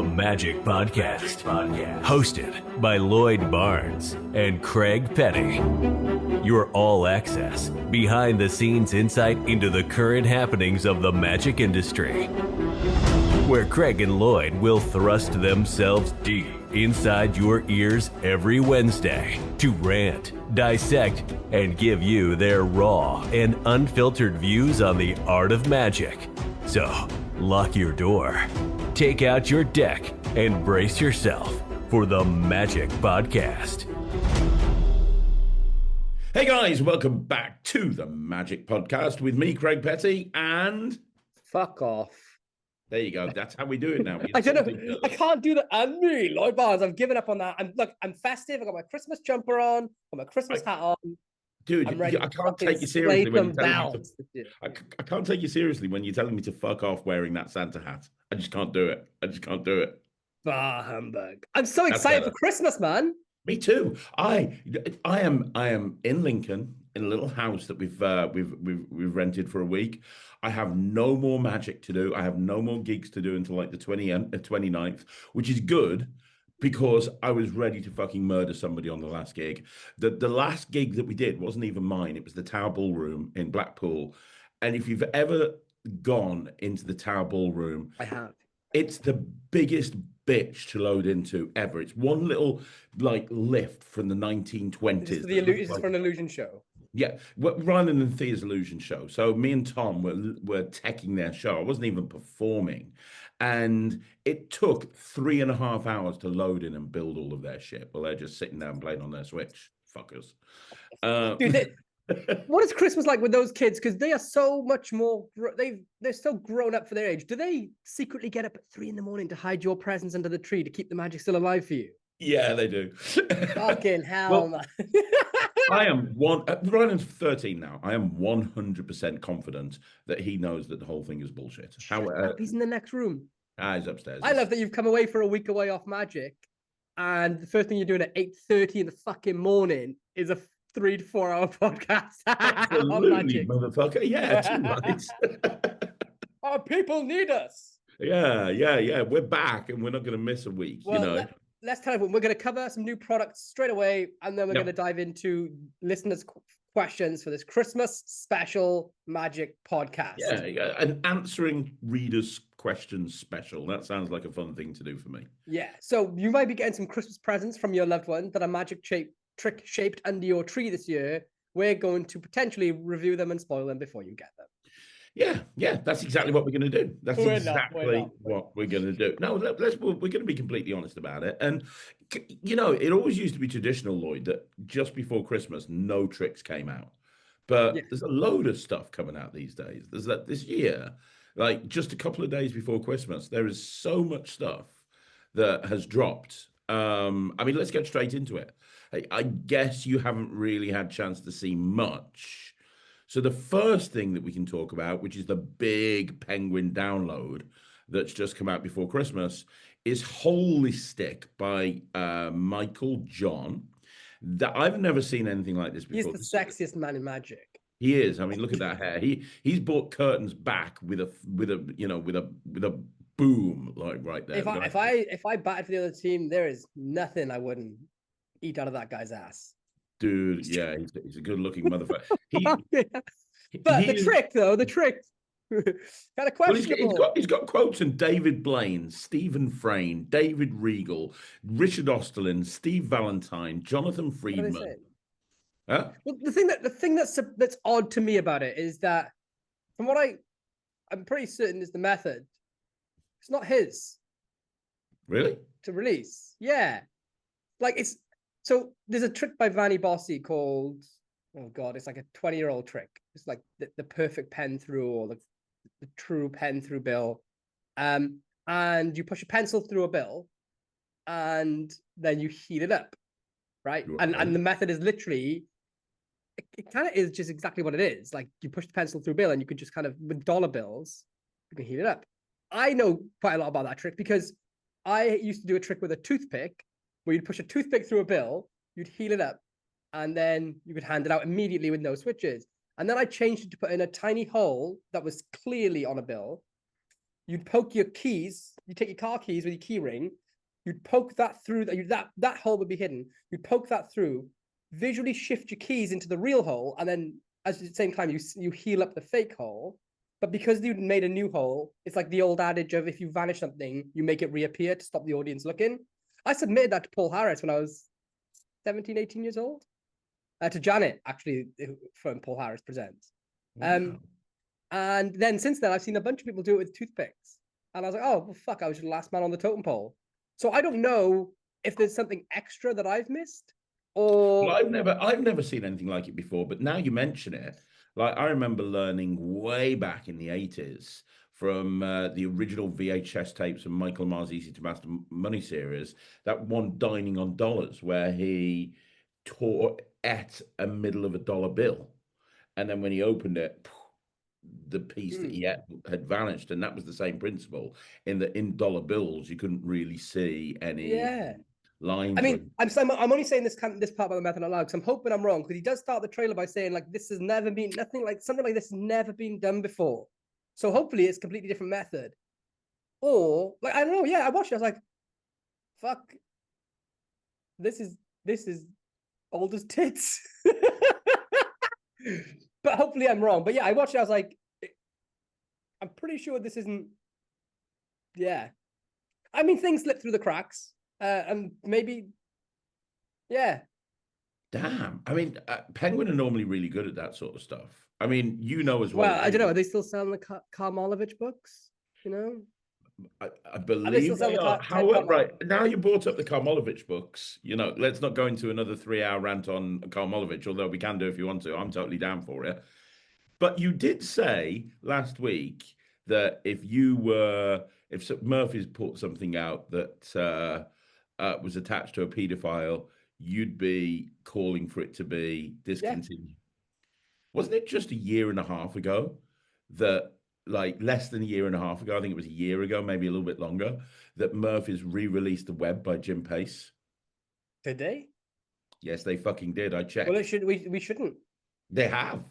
The Magic Podcast. Hosted by Lloyd Barnes and Craig Petty. Your all-access, behind-the-scenes insight into the current happenings of the magic industry. Where Craig and Lloyd will thrust themselves deep inside your ears every Wednesday to rant, dissect, and give you their raw and unfiltered views on the art of magic. So, lock your door, take out your deck, and brace yourself for the Magic Podcast. Hey guys, welcome back to the Magic Podcast with me, Craig Petty, and... Fuck off. There you go. That's how we do it now. I don't know. I can't do that. And me, Lloyd Barnes. I've given up on that. I'm festive. I got my Christmas jumper on. Got my Christmas hat on. Dude, I can't take you seriously when you're telling me I can't take you seriously when you're telling me to fuck off wearing that Santa hat. I just can't do it. Bah humbug. I'm so excited for Christmas, man. Me too. I am in Lincoln in a little house that we've rented for a week. I have no more magic to do. I have no more gigs to do until like the 29th, which is good because I was ready to fucking murder somebody on the last gig. The last gig that we did wasn't even mine. It was the Tower Ballroom in Blackpool. And if you've ever gone into the Tower Ballroom, I have. It's the biggest bitch to load into ever. It's one little like lift from the 1920s. Is this for an illusion show? Yeah, Ryland and Thea's illusion show. So me and Tom were teching their show. I wasn't even performing. And it took 3.5 hours to load in and build all of their shit while they're just sitting there and playing on their Switch. Fuckers. Dude, what is Christmas like with those kids? Because they are so much more, they're so grown up for their age. Do they secretly get up at 3 a.m. to hide your presents under the tree to keep the magic still alive for you? Yeah, they do. Fucking hell, man. I am Ryan's 13 now. I am 100% confident that he knows that the whole thing is bullshit. He's in the next room. He's upstairs. I love that you've come away for a week away off magic, and the first thing you're doing at 8:30 in the fucking morning is a 3 to 4 hour podcast. Absolutely, motherfucker. Yeah, too right. Our people need us. Yeah. We're back, and we're not going to miss a week. Well, let's tell everyone, we're going to cover some new products straight away, and then we're going to dive into listeners' questions for this Christmas special Magic Podcast. Yeah, an answering readers' questions special. That sounds like a fun thing to do for me. Yeah, so you might be getting some Christmas presents from your loved one that are magic trick shaped under your tree this year. We're going to potentially review them and spoil them before you get them. Yeah, that's exactly what we're going to do. That's exactly what we're going to do. No, we're going to be completely honest about it. And, it always used to be traditional, Lloyd, that just before Christmas, no tricks came out. But there's a load of stuff coming out these days. There's that this year, like just a couple of days before Christmas, there is so much stuff that has dropped. Let's get straight into it. I guess you haven't really had a chance to see much. So the first thing that we can talk about, which is the big Penguin download that's just come out before Christmas, is Holy Stick by Michael John. That I've never seen anything like this before. He's the sexiest man in magic. He is. I mean, look at that hair. He's brought curtains back with a boom like right there. If I batted for the other team, there is nothing I wouldn't eat out of that guy's ass. Dude, yeah, he's a good-looking motherfucker. The trick. Got a question. Well, he's got quotes from David Blaine, Stephen Frayne, David Regal, Richard Osterlin, Steve Valentine, Jonathan Friedman. Huh? Well, the thing that's odd to me about it is that, from what I'm pretty certain is the method, it's not his. Really? To release, yeah, like it's. So there's a trick by Vanny Bossy called, oh God, it's like a 20-year-old trick. It's like the perfect pen through, or the true pen through bill. And you push a pencil through a bill and then you heat it up, right? And the method is literally, it kind of is just exactly what it is. Like you push the pencil through a bill and you could just kind of, with dollar bills, you can heat it up. I know quite a lot about that trick because I used to do a trick with a toothpick where you'd push a toothpick through a bill, you'd heat it up, and then you could hand it out immediately with no switches. And then I changed it to put in a tiny hole that was clearly on a bill, you'd poke your keys, you take your car keys with your key ring, you'd poke that through, that hole would be hidden. You'd poke that through, visually shift your keys into the real hole, and then at the same time, you heal up the fake hole. But because you'd made a new hole, it's like the old adage of if you vanish something, you make it reappear to stop the audience looking. I submitted that to Paul Harris when I was 17, 18 years old. To Janet, actually, from Paul Harris Presents. Wow. And then since then, I've seen a bunch of people do it with toothpicks. And I was like, oh, well, fuck, I was the last man on the totem pole. So I don't know if there's something extra that I've missed. Or well, I've never seen anything like it before, but now you mention it, like I remember learning way back in the 80s from the original VHS tapes of Michael Mars' Easy to Master Money series, that one Dining on Dollars, where he ate a middle of a dollar bill, and then when he opened it, the piece that he ate had vanished, and that was the same principle. In dollar bills, you couldn't really see any. Yeah. Lines. I mean, I'm only saying this part about the method out loud because I'm hoping I'm wrong, because he does start the trailer by saying like this has never been something like this has never been done before. So hopefully it's a completely different method. Or like I don't know, yeah, I watched it, I was like, fuck, this is old as tits. But hopefully I'm wrong. But yeah, I watched it, I was like, I'm pretty sure this isn't. Yeah. I mean, things slip through the cracks. And maybe, yeah. Damn. I mean, Penguin are normally really good at that sort of stuff. I mean, you know as well. Well, I don't know. Are they still selling the Karmalovich books? You know, I believe they are. Right now, you brought up the Karmalovich books. You know, let's not go into another 3-hour rant on Karmalovich, although we can do if you want to. I'm totally down for it. But you did say last week that if Murphy's put something out that was attached to a paedophile, you'd be calling for it to be discontinued. Yeah. Wasn't it just a year and a half ago that, like less than a year and a half ago, I think it was a year ago, maybe a little bit longer, that Murphy's re-released The Web by Jim Pace? Did they? Yes, they fucking did. I checked. Well, we shouldn't. They have.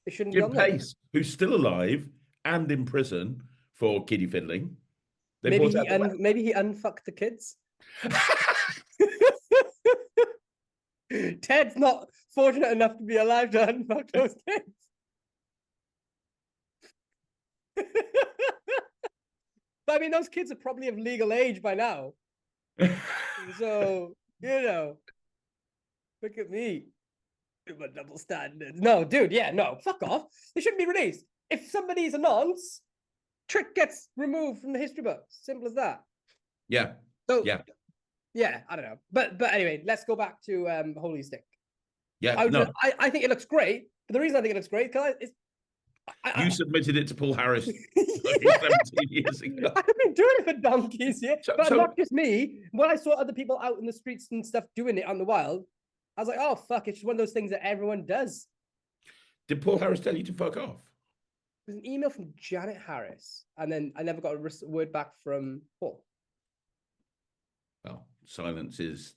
It shouldn't Jim be on Pace, there. who's still alive and in prison for kiddie fiddling. Maybe he unfucked the kids. Ted's not fortunate enough to be alive to unfuck those kids. But I mean, those kids are probably of legal age by now. So, you know, look at me. My double standards. No, dude, yeah, no, fuck off. They shouldn't be released. If somebody's a nonce, Trick gets removed from the history books. Simple as that. Yeah. So, yeah, I don't know. But anyway, let's go back to Holy Stick. Yeah, I think it looks great. But the reason I think it looks great because you submitted it to Paul Harris 17 years ago. I've been doing it for donkeys, yeah. But not just me. When I saw other people out in the streets and stuff doing it on the wild, I was like, oh, fuck, it's just one of those things that everyone does. Did Paul Harris tell you to fuck off? It was an email from Janet Harris, and then I never got a word back from Paul. Well, silence is,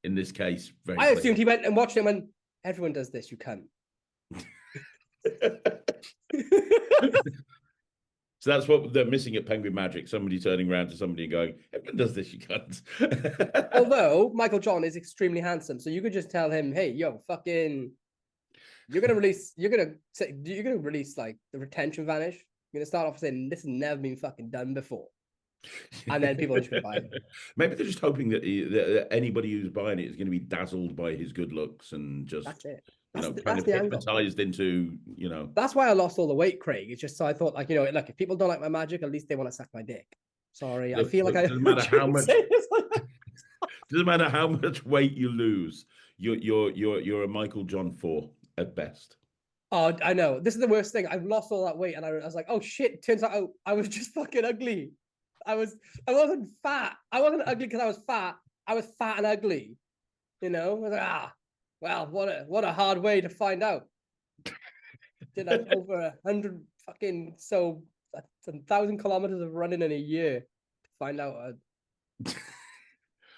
in this case, very I assumed he went and watched it and went, everyone does this, you cunt. So that's what they're missing at Penguin Magic. Somebody turning around to somebody and going, everyone does this, you can't. Although Michael John is extremely handsome, so you could just tell him, hey, yo, fucking, you're gonna release like the retention vanish. You're gonna start off saying this has never been fucking done before. And then people are just gonna buy it. Maybe they're just hoping that anybody who's buying it is going to be dazzled by his good looks and just that's it. Kind of hypnotized into, That's why I lost all the weight, Craig. It's just so I thought, like, look, if people don't like my magic, at least they want to suck my dick. Sorry, I feel like doesn't matter how much. Doesn't matter how much weight you lose. You're a Michael John 4 at best. Oh, I know. This is the worst thing. I've lost all that weight, and I was like, oh shit! Turns out I was just fucking ugly. I wasn't fat. I wasn't ugly because I was fat. I was fat and ugly. I was like, well, what a hard way to find out. Did I over 100 fucking 1,000 kilometers of running in a year to find out?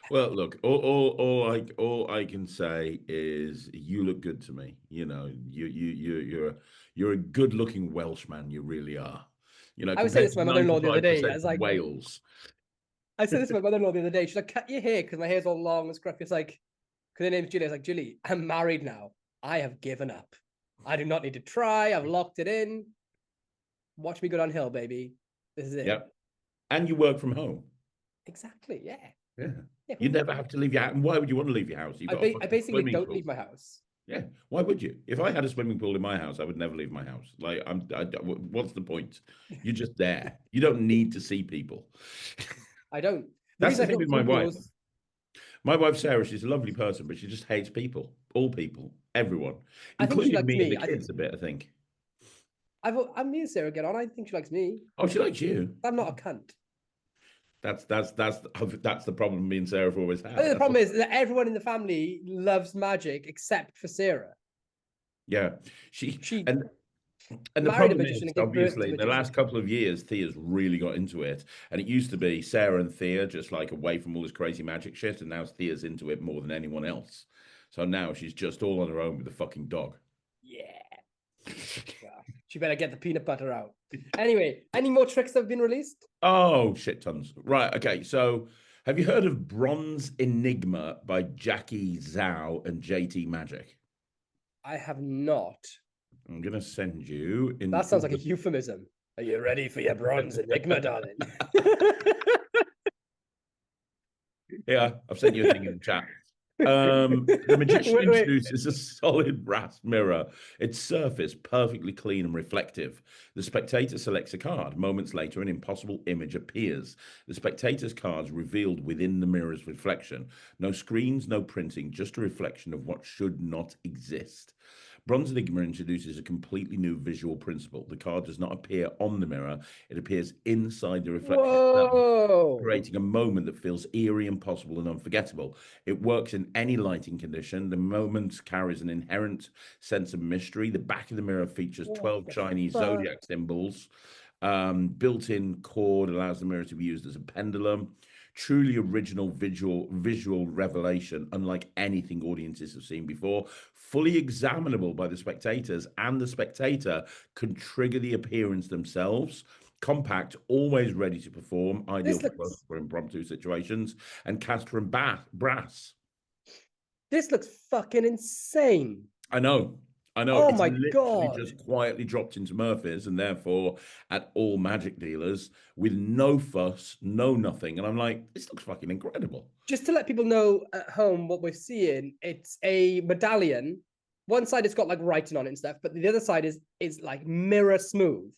Well, look, all I can say is you look good to me. You're a good-looking Welshman. You really are. You know, I was saying compared this to to my mother-in-law the other day. 95% I was of like, Wales. I said this to my mother-in-law the other day. She's like, cut your hair because my hair's all long and scruffy. It's like, because her name's Julie. I was like, Julie, I'm married now. I have given up. I do not need to try. I've locked it in. Watch me go downhill, baby. This is it. Yep. And you work from home. Exactly. Yeah. Yeah. You never have to leave your house. And why would you want to leave your house? You've got I basically don't pool. leave my house. Yeah. Why would you? If I had a swimming pool in my house, I would never leave my house. Like, what's the point? You're just there. You don't need to see people. I don't. That's the thing with my wife. My wife, Sarah, she's a lovely person, but she just hates people. All people. Everyone. Including me and the kids a bit, I think. I'm me and Sarah get on. I think she likes me. Oh, she likes you. I'm not a cunt. That's the problem me and Sarah have always had. The problem is that everyone in the family loves magic except for Sarah. Yeah, and the problem is, obviously, in the last couple of years, Thea's really got into it. And it used to be Sarah and Thea just like away from all this crazy magic shit, and now Thea's into it more than anyone else. So now she's just all on her own with the fucking dog. Yeah. She better get the peanut butter out. Anyway, any more tricks that have been released? Oh, shit tons. Right, okay. So have you heard of Bronze Enigma by Jackie Zhao and JT Magic? I have not. I'm going to send you... That sounds like a euphemism. Are you ready for your Bronze Enigma, darling? Yeah, I've sent you a thing in the chat. The magician introduces a solid brass mirror, its surface perfectly clean and reflective. The spectator selects a card. Moments later, an impossible image appears. The spectator's card's revealed within the mirror's reflection. No screens, no printing, just a reflection of what should not exist. Bronze Enigma introduces a completely new visual principle. The card does not appear on the mirror. It appears inside the reflection itself, creating a moment that feels eerie, impossible, and unforgettable. It works in any lighting condition. The moment carries an inherent sense of mystery. The back of the mirror features 12 Chinese zodiac symbols. Built-in cord allows the mirror to be used as a pendulum. Truly original visual revelation, unlike anything audiences have seen before. Fully examinable by the spectators, and the spectator can trigger the appearance themselves. Compact, always ready to perform, ideal for impromptu situations, and cast from brass. This looks fucking insane. I know. Oh, it's my literally God. just quietly dropped into Murphy's and therefore at all magic dealers with no fuss, no nothing. And I'm like, this looks fucking incredible. Just to let people know at home what we're seeing, it's a medallion. One side it's got like writing on it and stuff, but the other side is like mirror smooth.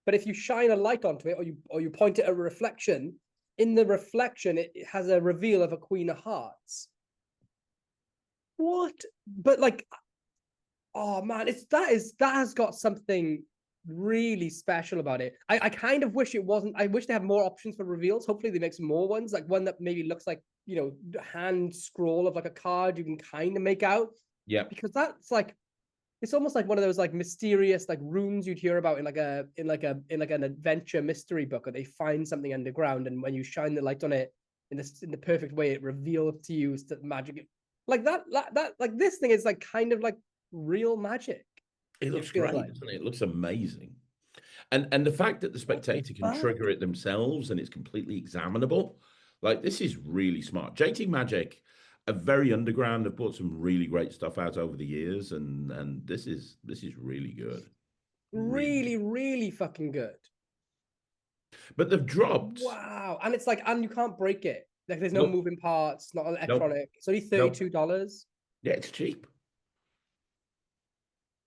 But if you shine a light onto it or you point it at a reflection, in the reflection it has a reveal of a Queen of Hearts. What? But like, oh man, that has got something really special about it. I kind of wish it wasn't. I wish they had more options for reveals. Hopefully they make some more ones, like one that maybe looks like, you know, hand scroll of like a card you can kind of make out. Yeah, because that's like, it's almost like one of those like mysterious like runes you'd hear about in an adventure mystery book, or they find something underground, and when you shine the light on it in the perfect way, it reveals to you that magic. Like that like this thing is like kind of like real magic. It looks great, doesn't it? It looks amazing. And the fact that the spectator can trigger it themselves and it's completely examinable, like this is really smart. JT Magic are very underground. They've brought some really great stuff out over the years, and this is really good. Really fucking good. But they've dropped. Wow. And it's like, and you can't break it. Like there's no moving parts, not electronic. It's only $32. Yeah, it's cheap.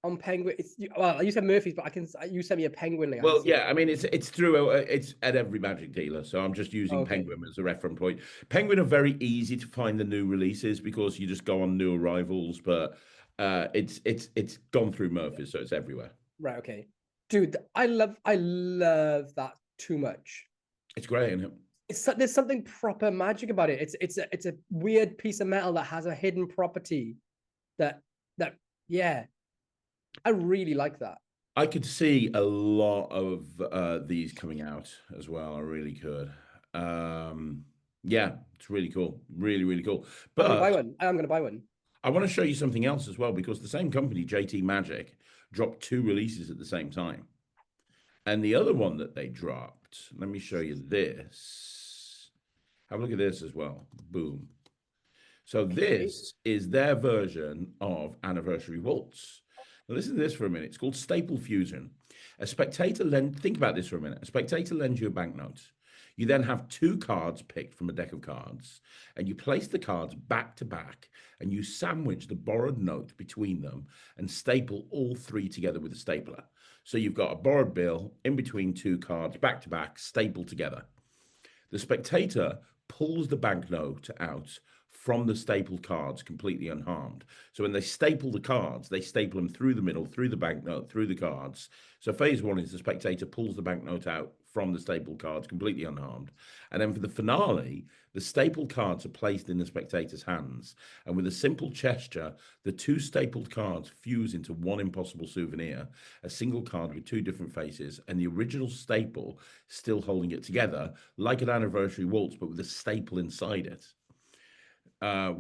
On Penguin, you said Murphy's, but you sent me a Penguin link. Well, yeah, I mean it's through it's at every magic dealer, so I'm just using Penguin as a reference point. Penguin are very easy to find the new releases because you just go on new arrivals, but it's gone through Murphy's, so it's everywhere. Right. Okay, dude, I love that too much. It's great, isn't it? There's something proper magic about it. It's a weird piece of metal that has a hidden property that yeah. I really like that. I could see a lot of these coming out as well. I really could. Yeah, it's really cool. Really cool. But I'm going to buy one. I want to show you something else as well, because the same company, JT Magic, dropped 2 releases at the same time. And the other one that they dropped, let me show you this. Have a look at this as well. Boom. So this is their version of Anniversary Waltz. Now listen to this for a minute. It's called Staple Fusion. Think about this for a minute. A spectator lends you a banknote. You then have two cards picked from a deck of cards, and you place the cards back to back, and you sandwich the borrowed note between them and staple all three together with a stapler. So you've got a borrowed bill in between two cards, back to back, stapled together. The spectator pulls the banknote out from the stapled cards completely unharmed. So when they staple the cards, they staple them through the middle, through the banknote, through the cards. So phase one is the spectator pulls the banknote out from the stapled cards completely unharmed. And then for the finale, the stapled cards are placed in the spectator's hands. And with a simple gesture, the two stapled cards fuse into one impossible souvenir, a single card with two different faces, and the original staple still holding it together, like an Anniversary Waltz, but with a staple inside it.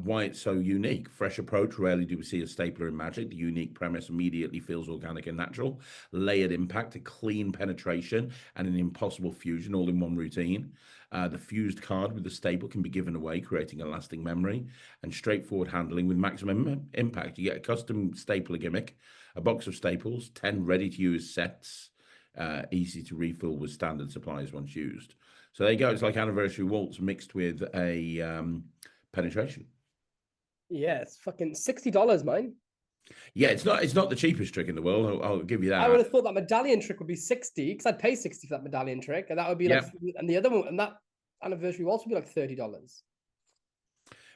Why it's so unique. Fresh approach. Rarely do we see a stapler in Magic. The unique premise immediately feels organic and natural. Layered impact, a clean penetration, and an impossible fusion all in one routine. The fused card with the staple can be given away, creating a lasting memory. And straightforward handling with maximum impact. You get a custom stapler gimmick, a box of staples, 10 ready-to-use sets, easy to refill with standard supplies once used. So there you go. It's like Anniversary Waltz mixed with a penetration. Yeah, it's fucking $60, mine. Yeah, it's not the cheapest trick in the world. I'll give you that. I would have thought that medallion trick would be 60 because I'd pay 60 for that medallion trick, and that would be like, and the other one, and that Anniversary Waltz would be like $30.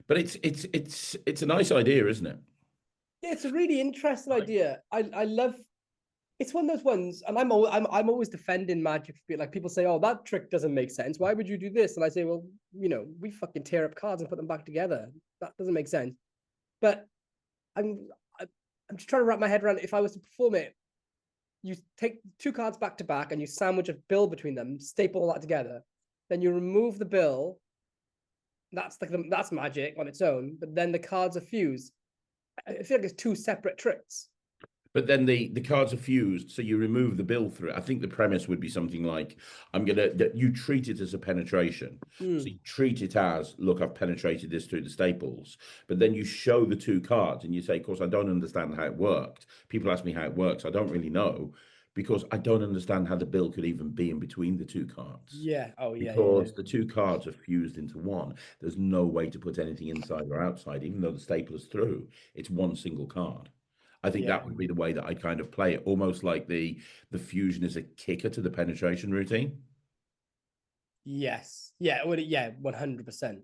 But it's a nice idea, isn't it? Yeah, it's a really interesting idea. I love. It's one of those ones, and I'm always defending Magic. Like people say, "Oh, that trick doesn't make sense. Why would you do this?" And I say, "Well, we fucking tear up cards and put them back together. That doesn't make sense." But I'm just trying to wrap my head around. If I was to perform it, you take two cards back to back and you sandwich a bill between them, staple all that together. Then you remove the bill. That's Magic on its own. But then the cards are fused. I feel like it's two separate tricks. But then the cards are fused, so you remove the bill through it. I think the premise would be something like, you treat it as a penetration. So you treat it as, look, I've penetrated this through the staples. But then you show the two cards and you say, of course, I don't understand how it worked. People ask me how it works. I don't really know because I don't understand how the bill could even be in between the two cards. Yeah. Oh, yeah. Because the two cards are fused into one. There's no way to put anything inside or outside, even though the staple is through. It's one single card. I think that would be the way that I kind of play it, almost like the fusion is a kicker to the penetration routine. Yes. Yeah. 100%.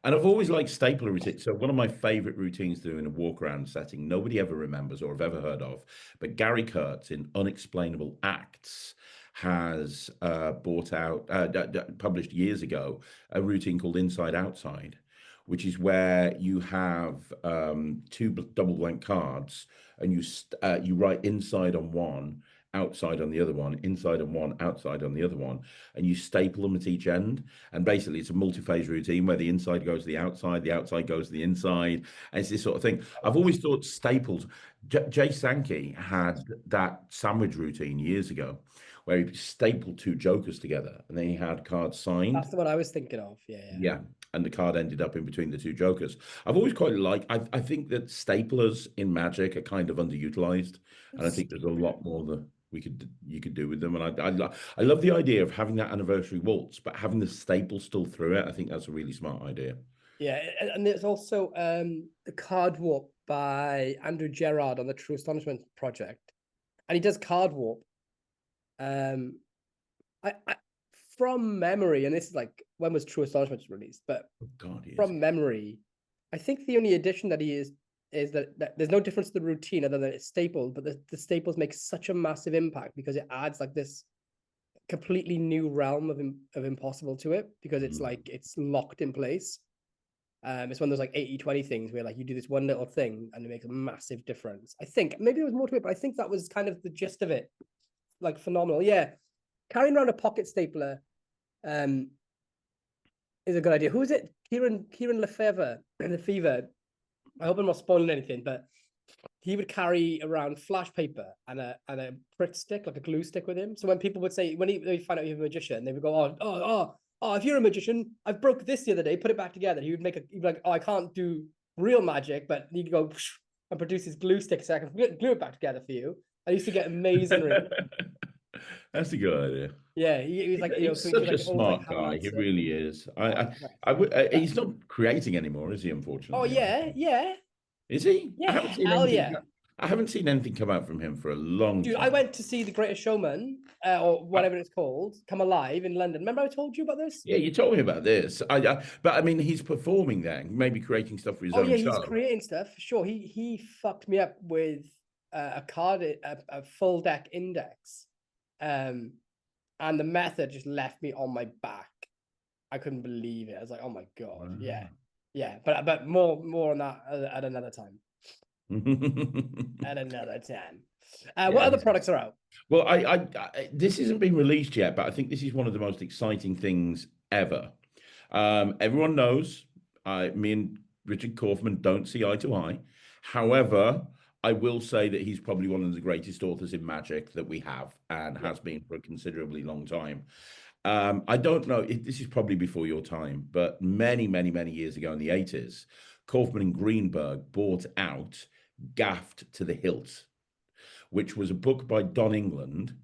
And I've always liked stapler routines. So one of my favorite routines to do in a walk around setting, nobody ever remembers or have ever heard of, but Gary Kurtz in Unexplainable Acts has published years ago, a routine called Inside Outside, which is where you have two double blank cards and you write inside on one, outside on the other one, inside on one, outside on the other one, and you staple them at each end. And basically it's a multi-phase routine where the inside goes to the outside goes to the inside, and it's this sort of thing. I've always thought staples, Jay Sankey had that sandwich routine years ago where he stapled two jokers together and then he had cards signed. That's the one I was thinking of. Yeah. And the card ended up in between the two jokers. I've always quite I think that staplers in Magic are kind of underutilized, and I think there's a lot more that you could do with them. And I love the idea of having that Anniversary Waltz, but having the staple still through it. I think that's a really smart idea. Yeah, and there's also the card warp by Andrew Gerard on the True Astonishment project, and he does card warp. I from memory, and this is like, when was True Astonishment released? But from memory, I think the only addition that he is that there's no difference to the routine other than it's stapled, but the staples make such a massive impact because it adds like this completely new realm of impossible to it, because it's like it's locked in place. It's one of those like 80-20 things where like you do this one little thing and it makes a massive difference. I think maybe there was more to it, but I think that was kind of the gist of it. Like phenomenal. Yeah. Carrying around a pocket stapler is a good idea. Who is it? Kieran Lefevre. I hope I'm not spoiling anything, but he would carry around flash paper and a Pritt stick, like a glue stick with him. So when people would say, when they find out he was a magician, they would go, oh, if you're a magician, I broke this the other day, put it back together. He'd be like, oh, I can't do real magic, but he'd go and produce his glue stick so I can glue it back together for you. I used to get amazing That's a good idea. Yeah, he was like, he's such a smart guy. He really is. He's not creating anymore, is he? Unfortunately. Oh yeah. Is he? Yeah, I haven't seen anything come out from him for a long time. I went to see The Greatest Showman, or whatever it's called, come alive in London. Remember I told you about this? Yeah, you told me about this. But I mean, he's performing there, maybe creating stuff for his own show. He's creating stuff for sure. He fucked me up with a full deck index, and the method just left me on my back. I couldn't believe it. I was like, oh my god, wow. Yeah. But more on that at another time. At another time. What other products are out? Well, I this hasn't been released yet, but I think this is one of the most exciting things ever. Everyone knows me and Richard Kaufman don't see eye to eye. However, I will say that he's probably one of the greatest authors in magic that we have and has been for a considerably long time. I don't know, this is probably before your time, but many years ago in the 80s, Kaufman and Greenberg bought out Gaffed to the Hilt, which was a book by Don England,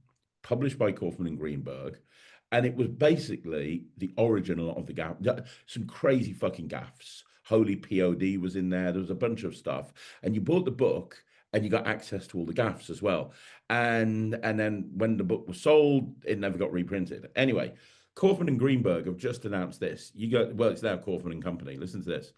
published by Kaufman and Greenberg. And it was basically the origin of the gaff, some crazy fucking gaffs. Holy POD was in there. There was a bunch of stuff. And you bought the book and you got access to all the gaffs as well. And then when the book was sold, it never got reprinted. Anyway, Kaufman and Greenberg have just announced this. It's now Kaufman and Company. Listen to this.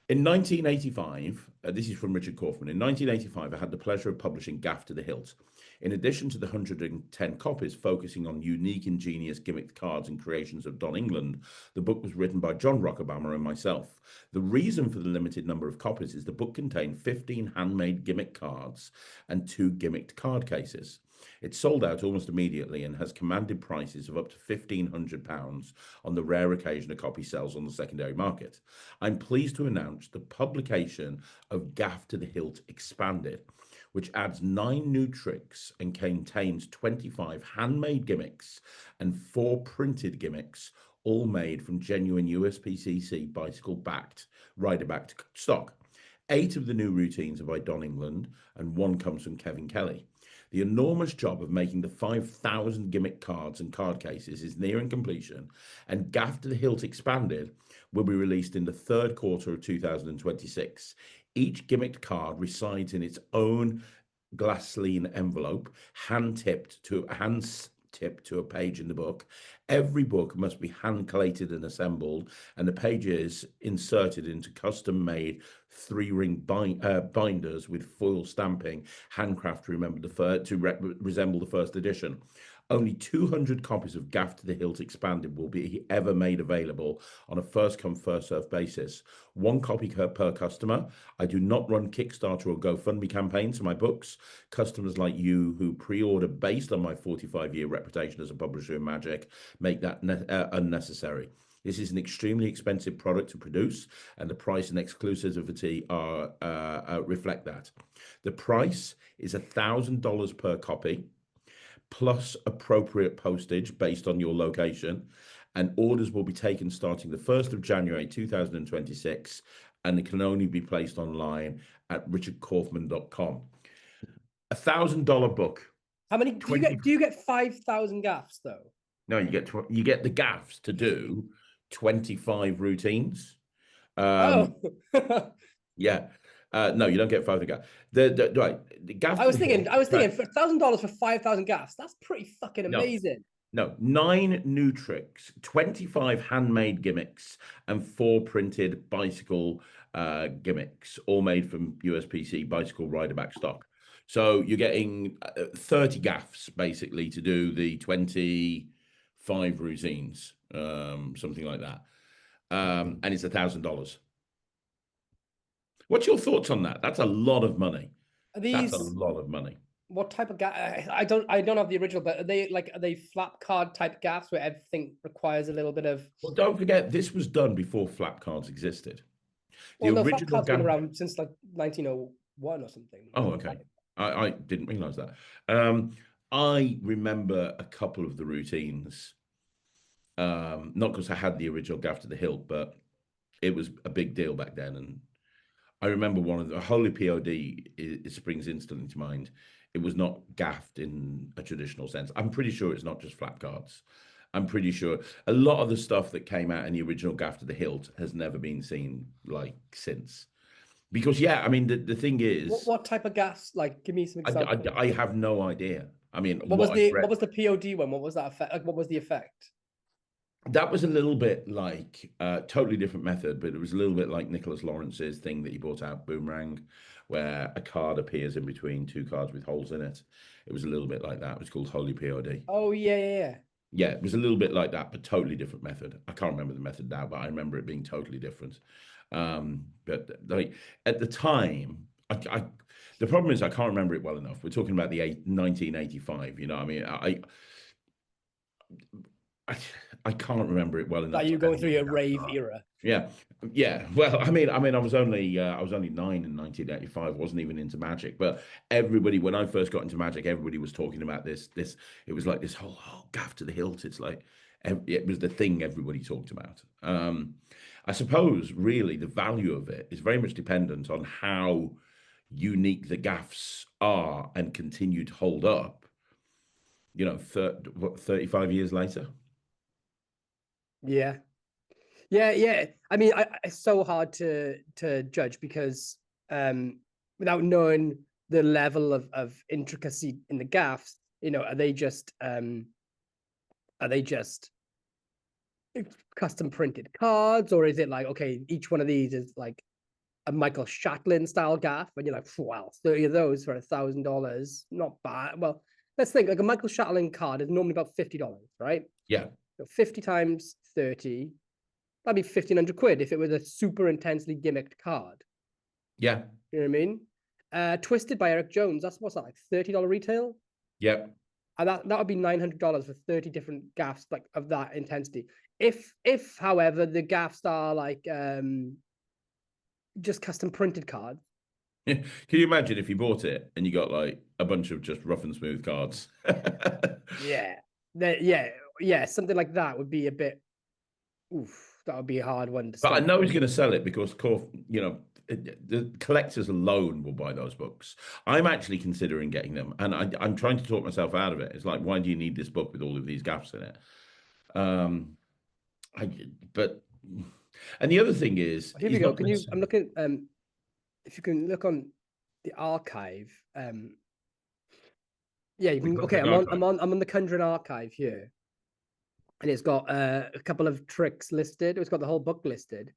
In 1985, this is from Richard Kaufman. In 1985, I had the pleasure of publishing Gaff to the Hilt. In addition to the 110 copies focusing on unique, ingenious gimmicked cards and creations of Don England, the book was written by John Rockabama and myself. The reason for the limited number of copies is the book contained 15 handmade gimmick cards and 2 gimmicked card cases. It sold out almost immediately and has commanded prices of up to £1,500 on the rare occasion a copy sells on the secondary market. I'm pleased to announce the publication of Gaff to the Hilt Expanded, which adds 9 new tricks and contains 25 handmade gimmicks and 4 printed gimmicks, all made from genuine USPCC bicycle-backed, rider-backed stock. 8 of the new routines are by Don England, and 1 comes from Kevin Kelly. The enormous job of making the 5,000 gimmick cards and card cases is nearing completion, and Gaff to the Hilt Expanded will be released in the 3rd quarter of 2026. Each gimmicked card resides in its own glassine envelope, hand-tipped to a page in the book. Every book must be hand-collated and assembled, and the pages inserted into custom-made 3-ring binders with foil stamping, handcraft to resemble the first edition. Only 200 copies of Gaff to the Hilt Expanded will be ever made available on a first-come, first-served basis. 1 copy per customer. I do not run Kickstarter or GoFundMe campaigns for my books. Customers like you who pre-order based on my 45-year reputation as a publisher in magic make that unnecessary. This is an extremely expensive product to produce, and the price and exclusivity reflect that. The price is $1,000 per copy, plus appropriate postage based on your location, and orders will be taken starting the 1st of January 2026, and it can only be placed online at richardkaufman.com. $1,000 book. How many do you get 5,000 gaffs though? No, you get the gaffs to do 25 routines. Yeah. No, you don't get 5,000 gaffs. The gaff. I was thinking for $1,000 for 5,000 gaffs. That's pretty fucking amazing. No, 9 new tricks, 25 handmade gimmicks, and 4 printed bicycle gimmicks, all made from USPC bicycle riderback stock. So you're getting 30 gaffs basically to do the 25 routines, something like that. And it's $1,000. What's your thoughts on that? That's a lot of money. That's a lot of money. What type of gaff? I don't have the original, but are they flap card type gaffs where everything requires a little bit of? Well, don't forget this was done before flap cards existed. Flap cards been around since like 1900. one or something. Oh, okay. I didn't realize that. I remember a couple of the routines, not because I had the original gaff to the hilt, but it was a big deal back then. And I remember one of the Holy POD, it springs instantly to mind. It was not gaffed in a traditional sense. I'm pretty sure it's not just flat cards. I'm pretty sure a lot of the stuff that came out in the original gaff to the hilt has never been seen like since. Because yeah, I mean the thing is, what type of gas? Like, give me some examples. I have no idea. I mean, what was the POD one? What was that effect? Like, what was the effect? That was a little bit like totally different method, but it was a little bit like Nicholas Lawrence's thing that he brought out, Boomerang, where a card appears in between two cards with holes in it. It was a little bit like that. It was called Holy POD. Oh yeah. Yeah, it was a little bit like that, but totally different method. I can't remember the method now, but I remember it being totally different. But like at the time, the problem is I can't remember it well enough. We're talking about the 1985. You know, I mean, I can't remember it well enough. Are you going through your rave era? Yeah, yeah. Well, I mean, I was only 9 in 1985. Wasn't even into Magic, but everybody, when I first got into Magic, everybody was talking about this. It was like this whole gaff to the hilt. It's like it was the thing everybody talked about. I suppose really the value of it is very much dependent on how unique the gaffs are and continue to hold up. You know, 35 years later. Yeah. I mean, it's so hard to judge because without knowing the level of intricacy in the gaffs, you know, are they just custom printed cards, or is it like, okay, each one of these is like a Michael Shatlin style gaff, and you're like, wow, 30 of those for $1,000, not bad. Well, let's think, like a Michael Shatlin card is normally about $50, right? Yeah. So 50 times 30, that'd be 1,500 quid if it was a super intensely gimmicked card. Yeah. You know what I mean? Twisted by Eric Jones, that's what's that, like $30 retail? Yep. And that would be $900 for 30 different gaffs like of that intensity. If however the gaffs are like just custom printed cards. Can you imagine if you bought it and you got like a bunch of just rough and smooth cards? Yeah, something like that would be a bit. Oof, that would be a hard one to. But I know he's going to sell it because, you know, the collectors alone will buy those books. I'm actually considering getting them, and I'm trying to talk myself out of it. It's like, why do you need this book with all of these gaps in it? And the other thing is, here we go. Can you? I'm looking. If you can look on the archive. Yeah, you can. Okay, I'm on the Conjuring archive here, and it's got a couple of tricks listed. It's got the whole book listed.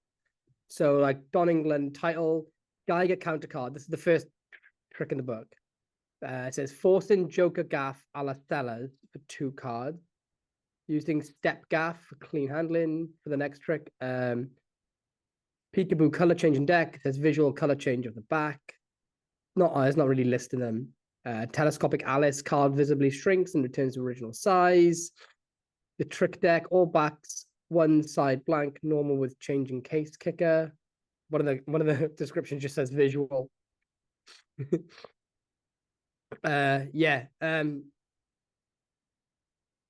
So like Don England title, Geiger counter card. This is the first trick in the book. It says forcing Joker gaff a la Sellers for 2 cards. Using step gaff for clean handling for the next trick. Peekaboo color changing deck. It says visual color change of the back. It's not really listing them. Telescopic Alice card visibly shrinks and returns to original size. The trick deck, all backs, one side blank, normal with changing case kicker. One of the descriptions just says visual.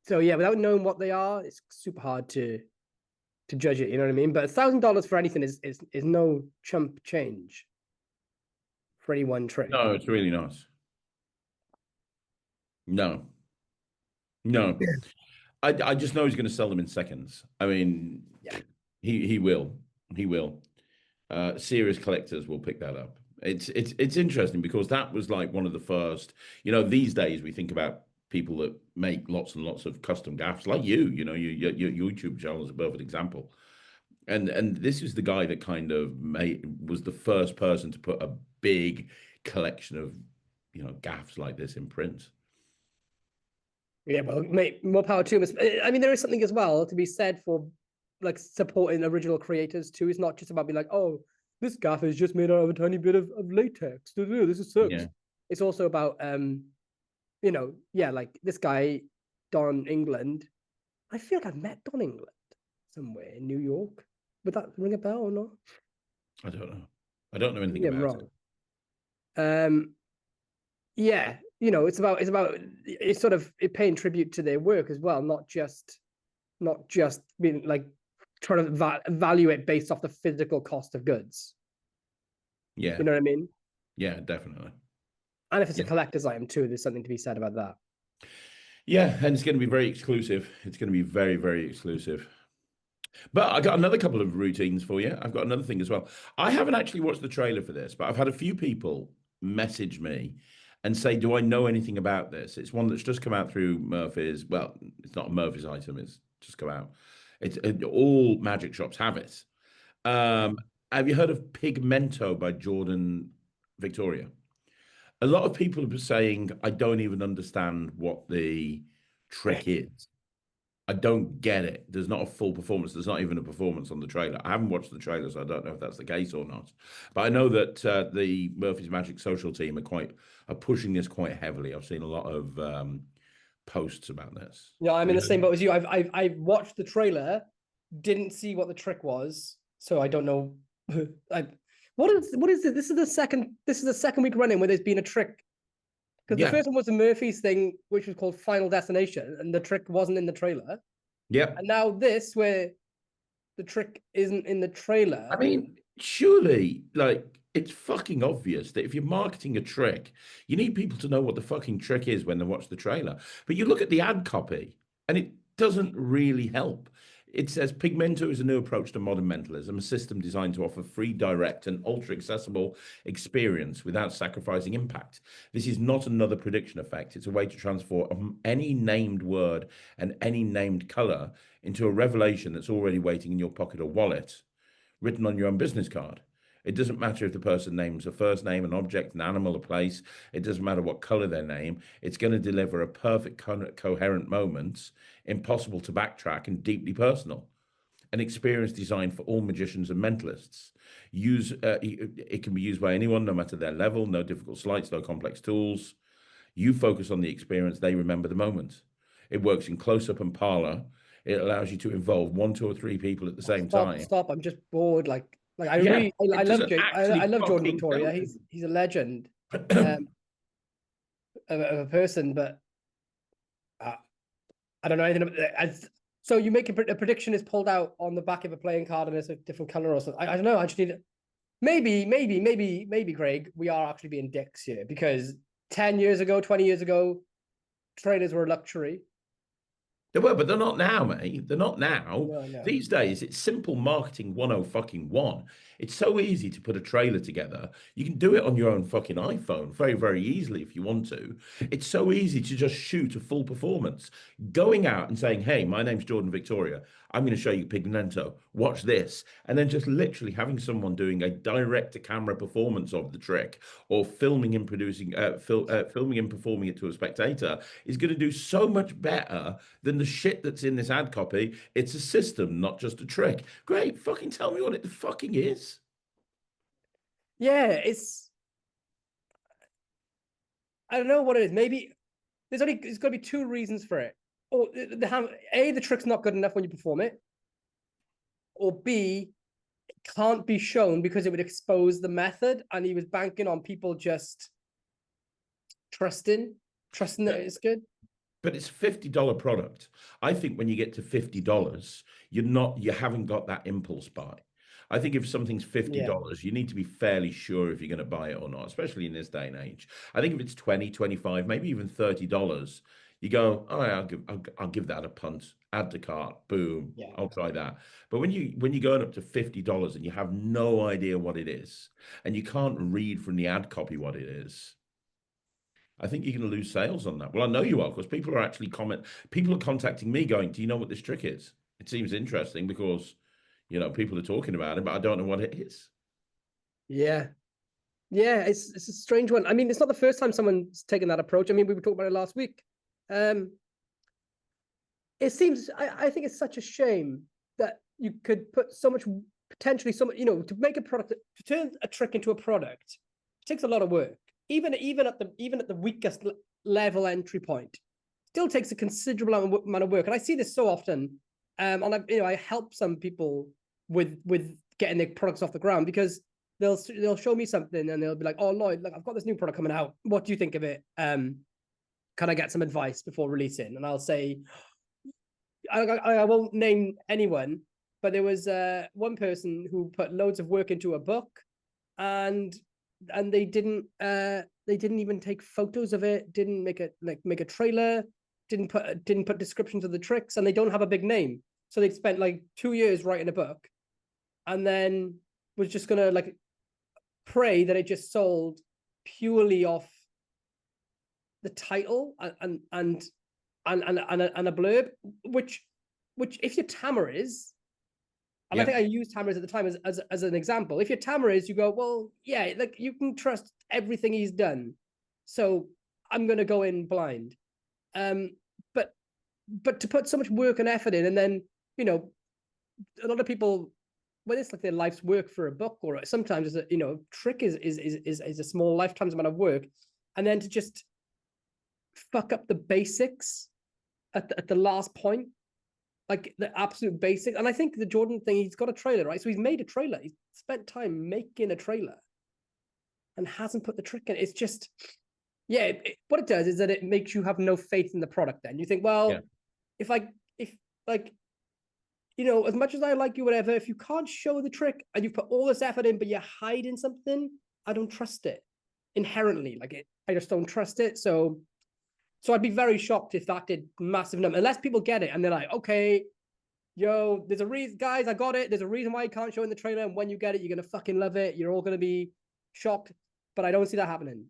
So yeah, without knowing what they are, it's super hard to judge it. You know what I mean? But $1,000 for anything is no chump change for any one trick. No, it's really not. No. I just know he's going to sell them in seconds. I mean, yeah, he will. Serious collectors will pick that up. It's interesting because that was like one of the first. You know, these days we think about people that make lots and lots of custom gaffs, like you know, your YouTube channel is a perfect example. And this is the guy that kind of was the first person to put a big collection of, you know, gaffs like this in print. Yeah, well, mate, more power to him. I mean, there is something as well to be said for like supporting original creators too. It's not just about being like, oh, this gaff is just made out of a tiny bit of latex. This is sucks. Yeah. It's also about you know, yeah, like this guy, Don England. I feel like I've met Don England somewhere in New York. Would that ring a bell or not? I don't know. I don't know anything about Yeah, you know, it's sort of paying tribute to their work as well, not just being like trying to evaluate based off the physical cost of goods. Yeah. You know what I mean? Yeah, definitely. And if it's a collector's item too, there's something to be said about that. Yeah, and it's going to be very exclusive. It's going to be very, very exclusive. But I got another couple of routines for you. I've got another thing as well. I haven't actually watched the trailer for this, but I've had a few people message me and say, do I know anything about this? It's one that's just come out through Murphy's. Well, it's not a Murphy's item. It's just come out. All magic shops have it. Have you heard of Pigmento by Jordan Victoria? A lot of people are saying, I don't even understand what the trick is. I don't get it. There's not a full performance. There's not even a performance on the trailer. I haven't watched the trailer, so I don't know if that's the case or not. But I know that the Murphy's Magic social team are pushing this quite heavily. I've seen a lot of posts about this. Yeah, I'm in the same boat as you. I've watched the trailer, didn't see what the trick was, so I don't know. What is it? This is the second week running where there's been a trick. Because the first one was the Murphy's thing, which was called Final Destination, and the trick wasn't in the trailer. Yep. And now this, where the trick isn't in the trailer. I mean, surely, like, it's fucking obvious that if you're marketing a trick, you need people to know what the fucking trick is when they watch the trailer. But you look at the ad copy, and it doesn't really help. It says Pigmento is a new approach to modern mentalism, a system designed to offer free, direct, and ultra-accessible experience without sacrificing impact. This is not another prediction effect. It's a way to transform any named word and any named color into a revelation that's already waiting in your pocket or wallet, written on your own business card. It doesn't matter if the person names a first name, an object, an animal, a place. It doesn't matter what color they name. It's going to deliver a perfect, coherent moment, impossible to backtrack and deeply personal. An experience designed for all magicians and mentalists. It can be used by anyone, no matter their level, no difficult sleights, no complex tools. You focus on the experience, they remember the moment. It works in close-up and parlor. It allows you to involve 1, 2, or 3 people at the same time. Stop! I'm just bored. I love Jordan Victoria. He's a legend of a person, but I don't know anything about it. So you make a prediction is pulled out on the back of a playing card and it's a different color or something. I don't know. I just need maybe, Greg, we are actually being dicks here because 10 years ago, 20 years ago, trailers were a luxury. They were, but they're not now, mate. They're not now. No. These days, it's simple marketing 101. It's so easy to put a trailer together. You can do it on your own fucking iPhone very, very easily if you want to. It's so easy to just shoot a full performance. Going out and saying, hey, my name's Jordan Victoria. I'm going to show you Pigmento. Watch this. And then just literally having someone doing a direct-to-camera performance of the trick or filming and performing it to a spectator is going to do so much better than the shit that's in this ad copy. It's a system, not just a trick. Great, fucking tell me what it fucking is. Yeah, I don't know what it is. Maybe there's got to be 2 reasons for it. Or the trick's not good enough when you perform it, or B, it can't be shown because it would expose the method, and he was banking on people just trusting that it's good. But it's a $50 product. I think when you get to $50, you haven't got that impulse buy. I think if something's $50, you need to be fairly sure if you're going to buy it or not, especially in this day and age. I think if it's $20, $25, maybe even $30, you go, all right, I'll give that a punt. Add to cart, boom. Yeah. I'll try that. But when you're going up to $50 and you have no idea what it is, and you can't read from the ad copy what it is, I think you're going to lose sales on that. Well, I know you are, because people are contacting me going, do you know what this trick is? It seems interesting because, people are talking about it, but I don't know what it is. Yeah. Yeah, it's a strange one. I mean, it's not the first time someone's taken that approach. I mean, we were talking about it last week. It seems, I think it's such a shame that you could put so much, potentially so much, to make a product, to turn a trick into a product, it takes a lot of work. Even at the weakest level entry point, still takes a considerable amount of work. And I see this so often. And I help some people with getting their products off the ground, because they'll show me something and they'll be like, oh Lloyd, look, I've got this new product coming out. What do you think of it? Can I get some advice before releasing? And I'll say, I won't name anyone, but there was one person who put loads of work into a book, and they didn't even take photos of it, didn't make a trailer, didn't put descriptions of the tricks, and they don't have a big name. So they spent like 2 years writing a book, and then was just gonna like pray that it just sold purely off the title and a blurb, which if your Tamariz, and I think I used Tamariz at the time as an example. If you're Tamariz, you go, well, yeah, like you can trust everything he's done, so I'm gonna go in blind. But to put so much work and effort in, and then a lot of people, when it's like their life's work for a book, or sometimes trick is a small lifetime's amount of work, and then to just fuck up the basics at the last point, like the absolute basics. And I think the Jordan thing, he's got a trailer, right? So he's made a trailer. He's spent time making a trailer and hasn't put the trick in. It's just, yeah, what it does is that it makes you have no faith in the product. Then you think, well, if as much as I like you, whatever, if you can't show the trick and you put all this effort in, but you're hiding something, I don't trust it inherently. I just don't trust it. So I'd be very shocked if that did massive number, unless people get it and they're like, okay, yo, there's a reason, guys, I got it. There's a reason why you can't show in the trailer. And when you get it, you're going to fucking love it. You're all going to be shocked. But I don't see that happening.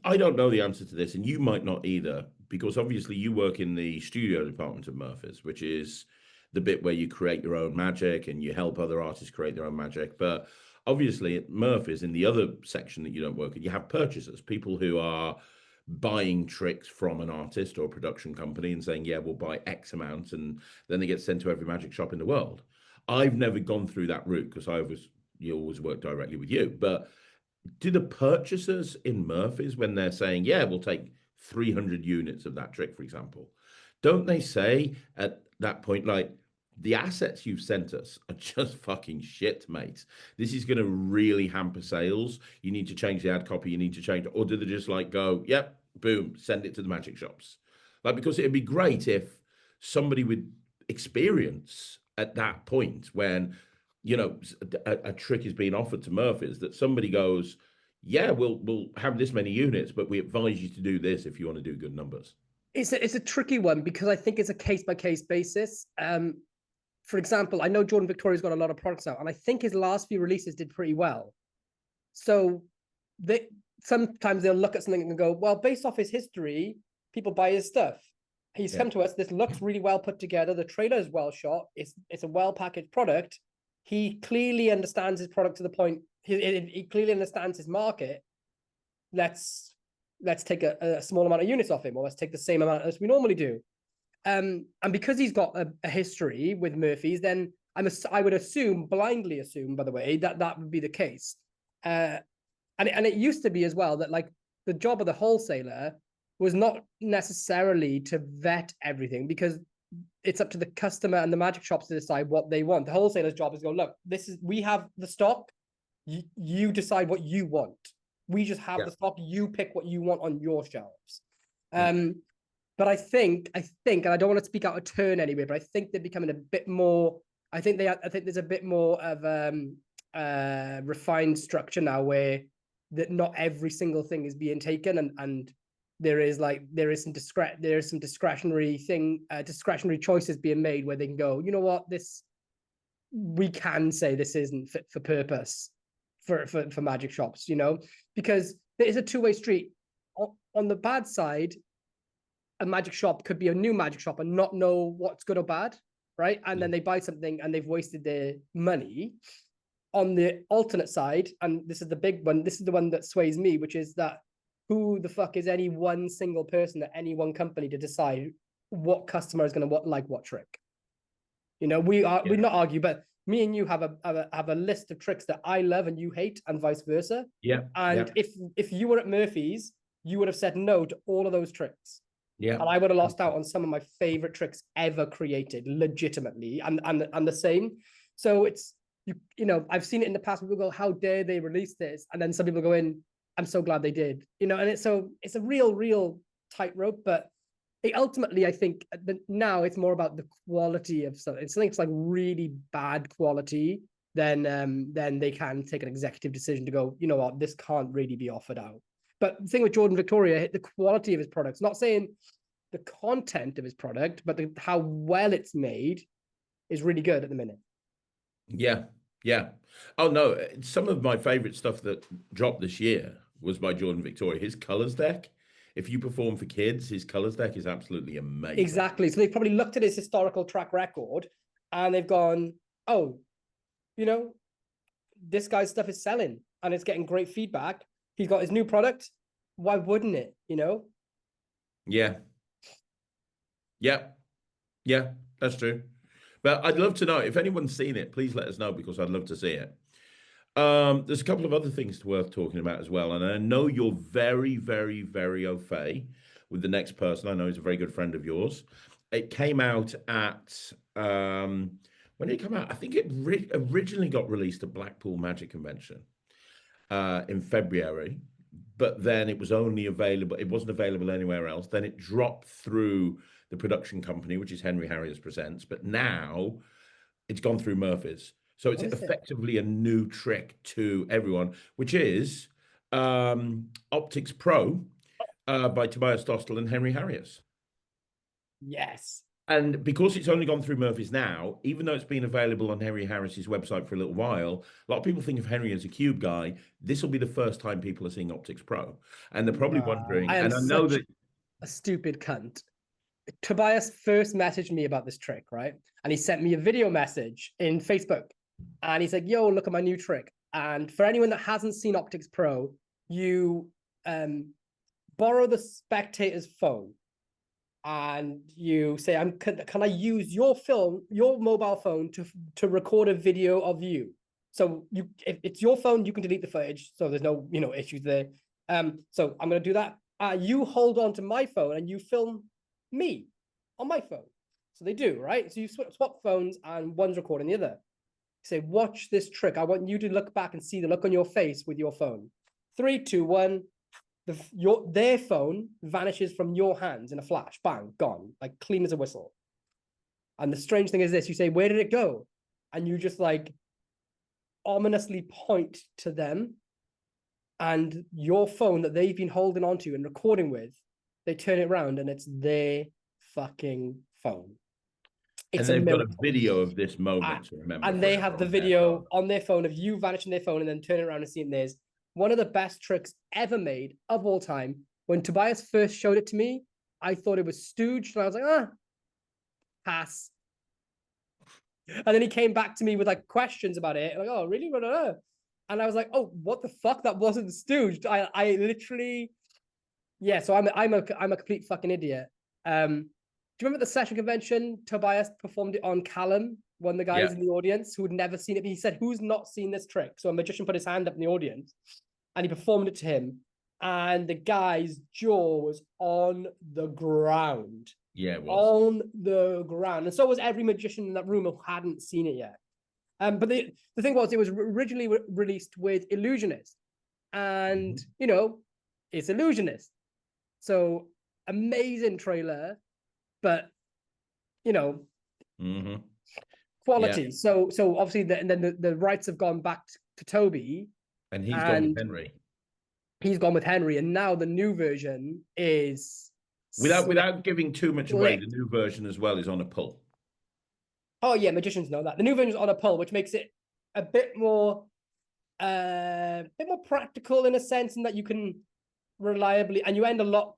I don't know the answer to this, and you might not either, because obviously you work in the studio department of Murphy's, which is the bit where you create your own magic and you help other artists create their own magic. But obviously at Murphy's, in the other section that you don't work in, you have purchasers, people who are buying tricks from an artist or a production company and saying, yeah, we'll buy X amount, and then they get sent to every magic shop in the world. I've never gone through that route because you always work directly with you. But do the purchasers in Murphy's, when they're saying, yeah, we'll take 300 units of that trick, for example, don't they say at that point, like, the assets you've sent us are just fucking shit, mate. This is going to really hamper sales. You need to change the ad copy. You need to change it. Or do they just like go, yep, boom, send it to the magic shops? Like, because it'd be great if somebody with experience at that point, when, a trick is being offered to Murphy's, that somebody goes, yeah, we'll have this many units, but we advise you to do this if you want to do good numbers. It's a tricky one, because I think it's a case-by-case basis. For example, I know Jordan Victoria's got a lot of products out, and I think his last few releases did pretty well. So sometimes they'll look at something and go, well, based off his history, people buy his stuff. He's come to us. This looks really well put together. The trailer is well shot. It's a well-packaged product. He clearly understands his product to the point. He clearly understands his market. Let's take a small amount of units off him, or let's take the same amount as we normally do. And because he's got a history with Murphy's, then I would blindly assume, by the way, that would be the case. And it used to be as well that, like, the job of the wholesaler was not necessarily to vet everything, because it's up to the customer and the magic shops to decide what they want. The wholesaler's job is to go, look, we have the stock. You decide what you want. We just have the stock. You pick what you want on your shelves. But I think, and I don't want to speak out of turn anyway, but I think they're becoming a bit more. I think there's a bit more of refined structure now, where that not every single thing is being taken, and there is some discretionary choices being made where they can go, you know what, we can say this isn't fit for purpose for magic shops, because there is a two-way street. On the bad side, a magic shop could be a new magic shop and not know what's good or bad, right? And then they buy something and they've wasted their money. On the alternate side, and this is the big one, this is the one that sways me, which is that who the fuck is any one single person at any one company to decide what customer is going to like what trick? We not argue, but me and you have a list of tricks that I love and you hate, and vice versa. If you were at Murphy's, you would have said no to all of those tricks. And I would have lost out on some of my favorite tricks ever created, legitimately, and the same. So you know, I've seen it in the past. People go, how dare they release this? And then some people go in, I'm so glad they did, you know, and it's a real tightrope, but ultimately, I think that now it's more about the quality of something. It's something that's like really bad quality, then they can take an executive decision to go, you know what, this can't really be offered out. But the thing with Jordan Victoria, the quality of his products, not saying the content of his product, but how well it's made is really good at the minute. Yeah, yeah. Oh no, some of my favorite stuff that dropped this year was by Jordan Victoria. His colors deck. If you perform for kids, his colors deck is absolutely amazing. Exactly. So they've probably looked at his historical track record and they've gone, oh, you know, this guy's stuff is selling and it's getting great feedback. He's got his new product. Why wouldn't it, you know? Yeah. Yeah. Yeah, that's true. But I'd love to know if anyone's seen it, please let us know because I'd love to see it. There's a couple of other things worth talking about as well. And I know you're very, very, very au fait with the next person. I know he's a very good friend of yours. It came out at, when did it come out? I think it originally got released at Blackpool Magic Convention in February, but then it was only available, it wasn't available anywhere else. Then it dropped through the production company, which is Henry Harriers Presents, but now it's gone through Murphy's. So it's effectively a new trick to everyone, which is Optics Pro by Tobias Dostal and Henry Harriers. Yes. And because it's only gone through Murphy's now, even though it's been available on Henry Harris's website for a little while, a lot of people think of Henry as a cube guy. This will be the first time people are seeing Optics Pro. And they're probably wondering, and I know that a stupid cunt. Tobias first messaged me about this trick, right? And he sent me a video message in Facebook. And he's like, yo, look at my new trick. And for anyone that hasn't seen Optics Pro, you borrow the spectator's phone and you say, can I use your mobile phone to record a video of you? So if it's your phone, you can delete the footage. So there's no, you know, issues there. So I'm going to do that. You hold on to my phone and you film me on my phone. So they do, right? So you swap phones and one's recording the other. Say, watch this trick. I want you to look back and see the look on your face with your phone. 3, 2, 1. Their phone vanishes from your hands in a flash. Bang, gone, like clean as a whistle. And the strange thing is this: you say, "Where did it go?" And you just like ominously point to them, and your phone that they've been holding onto and recording with, they turn it around and it's their fucking phone. It's and they've got a video of this moment to remember. And they have the video on their phone of you vanishing their phone and then turning around and seeing theirs. One of the best tricks ever made of all time. When Tobias first showed it to me, I thought it was stooged, and I was like, pass. And then he came back to me with like questions about it, like, oh, really? And I was like, oh, what the fuck? That wasn't stooged. I literally, yeah. So I'm a complete fucking idiot. Do you remember the session convention? Tobias performed it on Callum, one of the guys in the audience who had never seen it. He said, who's not seen this trick? So a magician put his hand up in the audience and he performed it to him. And the guy's jaw was on the ground. Yeah, it was. On the ground. And so was every magician in that room who hadn't seen it yet. But the thing was, it was originally released with Illusionist. And, you know, it's Illusionist. So amazing trailer. But, you know, quality. Yeah. So obviously, then the rights have gone back to Toby. And he's gone with Henry. He's gone with Henry. And now the new version is... Without giving too much away, the new version as well is on a pull. Oh, yeah, magicians know that. The new version is on a pull, which makes it a bit more practical in a sense, in that you can reliably... And you end a lot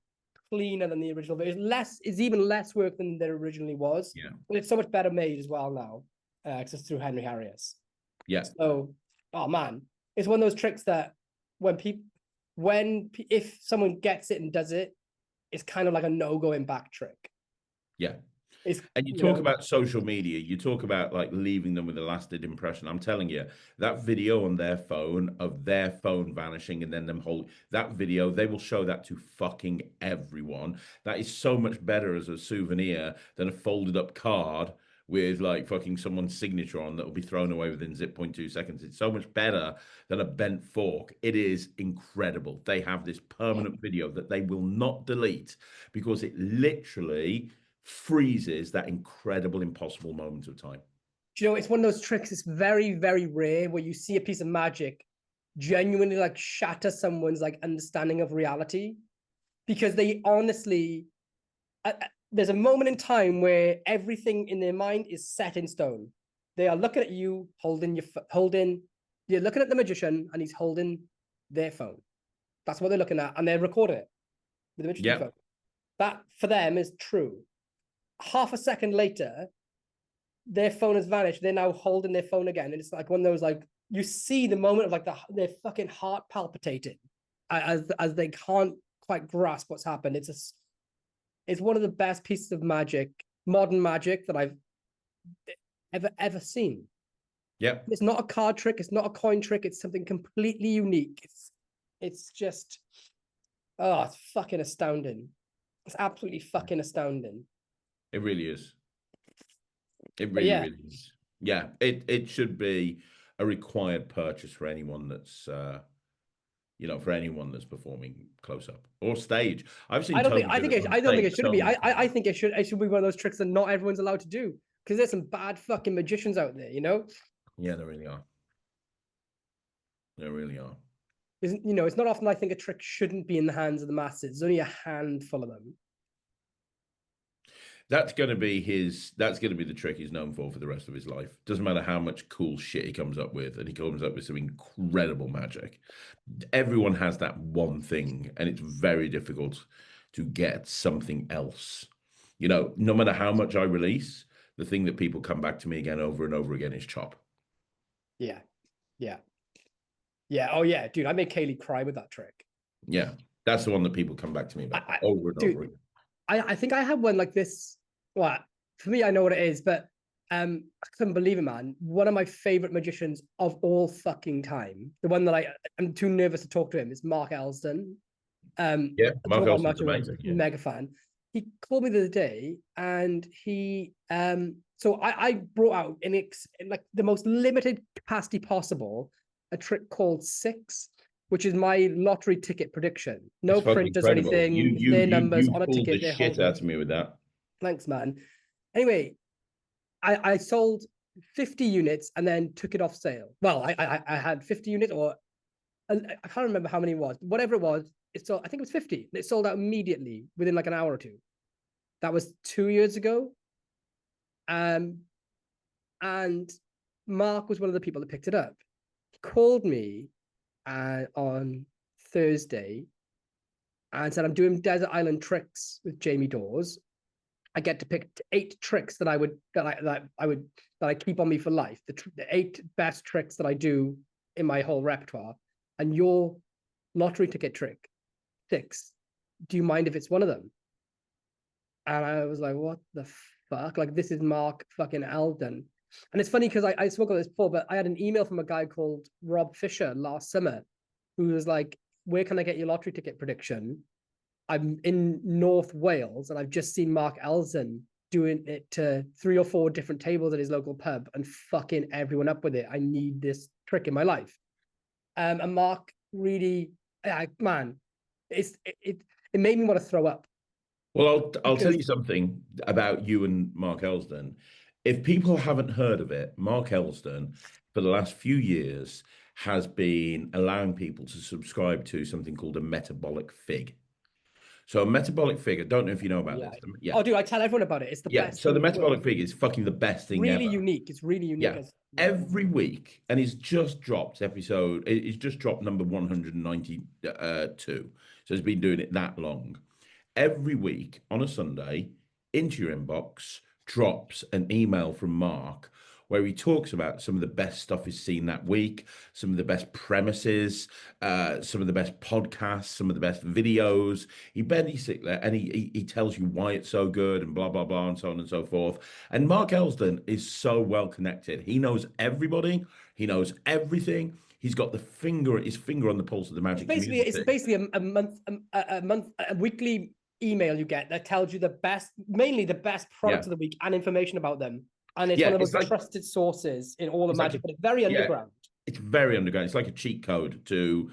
cleaner than the original. But it's even less work than there originally was. Yeah. But it's so much better made as well now, because it's through Henry Harriers. Yeah. So, oh man, it's one of those tricks that if someone gets it and does it, it's kind of like a no going back trick. Yeah. And you talk about social media, you talk about like leaving them with a lasting impression. I'm telling you, that video on their phone of their phone vanishing and then them that video, they will show that to fucking everyone. That is so much better as a souvenir than a folded up card with like fucking someone's signature on that will be thrown away within 0.2 seconds. It's so much better than a bent fork. It is incredible. They have this permanent video that they will not delete because it literally freezes that incredible, impossible moment of time. Do you know, it's one of those tricks. It's very, very rare where you see a piece of magic genuinely like shatter someone's like understanding of reality, because they honestly, there's a moment in time where everything in their mind is set in stone. They are looking at you, you're looking at the magician and he's holding their phone. That's what they're looking at, and they're recording it with the magician's phone. That for them is true. Half a second later, their phone has vanished. They're now holding their phone again. And it's like one of those, like, you see the moment of like their fucking heart palpitating as they can't quite grasp what's happened. It's one of the best pieces of magic, modern magic, that I've ever seen. Yeah. It's not a card trick. It's not a coin trick. It's something completely unique. It's just, oh, it's fucking astounding. It's absolutely fucking astounding. It really is. It really, really is. Yeah, it should be a required purchase for anyone that's for anyone that's performing close up or stage. I've seen. I don't think it should be. I think it should be one of those tricks that not everyone's allowed to do, because there's some bad fucking magicians out there, you know? Yeah, there really are. There really are. It's not often I think a trick shouldn't be in the hands of the masses. There's only a handful of them. That's going to be the trick he's known for the rest of his life. Doesn't matter how much cool shit he comes up with, and he comes up with some incredible magic. Everyone has that one thing, and it's very difficult to get something else. No matter how much I release, the thing that people come back to me again over and over again is chop. Yeah. Oh yeah, dude, I made Kaylee cry with that trick. Yeah, that's the one that people come back to me about over and over again. I think I had one like this. Well, for me, I know what it is, but I couldn't believe it, man. One of my favorite magicians of all fucking time, the one that I'm too nervous to talk to him, is Mark Elston. Mark Elston's amazing. Yeah. Mega fan. He called me the other day, and he so I brought out in like the most limited capacity possible a trick called 6, which is my lottery ticket prediction. No printers or anything. Their numbers on a ticket. You pulled the shit out of me with that. Thanks, man. Anyway, I sold 50 units and then took it off sale. Well, I had 50 units, or I can't remember how many it was. Whatever it was, it sold. I think it was 50. It sold out immediately within like an hour or two. That was 2 years ago. And Mark was one of the people that picked it up. He called me on Thursday and said, I'm doing Desert Island tricks with Jamie Dawes. I get to pick 8 tricks that I keep on me for life. The 8 best tricks that I do in my whole repertoire. And your lottery ticket trick, 6, do you mind if it's one of them? And I was like, what the fuck? Like, this is Mark fucking Eldon. And it's funny because I spoke about this before, but I had an email from a guy called Rob Fisher last summer, who was like, where can I get your lottery ticket prediction? I'm in North Wales, and I've just seen Mark Elson doing it to 3 or 4 different tables at his local pub and fucking everyone up with it. I need this trick in my life. And Mark really, man, it made me want to throw up. Well, I'll tell you something about you and Mark Elston. If people haven't heard of it, Mark Elston, for the last few years, has been allowing people to subscribe to something called a metabolic fig. So a metabolic fig, I don't know if you know about this. Yeah. Oh, dude, I tell everyone about it. It's the best. So the metabolic fig is fucking the best thing ever. Really unique. It's really unique. Yeah. Every week, and it's just dropped it's just dropped number 192. So it's been doing it that long. Every week on a Sunday, into your inbox drops an email from Mark where he talks about some of the best stuff he's seen that week, some of the best premises, some of the best podcasts, some of the best videos. He basically, and he tells you why it's so good and blah, blah, blah, and so on and so forth. And Mark Elston is so well connected. He knows everybody. He knows everything. He's got his finger on the pulse of the magic community. It's basically a weekly email you get that tells you mainly the best products of the week and information about them. And it's one of those trusted sources in all the magic, but it's very underground. It's very underground. It's like a cheat code to,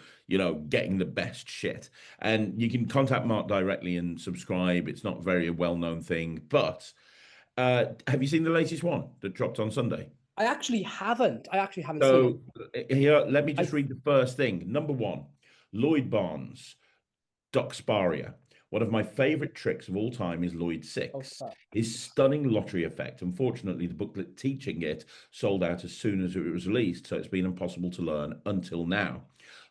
getting the best shit. And you can contact Mark directly and subscribe. It's not very a well-known thing. But have you seen the latest one that dropped on Sunday? I actually haven't. Seen it. So here, let me just read the first thing. Number 1, Lloyd Barnes, Doxparia. One of my favorite tricks of all time is Lloyd 6. His stunning lottery effect. Unfortunately, the booklet teaching it sold out as soon as it was released, so it's been impossible to learn until now.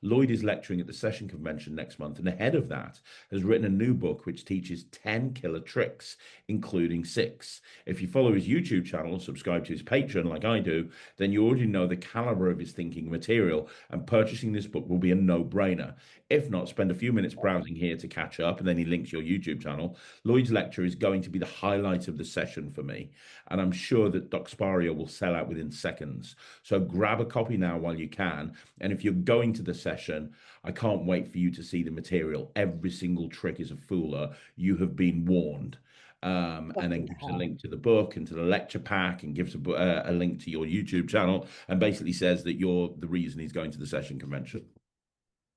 Lloyd is lecturing at the Session Convention next month, and ahead of that has written a new book which teaches 10 killer tricks, including 6. If you follow his YouTube channel and subscribe to his Patreon like I do, then you already know the caliber of his thinking material, and purchasing this book will be a no-brainer. If not, spend a few minutes browsing here to catch up, and then he links your YouTube channel. Lloyd's lecture is going to be the highlight of the session for me, and I'm sure that Doxparia will sell out within seconds. So grab a copy now while you can, and if you're going to the session, I can't wait for you to see the material. Every single trick is a fooler. You have been warned. And then gives a link to the book and to the lecture pack, and gives a link to your YouTube channel, and basically says that you're the reason he's going to the Session Convention.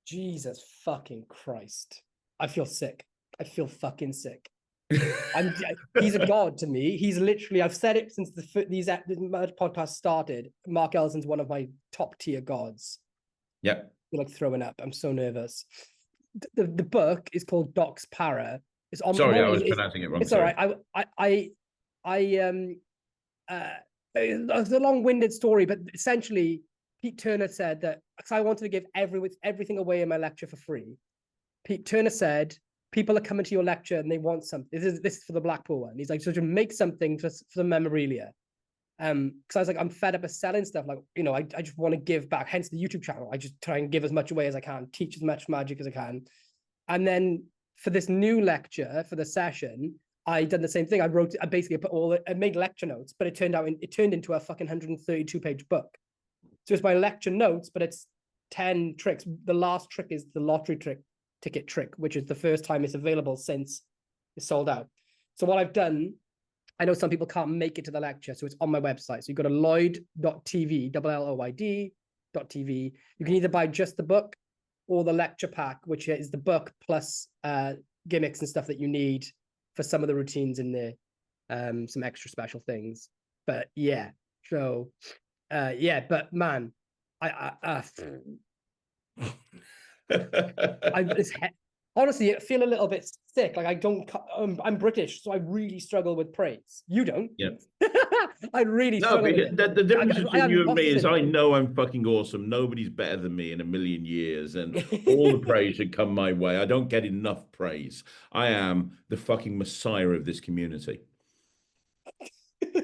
Jesus fucking Christ. I feel sick. I feel fucking sick. He's a god to me. He's literally, I've said it since these podcasts started. Mark Ellison's one of my top tier gods. Yeah. You're like throwing up. I'm so nervous. The book is called Doxparia. It's on. Sorry, I was pronouncing it wrong. It's all right. It's a long-winded story, but essentially, Pete Turner said that, because I wanted to give everything away in my lecture for free. Pete Turner said, people are coming to your lecture and they want something. This is for the Blackpool one. He's like, so to make something for the memorabilia. Because I was like, I'm fed up of selling stuff. Like, I just want to give back. Hence the YouTube channel. I just try and give as much away as I can, teach as much magic as I can. And then for this new lecture, for the session, I done the same thing. I made lecture notes, but it turned into a fucking 132-page book. So it's my lecture notes, but it's 10 tricks. The last trick is the lottery ticket trick, which is the first time it's available since it's sold out. So what I've done, I know some people can't make it to the lecture, so it's on my website. So you go to lloyd.tv, LLOYD.tv. You can either buy just the book or the lecture pack, which is the book plus gimmicks and stuff that you need for some of the routines in there, some extra special things. But yeah, so but man, honestly, I feel a little bit sick. Like I'm British, so I really struggle with praise. You don't? Yeah. I really struggle with it. The difference between you and me is I know I'm fucking awesome. Nobody's better than me in a million years, and all the praise should come my way. I don't get enough praise. I am the fucking messiah of this community.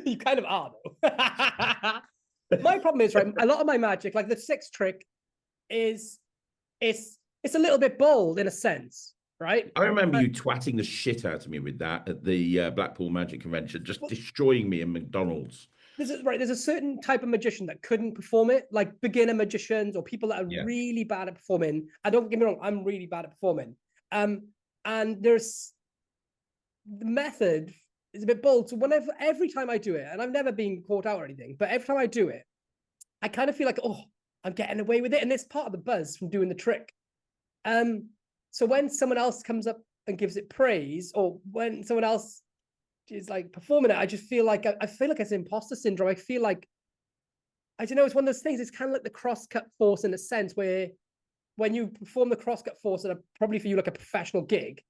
You kind of are, though. My problem is, right, a lot of my magic, like the 6th trick, it's a little bit bold in a sense, right? I remember you twatting the shit out of me with that at the Blackpool Magic Convention, just destroying me in McDonald's. There's a certain type of magician that couldn't perform it, like beginner magicians or people that are really bad at performing. And don't get me wrong, I'm really bad at performing. And there's the method is a bit bold. So every time I do it, and I've never been caught out or anything, but every time I do it, I kind of feel like, oh, I'm getting away with it. And it's part of the buzz from doing the trick. So when someone else comes up and gives it praise, or when someone else is like performing it, I just feel like I feel like it's imposter syndrome. I feel like, I don't know, it's one of those things. It's kind of like the cross-cut force in a sense, where when you perform the cross-cut force at probably for you like a professional gig,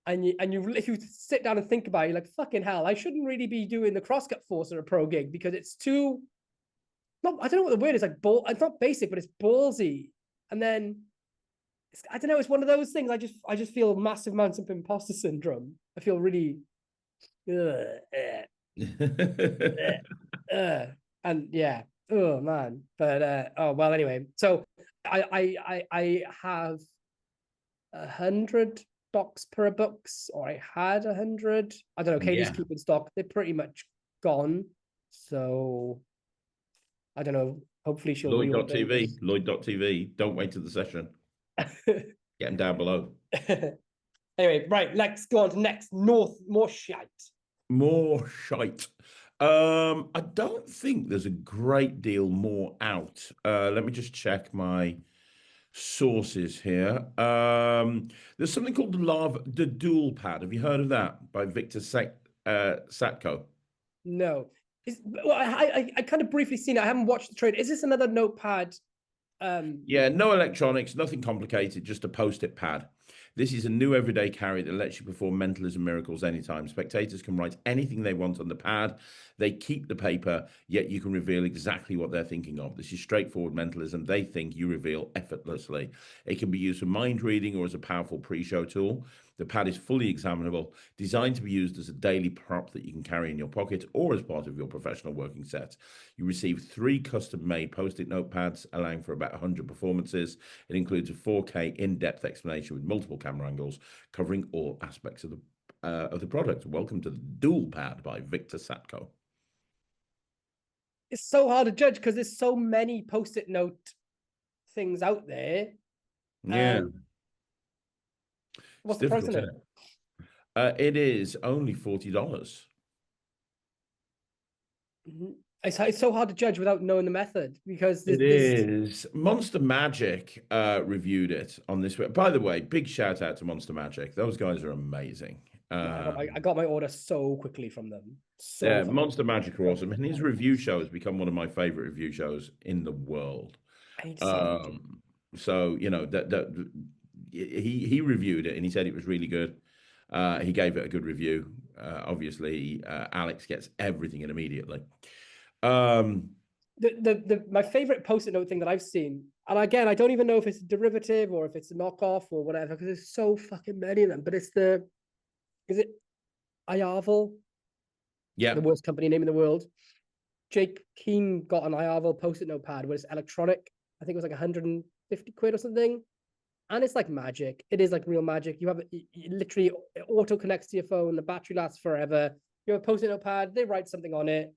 and if you sit down and think about it, you're like, fucking hell, I shouldn't really be doing the cross-cut force at a pro gig because it's too, I don't know what the word is, like it's not basic, but it's ballsy. And then I don't know, it's one of those things. I just feel massive amounts of imposter syndrome. I feel really and yeah, oh man. But well, anyway, so I have 100 Doxparia books, or I had 100. I don't know. Katie's keeping stock. They're pretty much gone. So I don't know. Hopefully she'll Lloyd.tv. Don't wait till the session. Get them down below. Anyway, right, let's go on to next. More shite. More shite. I don't think there's a great deal more out. Let me just check my sources here. There's something called the Dual Pad. Have you heard of that by Satko? No. Well, I kind of briefly seen it. I haven't watched the trade. Is this another notepad? Yeah, no electronics, nothing complicated, just a post-it pad. This is a new everyday carry that lets you perform mentalism miracles anytime. Spectators can write anything they want on the pad. They keep the paper, yet you can reveal exactly what they're thinking of. This is straightforward mentalism. They think, you reveal effortlessly. It can be used for mind reading or as a powerful pre-show tool. The pad is fully examinable, designed to be used as a daily prop that you can carry in your pocket or as part of your professional working set. You receive 3 custom-made post-it notepads, allowing for about 100 performances. It includes a 4K in-depth explanation with multiple camera angles, covering all aspects of the product. Welcome to the Dual Pad by Victor Satko. It's so hard to judge because there's so many post-it note things out there. Yeah. What's the price on it? It is only $40. Mm-hmm. It's so hard to judge without knowing the method because it is. Monster Magic reviewed it on this. By the way, big shout out to Monster Magic. Those guys are amazing. I got my order so quickly from them. Yeah, Monster Magic are awesome, and his review show has become one of my favorite review shows in the world. So you know that he reviewed it and he said it was really good. He gave it a good review. Obviously, Alex gets everything in immediately. My favorite post-it note thing that I've seen, and again, I don't even know if it's a derivative or if it's a knockoff or whatever, because there's so fucking many of them. But is it Iarval? Yeah, the worst company name in the world. Jake Keane got an Iarval post-it note pad where it's electronic. I think it was like 150 quid or something. And it's like magic. It is like real magic. You have it literally auto connects to your phone. The battery lasts forever. You have a post-it note pad. They write something on it,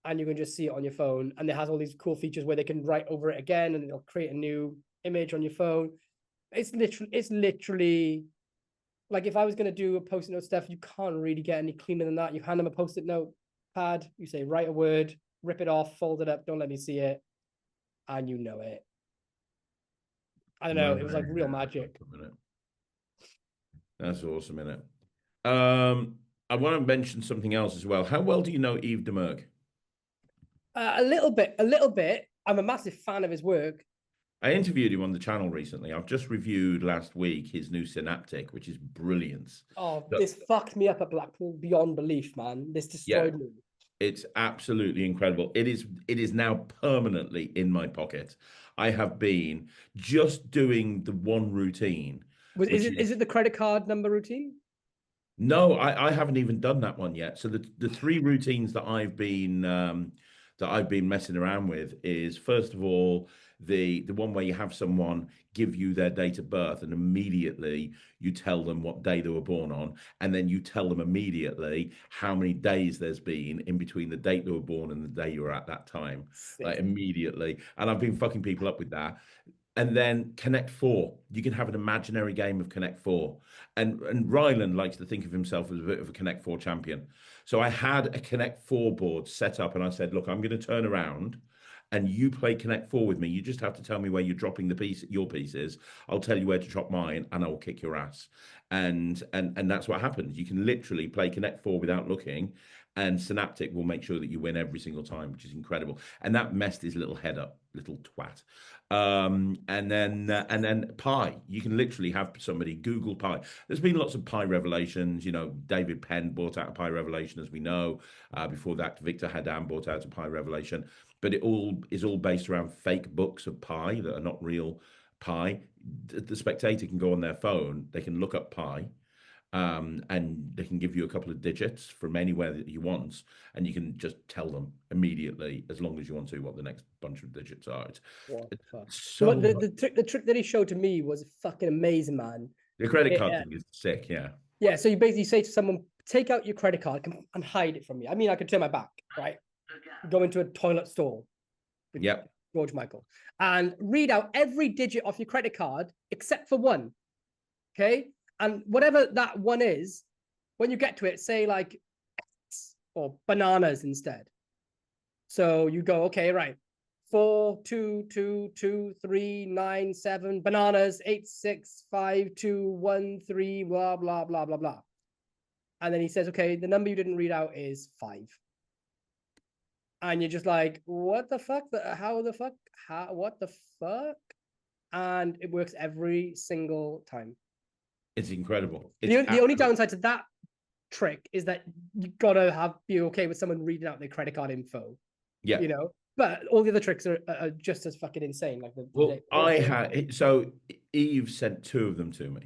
and you can just see it on your phone. And it has all these cool features where they can write over it again, and it'll create a new image on your phone. It's literally like if I was going to do a post-it note stuff, you can't really get any cleaner than that. You hand them a post-it note pad. You say write a word, rip it off, fold it up. Don't let me see it, and you know it. I don't know. It was like real magic. That's awesome, isn't it? I want to mention something else as well. How well do you know Yves Demergue? A little bit. I'm a massive fan of his work. I interviewed him on the channel recently. I've just reviewed last week his new Synaptic, which is brilliant. Oh, this fucked me up at Blackpool beyond belief, man. This destroyed me. It's absolutely incredible. It is now permanently in my pocket. I have been just doing the one routine. Is it the credit card number routine? No, I haven't even done that one yet. So the 3 routines that I've been messing around with is, first of all, the one where you have someone give you their date of birth and immediately you tell them what day they were born on, and then you tell them immediately how many days there's been in between the date they were born and the day you were at that time. Like immediately. And I've been fucking people up with that. And then Connect 4. You can have an imaginary game of Connect 4. And Ryland likes to think of himself as a bit of a Connect 4 champion. So I had a Connect 4 board set up and I said, look, I'm going to turn around and you play Connect 4 with me. You just have to tell me where you're dropping your pieces. I'll tell you where to drop mine and I will kick your ass. And that's what happens. You can literally play Connect 4 without looking, and Synaptic will make sure that you win every single time, which is incredible. And that messed his little head up, little twat. And then Pi. You can literally have somebody Google Pi. There's been lots of Pi revelations. You know, David Penn bought out a Pi revelation, as we know. Before that, Victor Haddam bought out a Pi revelation. But it is all based around fake books of Pi that are not real Pi. The spectator can go on their phone. They can look up Pi. And they can give you a couple of digits from anywhere that you want, and you can just tell them immediately, as long as you want to, what the next bunch of digits are. So the trick that he showed to me was fucking amazing, man. The credit card thing is sick, yeah. Yeah, so you basically say to someone, take out your credit card and hide it from me. I mean, I could turn my back, right? Go into a toilet stall. Yep. George Michael. And read out every digit off your credit card except for one. Okay? And whatever that one is, when you get to it, say like X or bananas instead. So you go, okay, right. 4, 2, 2, 2, 3, 9, 7, bananas, 8, 6, 5, 2, 1, 3, blah, blah, blah, blah, blah. And then he says, okay, the number you didn't read out is 5. And you're just like, what the fuck? How the fuck? What the fuck? And it works every single time. It's incredible. The only downside to that trick is that you gotta be okay with someone reading out their credit card info. Yeah. You know, but all the other tricks are just as fucking insane. Like so Eve sent 2 of them to me.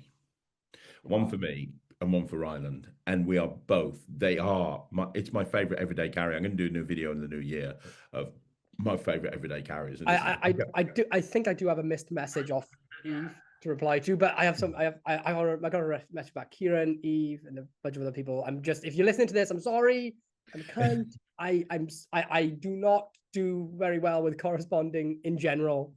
One for me and one for Ryland. And we are both, it's my favorite everyday carry. I'm going to do a new video in the new year of my favorite everyday carries. I think I do have a missed message off Eve to reply to, but I got a message back. Kieran, Eve, and a bunch of other people. If you're listening to this, I'm sorry. I'm cunt. I do not do very well with corresponding in general.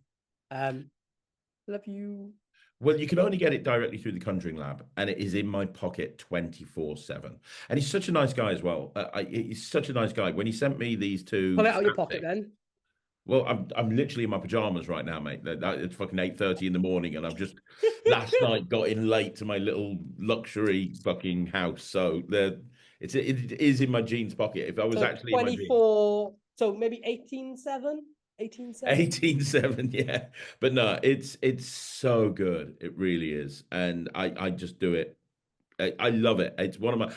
Love you. Well, you can only get it directly through the Conjuring Lab, and it is in my pocket 24/7. And he's such a nice guy as well. He's such a nice guy. When he sent me these 2, pull it out of your pocket then. Well, I'm literally in my pajamas right now, mate. It's fucking 8:30 in the morning, and I've just last night got in late to my little luxury fucking house. So it is in my jeans pocket. If I was actually 24, so maybe 18/7. 18/7, yeah. But no, it's so good. It really is. And I just do it. I love it. It's one of my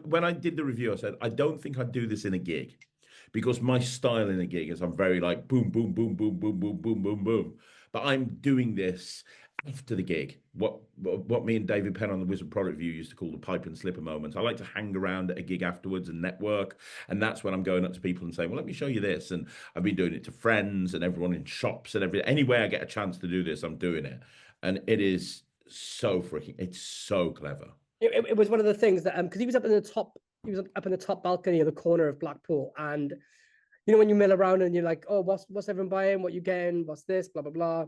when I did the review, I said I don't think I'd do this in a gig, because my style in a gig is I'm very like boom, boom, boom, boom, boom, boom, boom, boom, boom. But I'm doing this after the gig. What me and David Penn on the Wizard Product Review used to call the pipe and slipper moments. I like to hang around at a gig afterwards and network. And that's when I'm going up to people and saying, well, let me show you this. And I've been doing it to friends and everyone in shops and anywhere I get a chance to do this, I'm doing it. And it is it's so clever. It was one of the things that, because he was up in the top balcony of the corner of Blackpool. And, you know, when you mill around and you're like, oh, what's everyone buying? What you getting? What's this? Blah, blah, blah.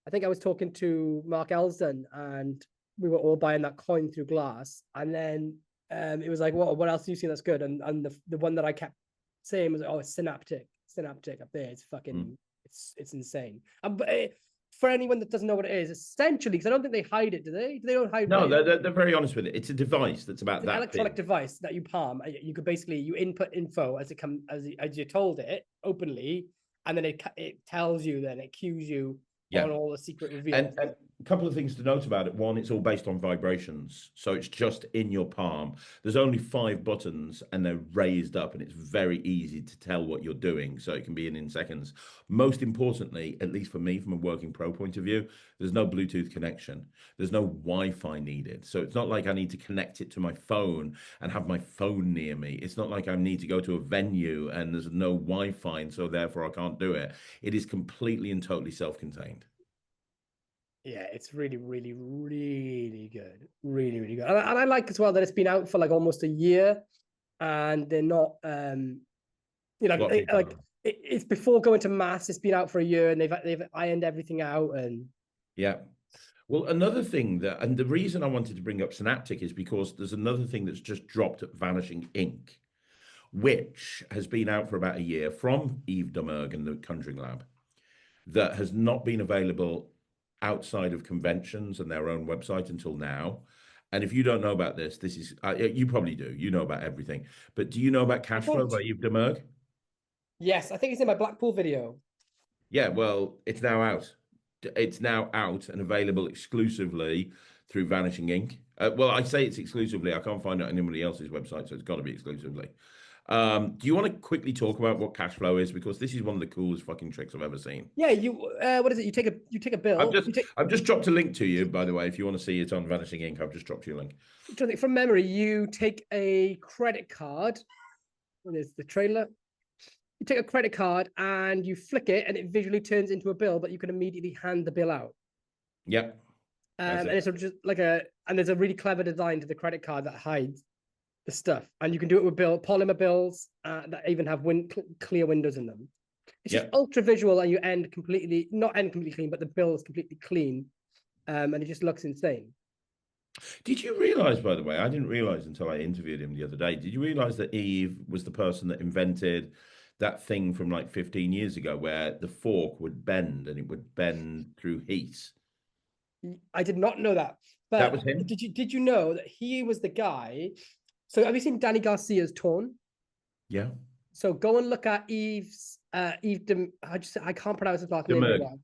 I think I was talking to Mark Elsden, and we were all buying that coin through glass. And then it was like, what else do you see that's good? And the one that I kept saying was, oh, it's Synaptic up there. It's fucking, it's insane. But for anyone that doesn't know what it is, essentially, because I don't think they hide it, do they? They don't hide it. No, they're very honest with it. It's a device that's about that. An electronic device that you palm. You could basically, you input info as you're told it openly, and then it tells you, then it cues you on all the secret reveals. And a couple of things to note about it. One, it's all based on vibrations. So it's just in your palm. There's only 5 buttons and they're raised up, and it's very easy to tell what you're doing. So it can be in seconds. Most importantly, at least for me, from a working pro point of view, there's no Bluetooth connection. There's no Wi-Fi needed. So it's not like I need to connect it to my phone and have my phone near me. It's not like I need to go to a venue and there's no Wi-Fi, and so therefore I can't do it. It is completely and totally self-contained. Yeah, it's really, really, really good. Really, really good. And I like as well that it's been out for like almost a year, and they're not, it's before going to mass. It's been out for a year, and they've ironed everything out. And yeah. Well, another thing and the reason I wanted to bring up Synaptic is because there's another thing that's just dropped at Vanishing Ink, which has been out for about a year from Yves Domergue and the Conjuring Lab, that has not been available outside of conventions and their own website until now. And if you don't know about this is you probably do. You know about everything. But do you know about Cash Flow by Yves Domergue? Yes, I think it's in my Blackpool video. Yeah, well, it's now out. It's now out and available exclusively through Vanishing Ink. Well, I say it's exclusively. I can't find it on anybody else's website, so it's got to be exclusively. Do you want to quickly talk about what cash flow is? Because this is one of the coolest fucking tricks I've ever seen. Yeah, what is it? You take a bill. I've just dropped a link to you, by the way, if you want to see it on Vanishing Ink. I've just dropped you a link. From memory, you take a credit card. There's the trailer. You take a credit card and you flick it, and it visually turns into a bill, but you can immediately hand the bill out. Yep. And it's just like and there's a really clever design to the credit card that hides the stuff, and you can do it with polymer bills that even have clear windows in them. It's just ultra visual, and you not end completely clean, but the bill is completely clean, and it just looks insane. Did you realize, by the way, I didn't realize until I interviewed him the other day, did you realize that Eve was the person that invented that thing from like 15 years ago where the fork would bend and it would bend through heat? I did not know that. That But was him? did you know that he was the guy? So have you seen Danny Garcia's Torn? Yeah. So go and look at I can't pronounce his last name very well.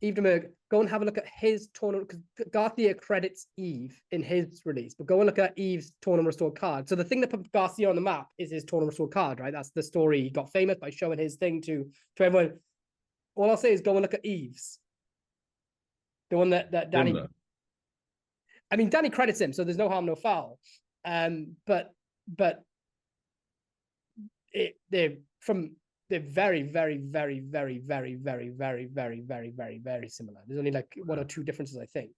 Eve Demerg. Go and have a look at his tournament, because Garcia credits Eve in his release, but go and look at Eve's tournament restored card. So the thing that put Garcia on the map is his tournament restored card, right? That's the story. He got famous by showing his thing to everyone. All I'll say is go and look at Eve's. The one that Danny. Similar. I mean, Danny credits him, so there's no harm, no foul. But they're very, very, very, very, very, very, very, very, very, very, very similar. There's only like one or two differences, I think.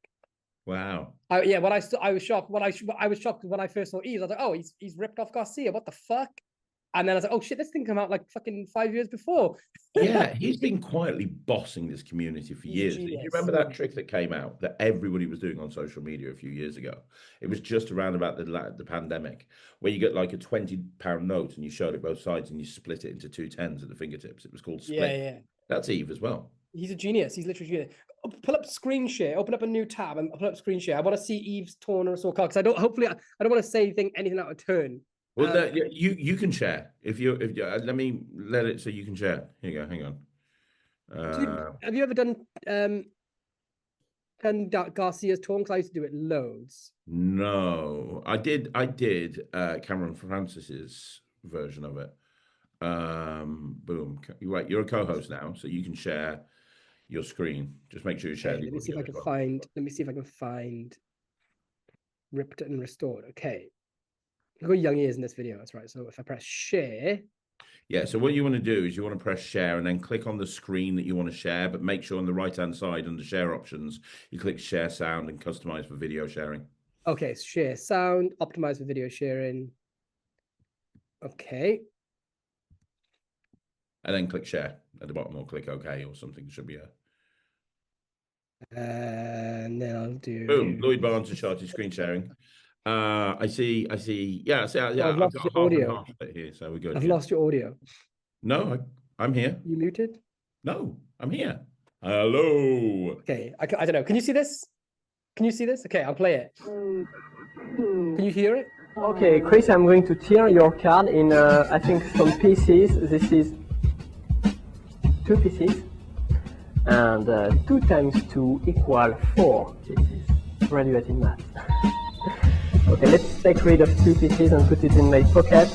Wow. I was shocked. I was shocked when I first saw Eve. I was like, oh, he's ripped off Garcia. What the fuck? And then I was like, oh shit, this thing came out like fucking 5 years before. Yeah, he's been quietly bossing this community for years. Do you remember that trick that came out that everybody was doing on social media a few years ago? It was just around about the pandemic, where you get like a £20 note and you showed it both sides and you split it into two tens at the fingertips. It was called Split. Yeah. That's Eve as well. He's a genius. He's literally a genius. Pull up screen share. Open up a new tab and pull up screen share. I want to see Eve's tournament or card, because I don't want to say anything out of turn. Well, you can share if let me let it so you can share. Here you go. Hang on. Have you ever done Garcia's torn? Because I used to do it loads. No, I did Cameron Francis's version of it. Boom. Right, you're a co-host now, so you can share your screen. Just make sure you share. Okay, let me see if I can find ripped and restored. Okay. I've got young ears in this video, that's right. So if I press share. Yeah, so what you want to do is you want to press share and then click on the screen that you want to share, but make sure on the right-hand side under share options, you click share sound and customize for video sharing. Okay, share sound, optimize for video sharing. Okay. And then click share at the bottom or click OK or something. Should be a... And then I'll do... Boom, Lloyd Barnes and Sharty screen sharing. I see. Yeah, I've lost your audio here, so we're good. I've lost your audio. No, I'm here. You muted? No, I'm here. Hello. Okay, I don't know. Can you see this? Okay, I'll play it. Can you hear it? Okay, Chris, I'm going to tier your card in, I think, some pieces. This is 2 pieces. And 2 times 2 equal 4 pieces. Graduate in math. Okay, let's take rid of 2 pieces and put it in my pocket.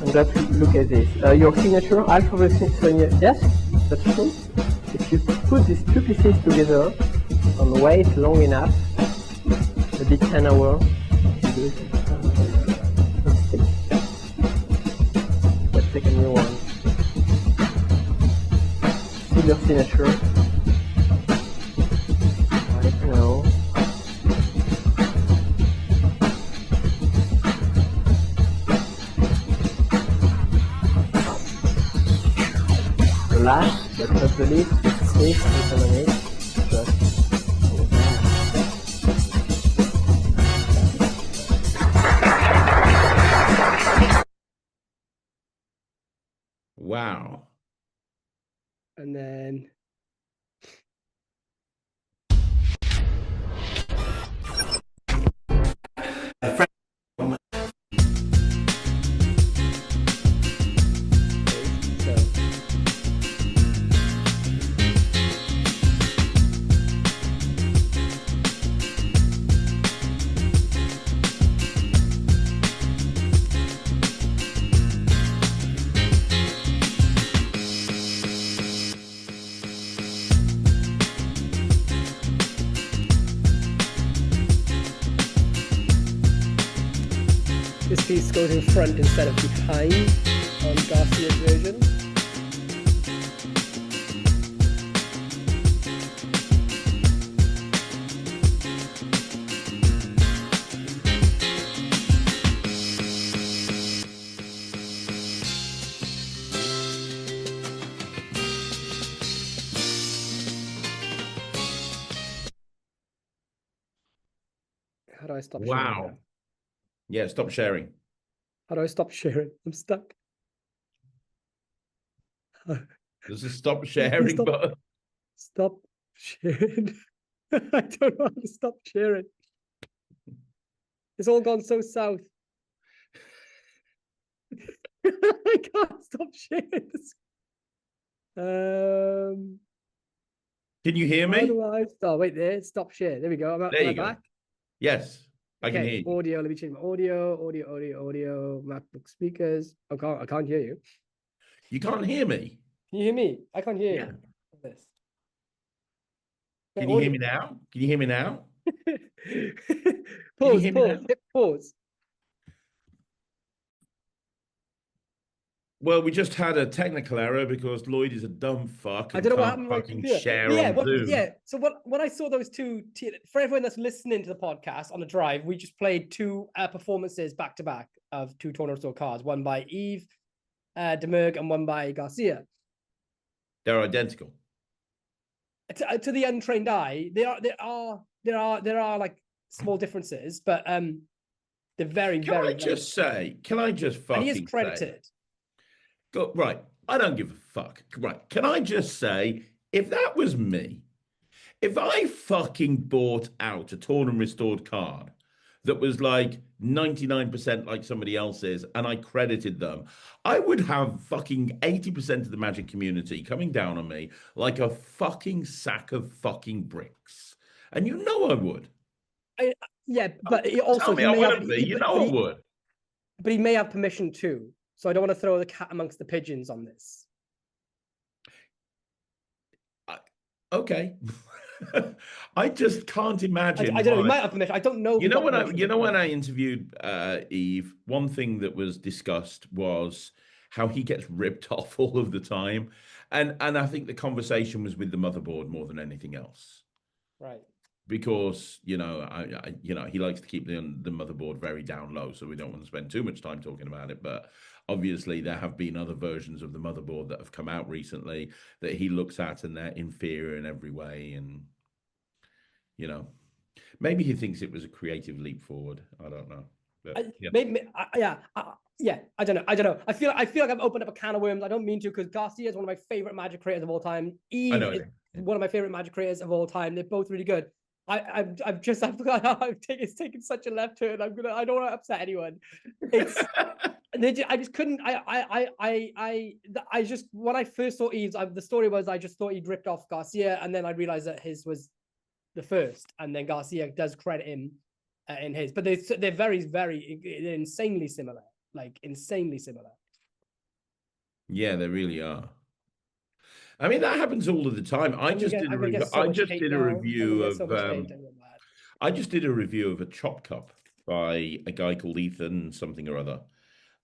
And just look at this. Your signature, alphabet signature, yes, that's true. If you put these 2 pieces together and wait long enough, maybe 10 hours, let's take a new one. See your signature. Right now. Last but not the least, Chris examinate Wow. And then... This piece goes in front instead of behind on Garcia's version. How do I stop sharing Wow. now? Yeah, stop sharing. How do I stop sharing? I'm stuck. There's a stop sharing button. Stop sharing. I don't know how to stop sharing. It's all gone so south. I can't stop sharing this. Can you hear How me? do I? Oh, wait there. Stop share. There we go. There you Am I go. back? Yes, I can Okay, hear you. audio. Let me change my audio. MacBook speakers. I can't hear you. You can't hear me? Can you hear me? I can't hear Yeah. you. This. Can you hear me now? Can you hear me now? Pause. hear me now? Hit pause. Well, we just had a technical error because Lloyd is a dumb fuck and I don't know what can't happened to my fucking computer. share Yeah, on Zoom. yeah. So when I saw those two, for everyone that's listening to the podcast on the drive, we just played two performances back to back of two Tornado Store cars, one by Yves Demergue and one by Garcia. They're identical. To the untrained eye, there are like small differences, but they're very, Can very. I just say? Can I just fucking and he is credited. Say, go right. I don't give a fuck. Right. Can I just say, if that was me, if I fucking bought out a torn and restored card that was like 99% like somebody else's and I credited them, I would have fucking 80% of the Magic community coming down on me like a fucking sack of fucking bricks. And you know I would. Yeah, but he also... Tell me I wouldn't be. You know I would. But he may have permission too. So I don't want to throw the cat amongst the pigeons on this. Okay. I just can't imagine. I don't know. He might have permission. I don't know. You know when I interviewed Yves, one thing that was discussed was how he gets ripped off all of the time, and I think the conversation was with the motherboard more than anything else. Right. Because he likes to keep the motherboard very down low, so we don't want to spend too much time talking about it. But obviously, there have been other versions of the motherboard that have come out recently that he looks at, and they're inferior in every way. And maybe he thinks it was a creative leap forward. I don't know. But, yeah. I don't know. I feel like I've opened up a can of worms. I don't mean to, because Garcia is one of my favorite Magic creators of all time. Yves is one of my favorite Magic creators of all time. They're both really good. It's taken such a left turn. I don't want to upset anyone. I just couldn't. I just, when I first saw Yves, the story was I just thought he'd ripped off Garcia, and then I realized that his was the first, and then Garcia does credit him in his. But they're very, very, they're insanely similar, like insanely similar. Yeah, they really are. I mean, that happens all of the time. I just did a review of a chop cup by a guy called Ethan something or other.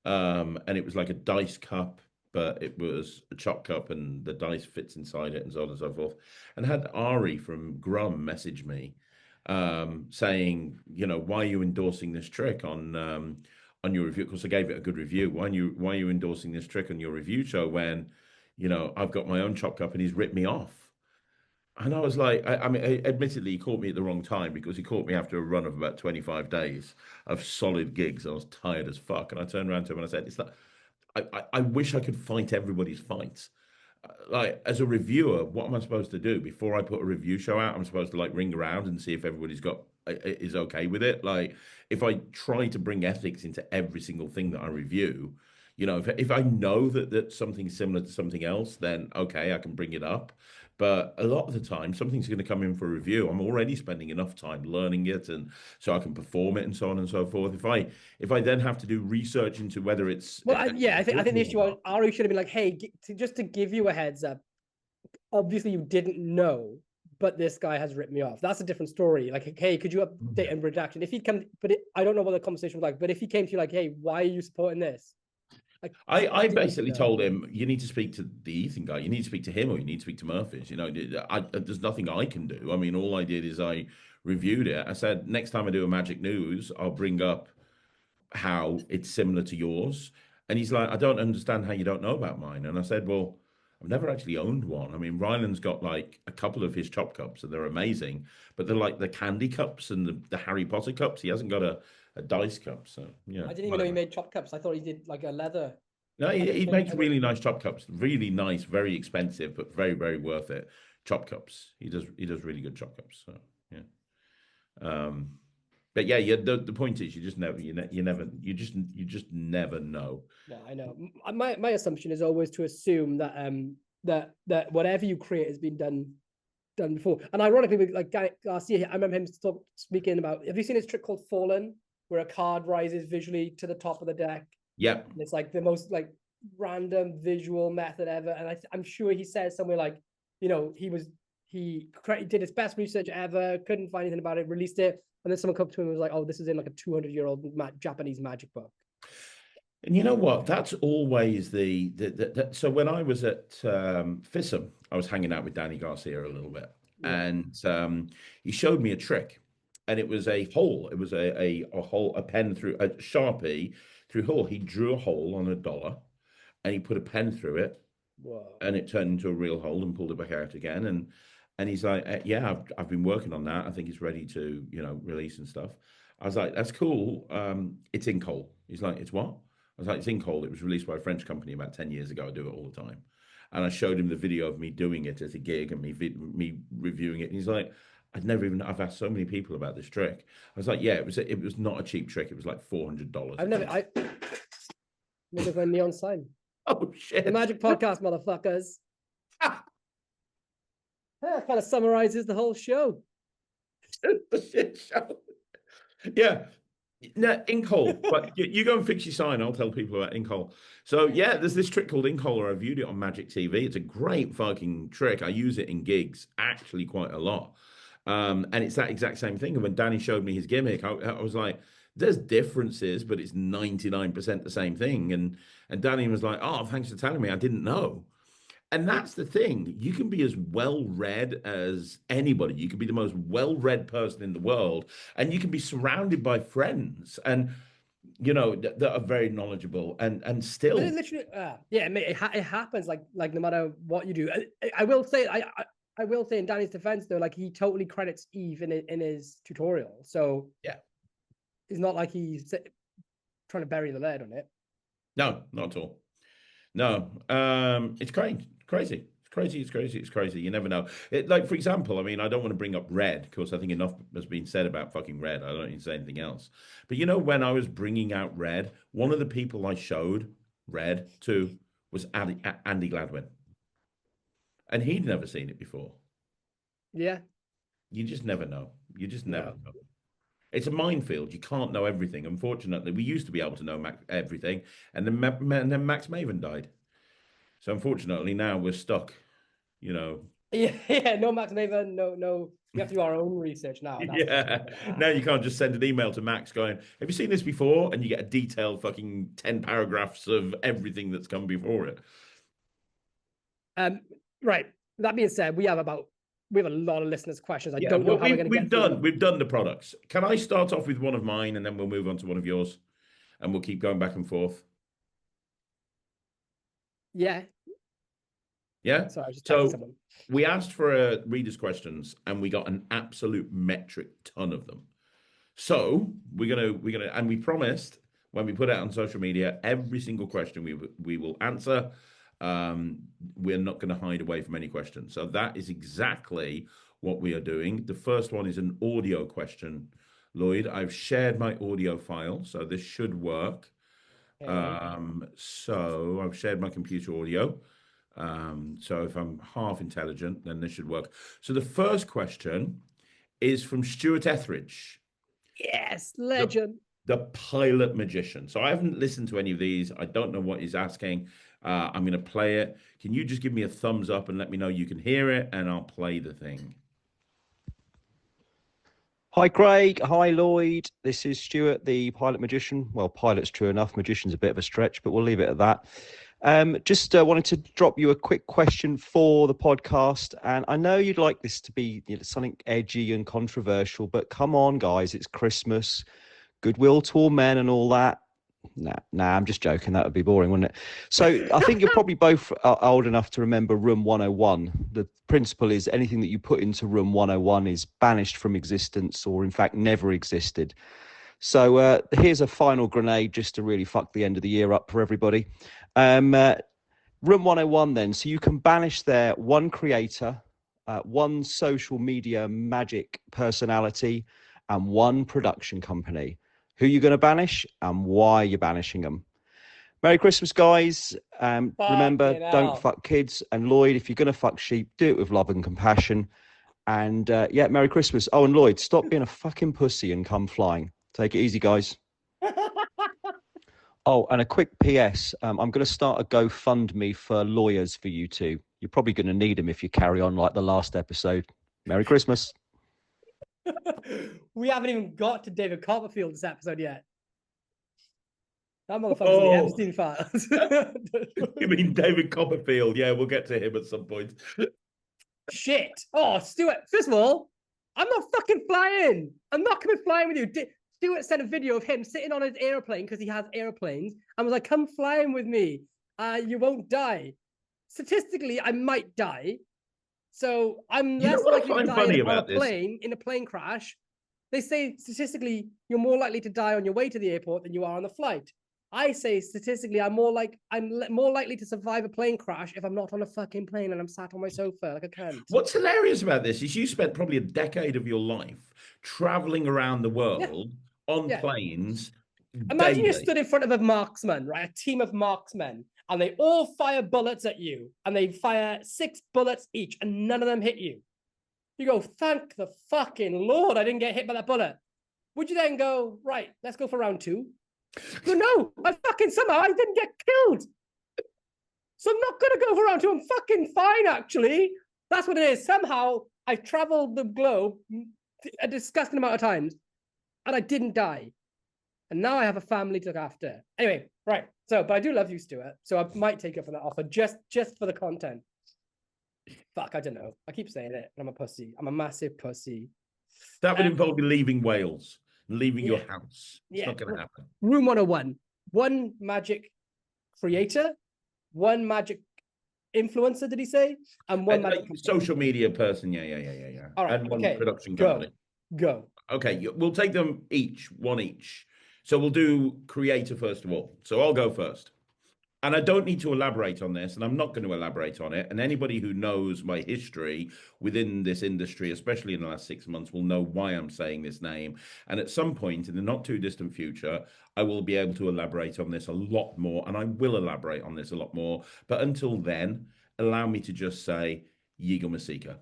And it was like a dice cup, but it was a chop cup and the dice fits inside it and so on and so forth. And had Ari from Grum message me saying, why are you endorsing this trick on your review? Of course, I gave it a good review. Why are you endorsing this trick on your review show when I've got my own chop cup and he's ripped me off? And I was like, I mean, admittedly, he caught me at the wrong time, because he caught me after a run of about 25 days of solid gigs. I was tired as fuck. And I turned around to him and I said, I wish I could fight everybody's fights. Like, as a reviewer, what am I supposed to do? Before I put a review show out, I'm supposed to like ring around and see if everybody's is okay with it. Like, if I try to bring ethics into every single thing that I review, if I know that something's similar to something else, then okay, I can bring it up. But a lot of the time, something's going to come in for a review. I'm already spending enough time learning it, and so I can perform it, and so on and so forth. If I then have to do research into whether it's I think the issue was Ari should have been like, hey, just to give you a heads up. Obviously, you didn't know, but this guy has ripped me off. That's a different story. Like, hey, could you update and redaction? If he'd come, I don't know what the conversation was like. But if he came to you like, hey, why are you supporting this? Like, I basically told him, you need to speak to the Ethan guy. You need to speak to him, or you need to speak to Murphy's. There's nothing I can do. I mean, all I did is I reviewed it. I said, next time I do a Magic News, I'll bring up how it's similar to yours. And he's like, I don't understand how you don't know about mine. And I said, well, I've never actually owned one. I mean, Ryland's got like a couple of his chop cups, and they're amazing, but they're like the candy cups and the Harry Potter cups. He hasn't got a dice cup, so yeah. I didn't even know he made chop cups. I thought he did like a leather. No, like he makes really nice chop cups. Really nice, very expensive, but very, very worth it. Chop cups. He does really good chop cups. So yeah. But yeah, the point is you just never know. No, I know. My assumption is always to assume that that whatever you create has been done before. And ironically, like Garcia, I remember him speaking about. Have you seen his trick called Fallen, where a card rises visually to the top of the deck? Yep. And it's like the most like random visual method ever. And I'm sure he says somewhere like, you know, he did his best research ever, couldn't find anything about it, released it, and then someone come to him and was like, "Oh, this is in like a 200-year-old Japanese magic book." And you know what? That's always the so when I was at FISM, I was hanging out with Danny Garcia a little bit, and he showed me a trick, and it was a hole. It was a hole, a pen through a Sharpie through hole. He drew a hole on $1, and he put a pen through it. Whoa. And it turned into a real hole and pulled it back out again. And he's like, yeah, I've been working on that. I think it's ready to, release and stuff. I was like, that's cool. It's in coal. He's like, it's what? I was like, it's in coal. It was released by a French company about 10 years ago. I do it all the time. And I showed him the video of me doing it as a gig and me reviewing it. And he's like, I've asked so many people about this trick. I was like, yeah, it was not a cheap trick. It was like $400. I never got a neon sign. Oh shit. The Magic Podcast, motherfuckers. That kind of summarizes the whole show. The shit show. Yeah. No, Inkhole. But you go and fix your sign. I'll tell people about Inkhole. So yeah, there's this trick called Inkhole. I reviewed it on Magic TV. It's a great fucking trick. I use it in gigs actually quite a lot. And it's that exact same thing. And when Danny showed me his gimmick, I was like, there's differences, but it's 99% the same thing. And Danny was like, oh, thanks for telling me. I didn't know. And that's the thing. You can be as well-read as anybody. You can be the most well-read person in the world, and you can be surrounded by friends and, that are very knowledgeable and still. But it literally, it happens. Like no matter what you do. I will say, I will say in Danny's defense though, like he totally credits Eve in his tutorial. So yeah, it's not like he's trying to bury the lead on it. No, not at all. No, it's crazy. It's crazy. You never know. Like, for example, I mean, I don't want to bring up red because I think enough has been said about fucking red. I don't need to say anything else. But when I was bringing out red, one of the people I showed red to was Andy Gladwin. And he'd never seen it before. Yeah. You just never know. You just never know. It's a minefield. You can't know everything. Unfortunately, we used to be able to know everything, and then Max Maven died. So unfortunately, now we're stuck. Yeah, no Max Maven, no. We have to do our own research now. Now you can't just send an email to Max going, "Have you seen this before?" And you get a detailed fucking 10 paragraphs of everything that's come before it. Right. That being said, we have a lot of listeners' questions. I don't know how we're going to get we've done the products. Can I start off with one of mine and then we'll move on to one of yours and we'll keep going back and forth? Yeah. Yeah. Sorry, I was just so someone. We asked for readers' questions and we got an absolute metric ton of them. So we're gonna and we promised when we put it on social media, every single question we will answer. We're not going to hide away from any questions. So that is exactly what we are doing. The first one is an audio question. Lloyd, I've shared my audio file, so this should work. So I've shared my computer audio. So if I'm half intelligent, then this should work. So the first question is from Stuart Etheridge. Yes, legend. The pilot magician. So I haven't listened to any of these. I don't know what he's asking. I'm going to play it. Can you just give me a thumbs up and let me know you can hear it, and I'll play the thing. Hi, Craig. Hi, Lloyd. This is Stuart, the pilot magician. Well, pilot's true enough. Magician's a bit of a stretch, but we'll leave it at that. Just wanted to drop you a quick question for the podcast. And I know you'd like this to be something edgy and controversial, but come on, guys. It's Christmas. Goodwill to all men and all that. Nah, I'm just joking. That would be boring, wouldn't it? So I think you're probably both old enough to remember Room 101. The principle is anything that you put into Room 101 is banished from existence, or in fact never existed. So here's a final grenade just to really fuck the end of the year up for everybody. Room 101 then. So you can banish there one creator, one social media magic personality, and one production company. Who you're going to banish and why you're banishing them. Merry Christmas, guys. Remember, don't fuck kids. And Lloyd, if you're going to fuck sheep, do it with love and compassion. And yeah, Merry Christmas. Oh, and Lloyd, stop being a fucking pussy and come flying. Take it easy, guys. Oh, and a quick PS. I'm going to start a GoFundMe for lawyers for you two. You're probably going to need them if you carry on like the last episode. Merry Christmas. We haven't even got to David Copperfield this episode yet. That motherfucker's in the Epstein files. You mean David Copperfield? Yeah, we'll get to him at some point. Shit. Oh, Stuart, first of all, I'm not fucking flying. I'm not going to be flying with you. Stuart sent a video of him sitting on his airplane because he has airplanes and was like, come flying with me. You won't die. Statistically, I might die. So I'm less likely to die in a plane crash. They say statistically, you're more likely to die on your way to the airport than you are on the flight. I say statistically, I'm more likely to survive a plane crash if I'm not on a fucking plane and I'm sat on my sofa like a cunt. What's hilarious about this is you spent probably a decade of your life traveling around the world on planes. Imagine you stood in front of a marksman, right? A team of marksmen. And they all fire bullets at you. And they fire 6 bullets each. And none of them hit you. You go, thank the fucking Lord I didn't get hit by that bullet. Would you then go, right, let's go for round 2? Go, no, somehow I didn't get killed. So I'm not going to go for round 2. I'm fucking fine, actually. That's what it is. Somehow I've traveled the globe a disgusting amount of times. And I didn't die. And now I have a family to look after. Anyway, right. So, but I do love you, Stuart. So I might take up on that offer just for the content. Fuck, I don't know. I keep saying it. I'm a pussy. I'm a massive pussy. That would involve you leaving Wales, leaving your house. It's not going to happen. Room 101. One magic creator, one magic influencer, did he say? And one magic social media person. Yeah. All right. And one production company. Go. Okay, we'll take them one each. So we'll do creator first of all. So I'll go first. And I don't need to elaborate on this, and I'm not going to elaborate on it. And anybody who knows my history within this industry, especially in the last 6 months, will know why I'm saying this name. And at some point in the not too distant future, I will be able to elaborate on this a lot more, and I will elaborate on this a lot more. But until then, allow me to just say Yiga Masika.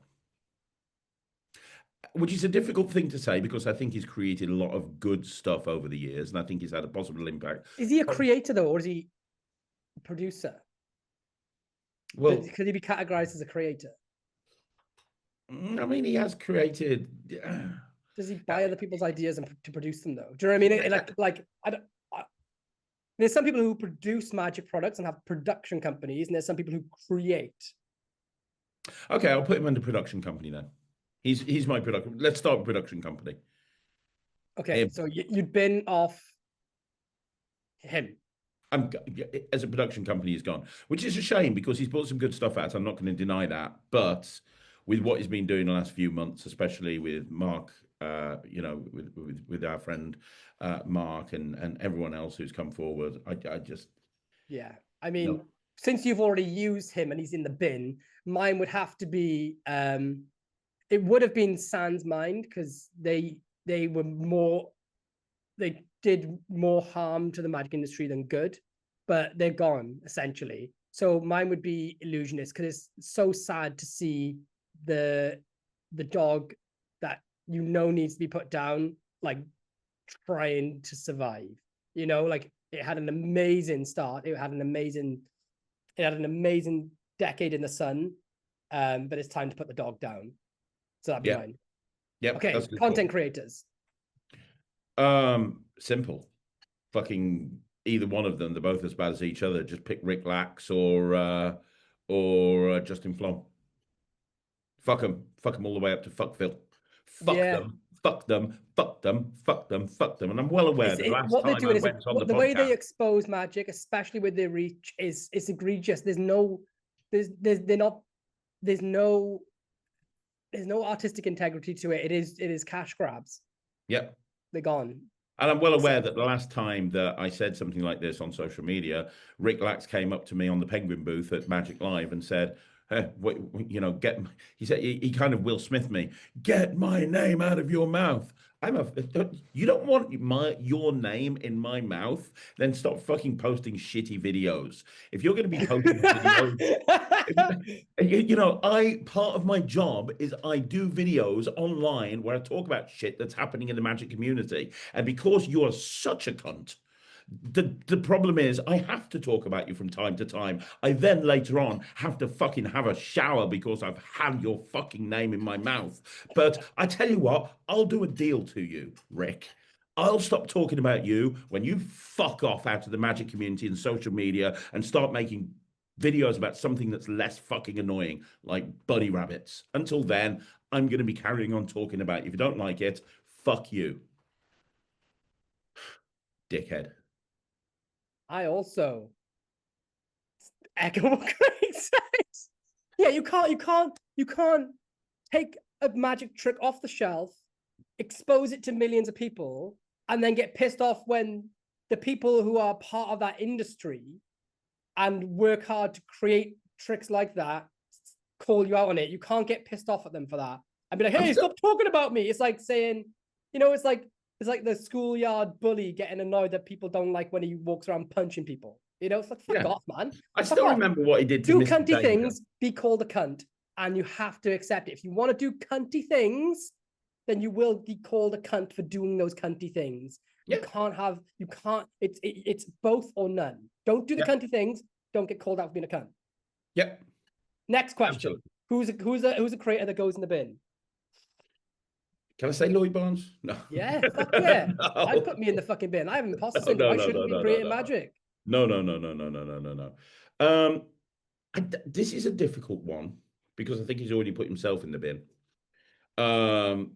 Which is a difficult thing to say because I think he's created a lot of good stuff over the years, and I think he's had a possible impact. Is he a creator though, or is he a producer? Well, could he be categorized as a creator? I mean, he has created. Does he buy other people's ideas and to produce them though? Do you know what I mean? There's some people who produce magic products and have production companies, and there's some people who create. Okay, I'll put him under production company then. He's my production. Let's start with production company. Okay, so you'd been off him. As a production company, he's gone, which is a shame because he's brought some good stuff out. I'm not going to deny that. But with what he's been doing the last few months, especially with Mark, with our friend Mark and everyone else who's come forward, I just... Yeah, I mean, since you've already used him and he's in the bin, mine would have to be... it would have been Sans Mind because they did more harm to the magic industry than good, but they're gone essentially. So mine would be Illusionist because it's so sad to see the dog that needs to be put down, like trying to survive. Like it had an amazing start. It had an amazing decade in the sun, but it's time to put the dog down. So that'd be mine. Yeah. Okay. Content creators. Simple. Fucking either one of them. They're both as bad as each other. Just pick Rick Lax or Justin Flom. Fuck them. Fuck them all the way up to fuck Phil. Fuck them. fuck them, fuck them, fuck them, fuck them. And I'm well aware that last what they're time doing I is went on the the way they podcast, expose magic, especially with their reach, is egregious. There's no artistic integrity to it. It is cash grabs. Yep. They're gone. And I'm well aware that the last time that I said something like this on social media, Rick Lax came up to me on the Penguin booth at Magic Live and said, hey, he said, he kind of Will Smith me, get my name out of your mouth. You don't want your name in my mouth, then stop fucking posting shitty videos. If you're going to be posting videos, part of my job is I do videos online where I talk about shit that's happening in the magic community. And because you are such a cunt, the problem is I have to talk about you from time to time. I then later on have to fucking have a shower because I've had your fucking name in my mouth. But I tell you what, I'll do a deal to you, Rick. I'll stop talking about you when you fuck off out of the magic community and social media and start making videos about something that's less fucking annoying, like bunny rabbits. Until then, I'm going to be carrying on talking about you. If you don't like it, fuck you. Dickhead. I also echo what Craig says. Yeah, you can't take a magic trick off the shelf, expose it to millions of people, and then get pissed off when the people who are part of that industry and work hard to create tricks like that call you out on it. You can't get pissed off at them for that and be like, hey, stop talking about me. It's like saying, it's like the schoolyard bully getting annoyed that people don't like when he walks around punching people. It's like, fuck off, man. I still remember what he did to do Mr. cunty Danger. things, be called a cunt, and you have to accept it. If you want to do cunty things, then you will be called a cunt for doing those cunty things. You can't, it's both or none. Don't do the cunty things, don't get called out for being a cunt. Yep. Next question. Absolutely. Who's a creator that goes in the bin? Can I say Lloyd Barnes? No. Yeah, fuck yeah. No. I'd put me in the fucking bin. I have imposter syndrome. I shouldn't be creating magic. No. This is a difficult one because I think he's already put himself in the bin. And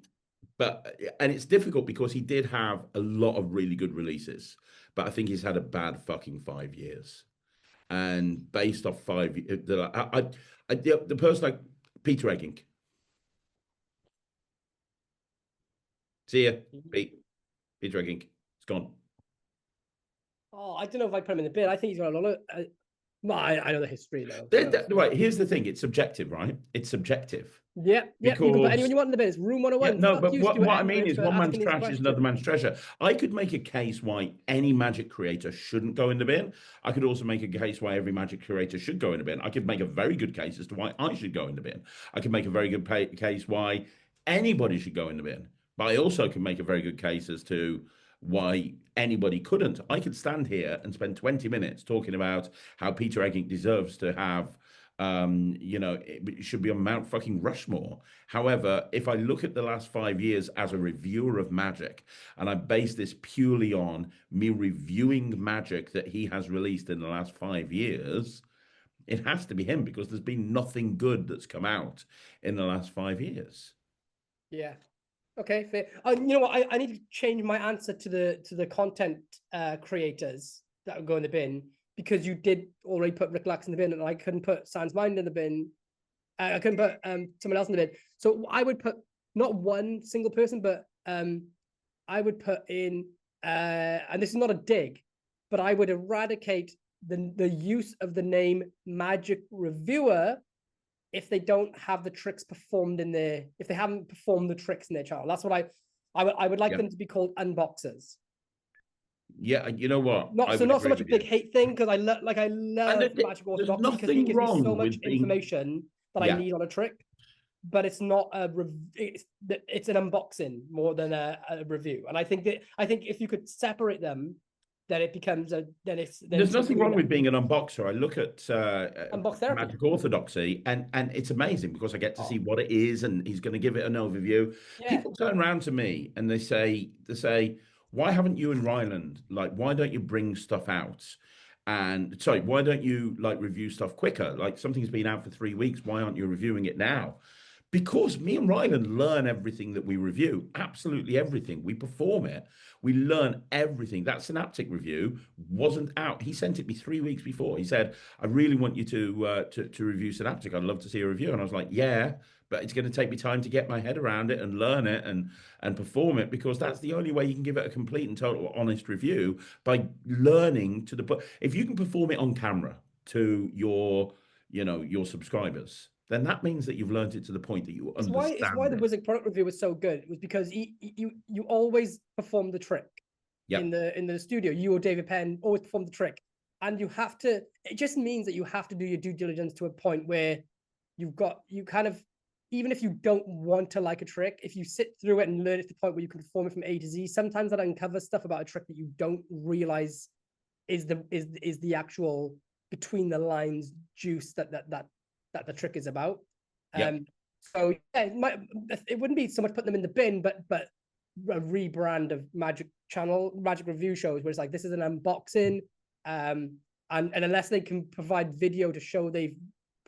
it's difficult because he did have a lot of really good releases, but I think he's had a bad fucking 5 years. And based off 5 years, the person like Peter Eggink. See ya, Peter Eggink. It's gone. Oh, I don't know if I put him in the bin. I think he's got a lot of. I know the history though. Right, here's the thing. It's subjective, right? It's subjective. Yeah. You can put anyone you want in the bin. It's room 101. Yeah, no, but what I mean is one man's trash is another man's treasure. I could make a case why any magic creator shouldn't go in the bin. I could also make a case why every magic creator should go in the bin. I could make a very good case as to why I should go in the bin. I could make a very good case why anybody should go in the bin. But I also can make a very good case as to why anybody couldn't. I could stand here and spend 20 minutes talking about how Peter Eggink deserves to have, it should be on Mount fucking Rushmore. However, if I look at the last 5 years as a reviewer of magic, and I base this purely on me reviewing magic that he has released in the last 5 years, it has to be him because there's been nothing good that's come out in the last 5 years. Yeah. Okay, fair. You know what? I need to change my answer to the content creators that would go in the bin because you did already put Rick Lax in the bin, and I couldn't put Sans Mind in the bin. I couldn't put someone else in the bin. So I would put not one single person, but I would put in, and this is not a dig, but I would eradicate the use of the name Magic Reviewer if they don't have the tricks performed if they haven't performed the tricks in their channel. That's what I would like them to be called unboxers. Yeah, you know what? Not so much a big hate thing because I love Magic Orthodoxy because he gives me so much information that I need on a trick, but it's not it's an unboxing more than a review. And I think if you could separate them, then it becomes there's nothing wrong with being an unboxer. I look at Unbox Therapy. Magic Orthodoxy and it's amazing because I get to see what it is and he's going to give it an overview. Yeah. People turn around to me and they say, why haven't you and Ryland, why don't you bring stuff out? And why don't you review stuff quicker? Like something's been out for 3 weeks. Why aren't you reviewing it now? Because me and Ryland learn everything that we review, absolutely everything. We perform it. We learn everything. That synaptic review wasn't out. He sent it me 3 weeks before. He said, "I really want you to review synaptic. I'd love to see a review." And I was like, "Yeah, but it's going to take me time to get my head around it and learn it and perform it, because that's the only way you can give it a complete and total honest review, by learning to the. If you can perform it on camera to your subscribers, then that means that you've learned it to the point that you understand. It's why the Wizard product review was so good. It was because you always perform the trick. Yep. In the studio. You or David Penn always perform the trick, and you have to. It just means that you have to do your due diligence to a point where you kind of, even if you don't want to like a trick, if you sit through it and learn it to the point where you can perform it from A to Z, sometimes that uncovers stuff about a trick that you don't realize is the actual between the lines juice that the trick is about. Yep. So yeah, it wouldn't be so much putting them in the bin, but a rebrand of Magic review shows where it's like, this is an unboxing, and unless they can provide video to show they've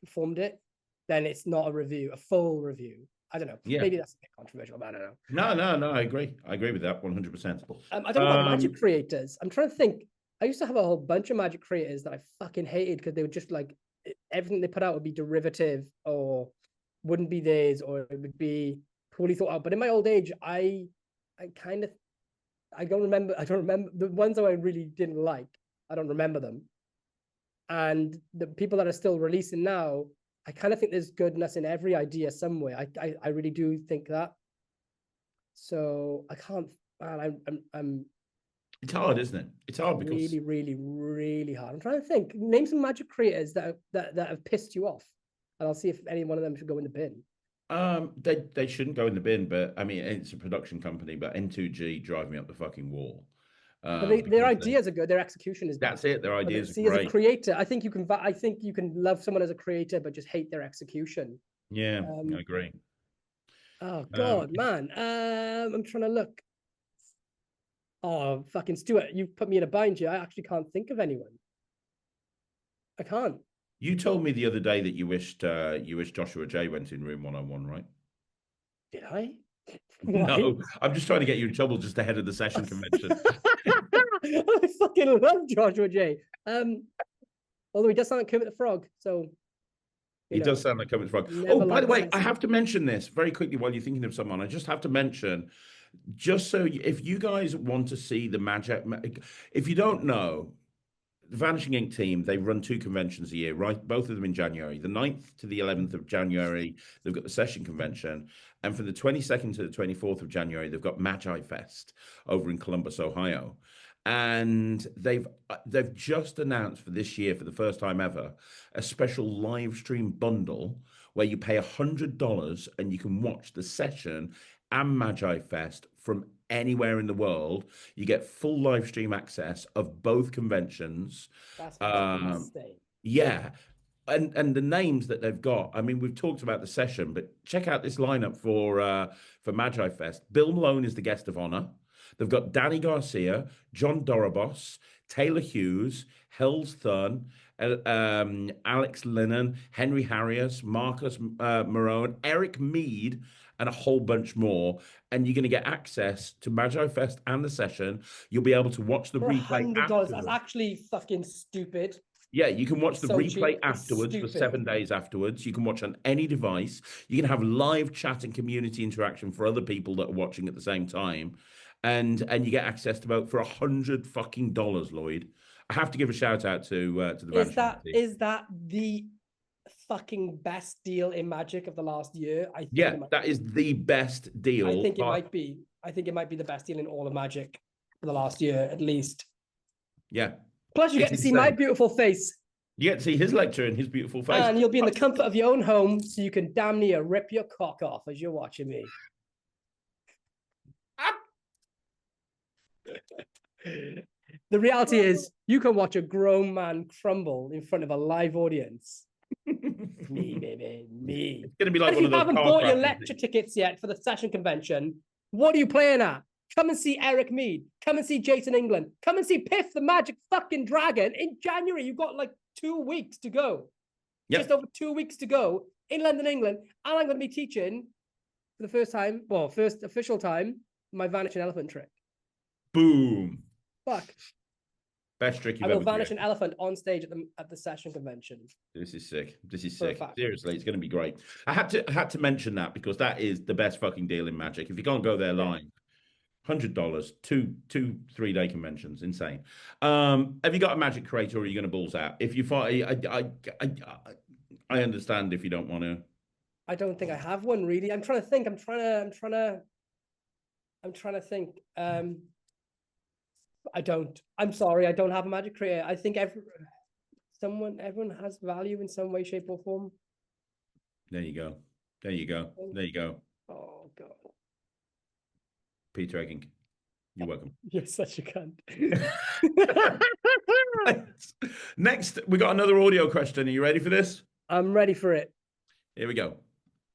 performed it, then it's not a review, a full review. I don't know. Yeah. Maybe that's a bit controversial, but I don't know. No, I agree with that 100%. I don't know about Magic creators. I'm trying to think. I used to have a whole bunch of Magic creators that I fucking hated because they were just like, everything they put out would be derivative or wouldn't be theirs, or it would be poorly thought out. But in my old age, I don't remember the ones that I really didn't like. I don't remember them. And the people that are still releasing now, I kind of think there's goodness in every idea somewhere. I really do think that. So I can't, man, I'm it's hard, isn't it? It's hard because really, really, really hard. I'm trying to think. Name some Magic creators that have pissed you off, and I'll see if any one of them should go in the bin. They shouldn't go in the bin, but I mean, it's a production company, but N2G drive me up the fucking wall. But their ideas are good. Their execution is bad. That's it. Their ideas are great. As a creator, I think you can love someone as a creator, but just hate their execution. Yeah, I agree. Oh God, man. I'm trying to look. Oh, fucking Stuart, you put me in a bind here. I actually can't think of anyone. I can't. You told me the other day that you wished Joshua J went in room 101, right? Did I? No, I'm just trying to get you in trouble just ahead of the session convention. I fucking love Joshua J. Although he does sound like Kermit the Frog, so he does sound like Kermit the Frog. Oh, by the way, I have to mention this very quickly while you're thinking of someone. I just have to mention, just so if you guys want to see the Magic, if you don't know, the Vanishing Ink team, they run 2 conventions a year, right? Both of them in January. The 9th to the 11th of January, they've got the session convention. And from the 22nd to the 24th of January, they've got Magi Fest over in Columbus, Ohio. And they've just announced for this year, for the first time ever, a special live stream bundle where you pay $100 and you can watch the session and Magi Fest from anywhere in the world. You get full live stream access of both conventions. That's fantastic. Yeah. And the names that they've got, I mean, we've talked about the session, but check out this lineup for Magi Fest. Bill Malone is the guest of honor. They've got Danny Garcia, John Dorobos, Taylor Hughes, Hells Thurn, Alex Lennon, Henry Harrius, Marcus Marone, Eric Mead, and a whole bunch more. And you're going to get access to Magi Fest and the session. You'll be able to watch the replay. $100. That's actually fucking stupid. Yeah, you can watch the replay afterwards for 7 days afterwards. You can watch on any device. You can have live chat and community interaction for other people that are watching at the same time. And you get access to vote for $100 fucking dollars, Lloyd. I have to give a shout out to the Vanishing team. Is that the fucking best deal in Magic of the last year? I think that is the best deal. I think it might be. I think it might be the best deal in all of Magic for the last year, at least. Yeah. Plus, you get to see my beautiful face. You get to see his lecture and his beautiful face. And you'll be in the comfort of your own home, so you can damn near rip your cock off as you're watching me. The reality is, you can watch a grown man crumble in front of a live audience. Me, baby, me. It's going to be like if you haven't bought your lecture tickets yet for the session convention, what are you playing at? Come and see Eric Mead. Come and see Jason England. Come and see Piff the Magic fucking Dragon in January. You've got like 2 weeks to go. Yep. Just over 2 weeks to go. in London, England, and I'm going to be teaching for the first official time, my vanishing elephant trick. Boom. Fuck. Best trick you've ever. I will vanish an elephant on stage at the session convention. This is sick. This is sick. Seriously, it's going to be great. I had to mention that because that is the best fucking deal in Magic. If you can't go there live, $100, two 3-day conventions, insane. Have you got a Magic creator, or are you going to balls out? If you find, I understand if you don't want to. I don't think I have one really. I'm trying to think. I'm trying to think. I don't. I'm sorry. I don't have a Magic creator. I think everyone has value in some way, shape, or form. There you go. There you go. There you go. Oh God. Peter Egging, you're welcome. You're such a cunt. Next, we got another audio question. Are you ready for this? I'm ready for it. Here we go.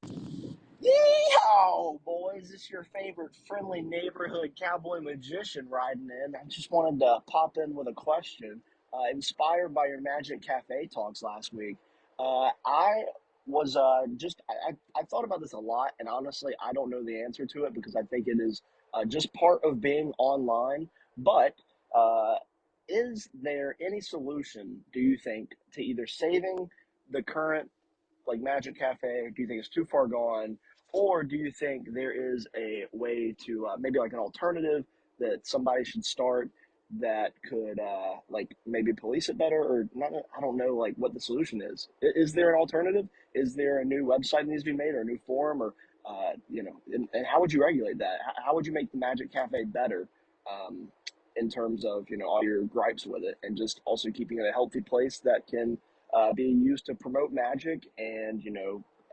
Yeehaw, boys. This is your favorite friendly neighborhood cowboy magician riding in. I just wanted to pop in with a question. Inspired by your Magic Cafe talks last week. I was I thought about this a lot, and honestly, I don't know the answer to it because I think it is just part of being online. But is there any solution, do you think, to either saving the current Magic Cafe? Do you think it's too far gone, or do you think there is a way to maybe an alternative that somebody should start that could maybe police it better, or not? I don't know what the solution is. Is there an alternative? Is there a new website that needs to be made, or a new forum, or and how would you regulate that? How would you make the Magic Cafe better in terms of all your gripes with it, and just also keeping it a healthy place that can be used to promote Magic and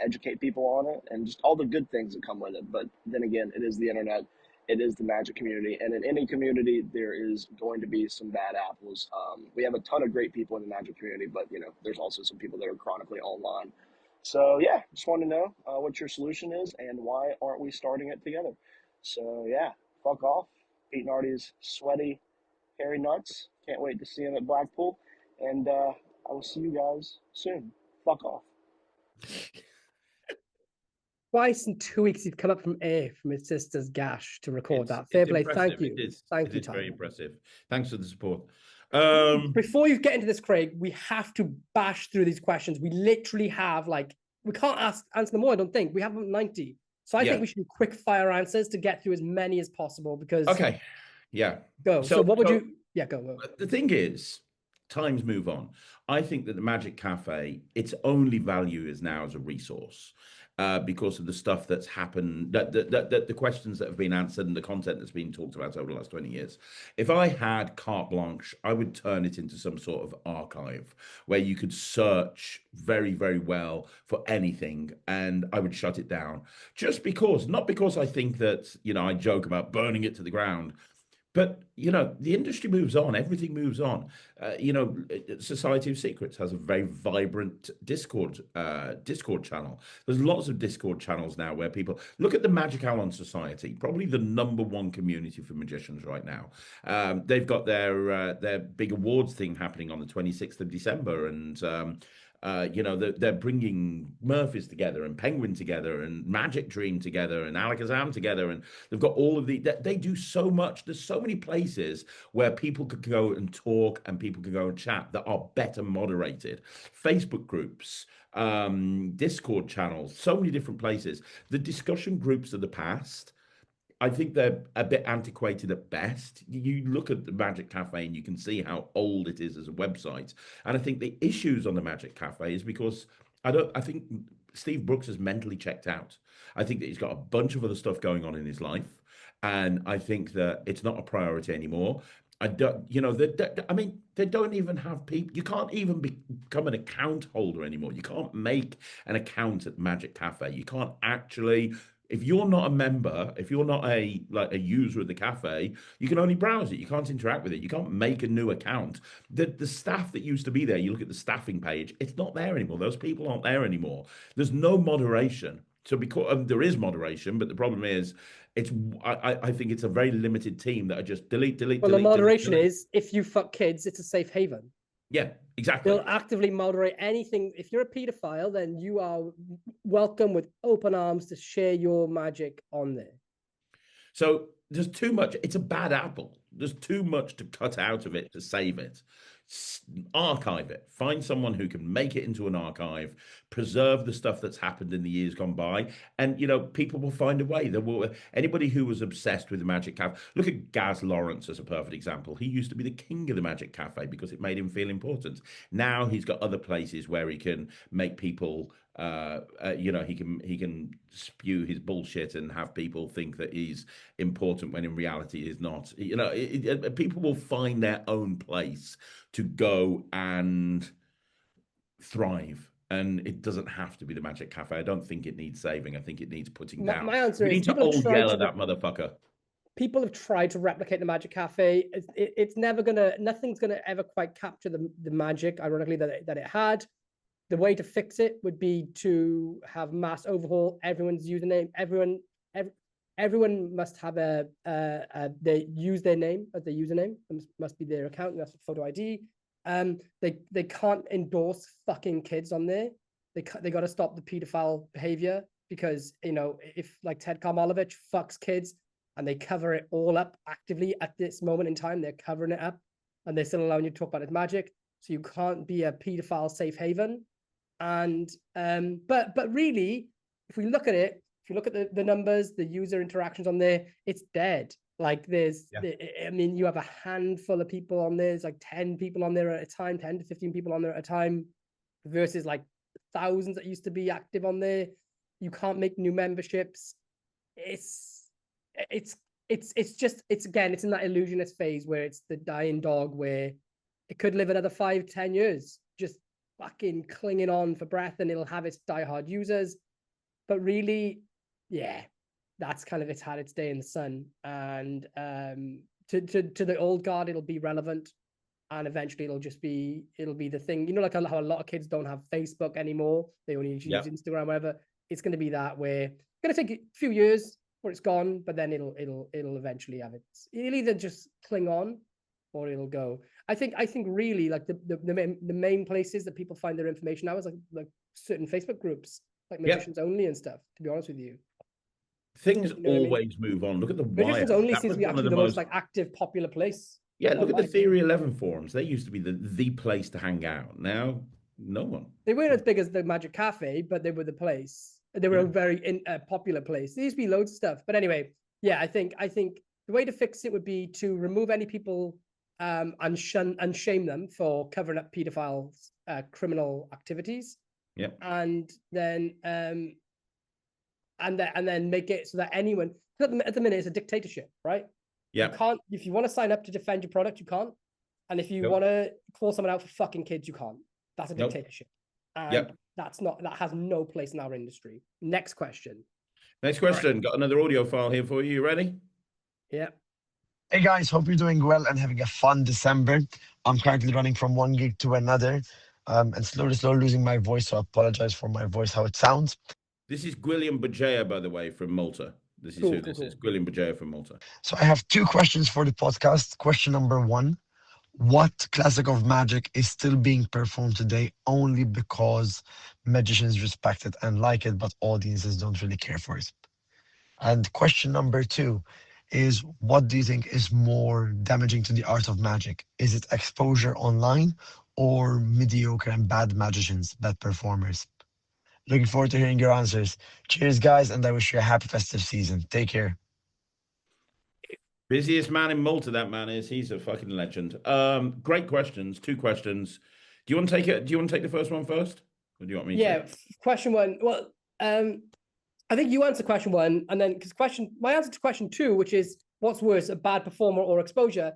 educate people on it, and just all the good things that come with it. But then again, it is the internet, it is the Magic community, and in any community there is going to be some bad apples. We have a ton of great people in the Magic community, but there's also some people that are chronically online. So yeah, just want to know what your solution is and why aren't we starting it together. So yeah, fuck off. Pete and Artie's sweaty hairy nuts. Can't wait to see him at Blackpool, and I will see you guys soon. Fuck off. Twice in 2 weeks, he'd come up from his sister's gash to record that. Fair play. Thank you. Thank you, Tom. Very impressive. Thanks for the support. Before you get into this, Craig, we have to bash through these questions. We literally have we can't answer them all, I don't think. We have 90. So I think we should do quick fire answers to get through as many as possible because. Okay. Yeah. Go. So what would you. Yeah, go. The thing is, times move on. I think that the Magic Cafe, its only value is now as a resource. Because of the stuff that's happened, the questions that have been answered and the content that's been talked about over the last 20 years. If I had carte blanche, I would turn it into some sort of archive where you could search very, very well for anything, and I would shut it down. Just because, not because I think that, I joke about burning it to the ground, but, the industry moves on. Everything moves on. Society of Secrets has a very vibrant Discord channel. There's lots of Discord channels now where people look at the Magic Alon Society, probably the #1 community for magicians right now. They've got their big awards thing happening on the 26th of December, and they're bringing Murphys together and Penguin together and Magic Dream together and Alakazam together, and they've got all of they do so much. There's so many places where people could go and talk and people could go and chat that are better moderated. Facebook groups, Discord channels, so many different places. The discussion groups of the past, I think they're a bit antiquated at best. You look at the Magic Cafe and you can see how old it is as a website. And I think the issues on the Magic Cafe is because I think Steve Brooks has mentally checked out. I think that he's got a bunch of other stuff going on in his life. And I think that it's not a priority anymore. They don't even have people. You can't even become an account holder anymore. You can't make an account at Magic Cafe. You can't actually. If you're not a member, if you're not a user of the cafe, you can only browse it. You can't interact with it. You can't make a new account. The staff that used to be there, you look at the staffing page, it's not there anymore. Those people aren't there anymore. There's no moderation. So because there is moderation, but the problem is, I think it's a very limited team that are just delete. Well, the moderation is if you fuck kids, it's a safe haven. Yeah, exactly. They'll actively moderate anything. If you're a pedophile, then you are welcome with open arms to share your magic on there. So there's too much. It's a bad apple. There's too much to cut out of it to save it. Archive it. Find someone who can make it into an archive, preserve the stuff that's happened in the years gone by, and people will find a way. There will anybody who was obsessed with the Magic Cafe. Look at Gaz Lawrence as a perfect example. He used to be the king of the Magic Cafe because it made him feel important. Now he's got other places where he can make people. He can spew his bullshit and have people think that he's important when in reality he's not. People will find their own place to go and thrive, and it doesn't have to be the Magic Cafe. I don't think it needs saving. I think it needs putting down. My answer is need to old yell at that motherfucker. People have tried to replicate the Magic Cafe. It's never nothing's gonna ever quite capture the magic, ironically, that it had. The way to fix it would be to have mass overhaul everyone's username. Everyone must have they use their name as their username. It must be their account. That's photo ID. They can't endorse fucking kids on there. They got to stop the pedophile behavior, because if like Ted Karmalovich fucks kids and they cover it all up actively at this moment in time, they're covering it up and they're still allowing you to talk about his magic. So you can't be a pedophile safe haven. And but really, if we look at it, if you look at the numbers, the user interactions on there, it's dead. Like you have a handful of people on there. There's like 10 people on there at a time, 10 to 15 people on there at a time, versus like thousands that used to be active on there. You can't make new memberships. It's in that illusionist phase where it's the dying dog, where it could live another 5-10 years, just fucking clinging on for breath, and it'll have its diehard users. But really, yeah, that's kind of had its day in the sun. And to the old guard, it'll be relevant, and eventually it'll be the thing. Like how a lot of kids don't have Facebook anymore; they only use Instagram, whatever. It's going to be that way. It's going to take a few years before it's gone, but then it'll eventually have its. It'll either just cling on, or it'll go. I think really like the main places that people find their information now is like certain Facebook groups, like Magicians Only and stuff, to be honest with you. Things always move on. Look at the Magicians Only seems to be actually the most like active, popular place. Yeah, look at the Theory 11 forums. They used to be the place to hang out. Now, no one. They weren't as big as the Magic Cafe, but they were the place. They were a very popular place. There used to be loads of stuff. But anyway, yeah, I think the way to fix it would be to remove any people and shame them for covering up pedophiles' criminal activities. Yep. And then make it so that anyone, at the minute it's a dictatorship, right? Yeah. You can't, if you want to sign up to defend your product, you can't. And if you want to call someone out for fucking kids, you can't. That's a dictatorship. And that has no place in our industry. Next question. Right. Got another audio file here for you. You ready? Yeah. Hey guys, hope you're doing well and having a fun December. I'm currently running from one gig to another, and slowly losing my voice, so I apologize for my voice, how it sounds. This is Gwilliam Bajaya, by the way, from Malta. This is who this is. Gwilliam Bajaya from Malta. So I have 2 questions for the podcast. Question number 1, what classic of magic is still being performed today only because magicians respect it and like it, but audiences don't really care for it? And question number 2 is, what do you think is more damaging to the art of magic? Is it exposure online or mediocre and bad magicians, bad performers? Looking forward to hearing your answers. Cheers, guys, and I wish you a happy festive season. Take care. Busiest man in Malta, that man is. He's a fucking legend. Great questions. 2 questions. Do you want to take it? Do you want to take the first one first? Or do you want me to? Yeah, question 1. Well, I think you answer question 1, and then my answer to question 2, which is what's worse, a bad performer or exposure?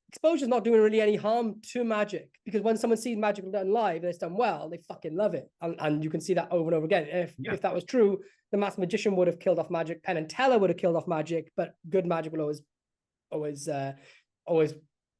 Exposure is not doing really any harm to magic, because when someone sees magic done live and it's done well, they fucking love it, and you can see that over and over again. If that was true, the masked magician would have killed off magic, Penn and Teller would have killed off magic, but good magic will always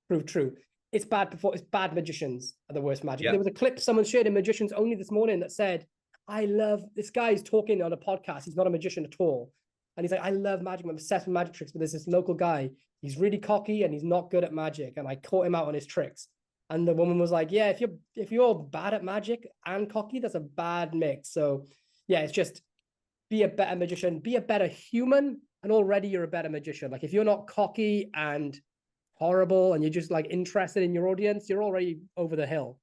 prove true. It's bad magicians are the worst magic. There was a clip someone shared in Magicians Only this morning that said, I love this guy's talking on a podcast. He's not a magician at all. And he's like, I love magic. I'm obsessed with magic tricks. But there's this local guy. He's really cocky and he's not good at magic. And I caught him out on his tricks. And the woman was like, yeah, if you're bad at magic and cocky, that's a bad mix. So yeah, it's just be a better magician, be a better human, and already you're a better magician. Like if you're not cocky and horrible and you're just like interested in your audience, you're already over the hill.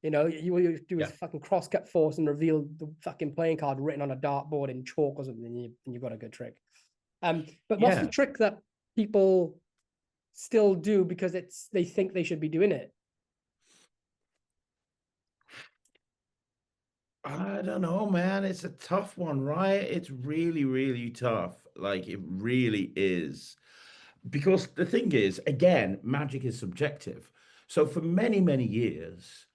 You know, you do is fucking cross-cut force and reveal the fucking playing card written on a dartboard in chalk or something, and you've got a good trick. But what's the trick that people still do because they think they should be doing it? I don't know, man. It's a tough one, right? It's really, really tough. Like it really is. Because the thing is, again, magic is subjective. So for many, many years,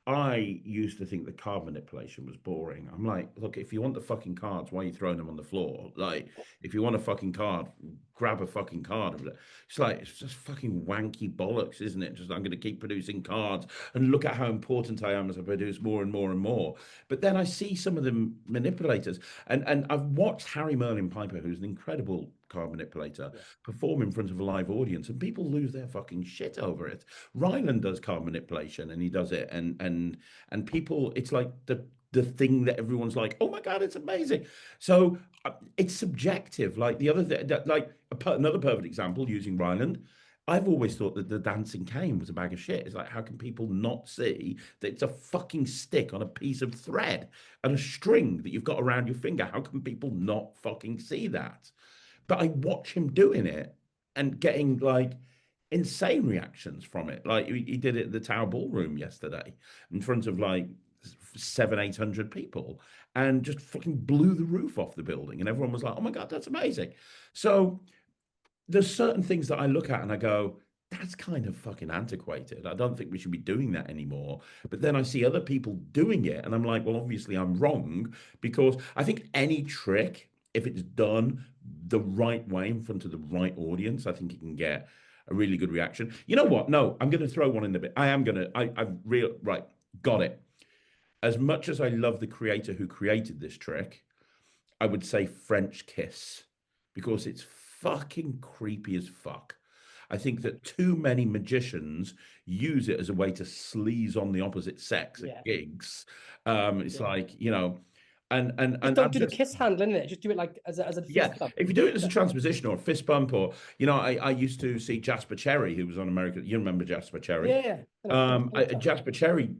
I used to think that card manipulation was boring. I'm like, look, if you want the fucking cards, why are you throwing them on the floor? Like, if you want a fucking card, grab a fucking card. It's like, it's just fucking wanky bollocks, isn't it? Just, I'm going to keep producing cards and look at how important I am as I produce more and more and more. But then I see some of the manipulators, and I've watched Harry Merlin Piper, who's an incredible card manipulator, perform in front of a live audience, and people lose their fucking shit over it. Ryland does card manipulation, and he does it, and people, it's like the thing that everyone's like, oh my god, it's amazing. So it's subjective. Like the other thing, like another perfect example using Ryland. I've always thought that the dancing cane was a bag of shit. It's like, how can people not see that it's a fucking stick on a piece of thread and a string that you've got around your finger? How can people not fucking see that? But I watch him doing it and getting like insane reactions from it. Like he did it at the Tower Ballroom yesterday in front of like 700-800 people and just fucking blew the roof off the building. And everyone was like, oh my God, that's amazing. So there's certain things that I look at and I go, that's kind of fucking antiquated. I don't think we should be doing that anymore. But then I see other people doing it and I'm like, well, obviously I'm wrong, because I think any trick, if it's done the right way in front of the right audience, I think it can get a really good reaction. You know what? No, I'm going to throw one in the bit. Right, got it. As much as I love the creator who created this trick, I would say French kiss, because it's fucking creepy as fuck. I think that too many magicians use it as a way to sleaze on the opposite sex at gigs. It's like, you know, and don't do the kiss handle, innit? Just do it like as a fist bump. If you do it as a transposition or a fist bump, or you know, I used to see Jasper Cherry, who was on America. You remember Jasper Cherry? Jasper Cherry,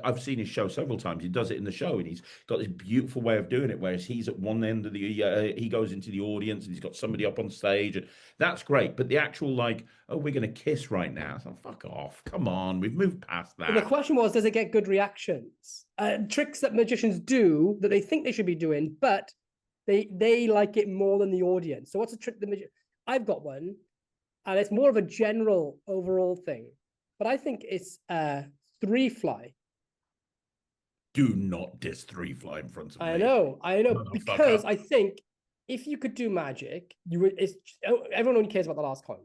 I've seen his show several times. He does it in the show, and he's got this beautiful way of doing it. Whereas he's at one end of the, he goes into the audience, and he's got somebody up on stage, and that's great. But the actual like, oh, we're going to kiss right now. So fuck off, come on, we've moved past that. But the question was, does it get good reactions? Tricks that magicians do that they think they should be doing, but they like it more than the audience. So what's a trick that I've got one, and it's more of a general overall thing, but I think it's three fly. Do not diss three fly in front of me. I know, because I think if you could do magic, you would. Everyone only cares about the last coin,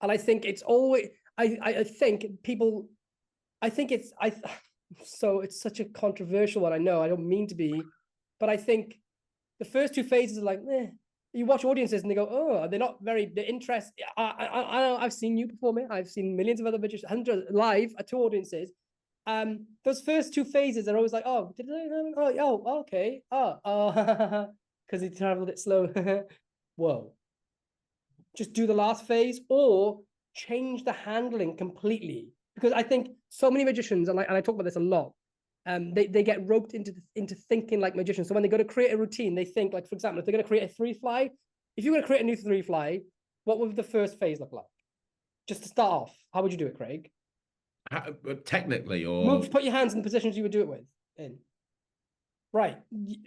and I think it's always. I think people. I think it's So it's such a controversial one. I know I don't mean to be, but I think the first two phases are like, you watch audiences and they go, oh, they're not very, they're interested. I've seen you perform it. I've seen millions of other magicians, hundreds live at two audiences. Those first two phases are always like, oh, okay. Because he traveled it slow. Whoa. Just do the last phase or change the handling completely. Because I think so many magicians, and I talk about this a lot, they get roped into thinking like magicians. So when they go to create a routine, they think like, for example, if they're going to create a three fly, if you're going to create a new three fly, what would the first phase look like? Just to start off, how would you do it, Craig? Technically, or put your hands in the positions you would do it with. Right.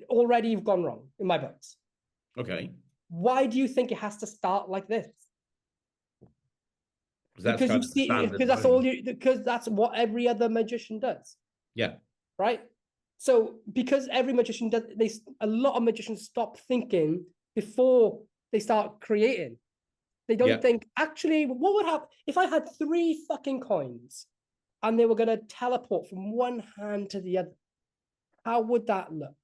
Already you've gone wrong in my books. Okay. Why do you think it has to start like this? Because that's what every other magician does. Yeah. Right. So because every magician does, a lot of magicians stop thinking before they start creating. They don't think, actually, what would happen if I had three fucking coins and they were going to teleport from one hand to the other? How would that look?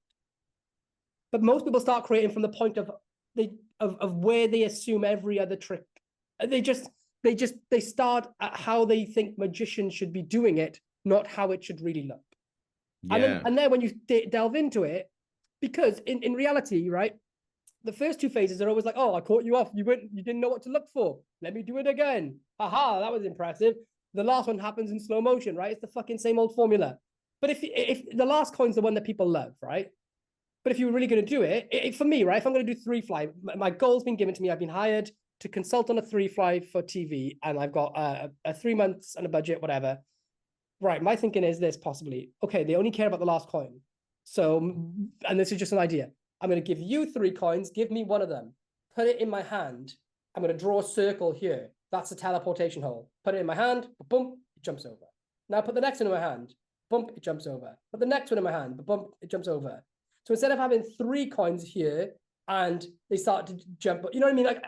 But most people start creating from the point of where they assume every other trick. they start at how they think magicians should be doing it, not how it should really look. Yeah. And then when you delve into it, because in reality, right, the first two phases are always like, oh, I caught you off. You didn't know what to look for. Let me do it again. Haha, that was impressive. The last one happens in slow motion, right? It's the fucking same old formula. But if the last coin's the one that people love, right? But if you were really going to do it, for me, right, if I'm going to do 3 fly, my goal's been given to me. I've been hired to consult on a 3 fly for TV, and I've got a 3 months and a budget, whatever. Right, my thinking is this possibly, okay, they only care about the last coin. So, and this is just an idea. I'm going to give you 3 coins, give me one of them, put it in my hand. I'm going to draw a circle here. That's a teleportation hole. Put it in my hand, boom, it jumps over. Now put the next one in my hand, bump, it jumps over. Put the next one in my hand, bump, it jumps over. So instead of having 3 coins here and they start to jump, you know what I mean? Like,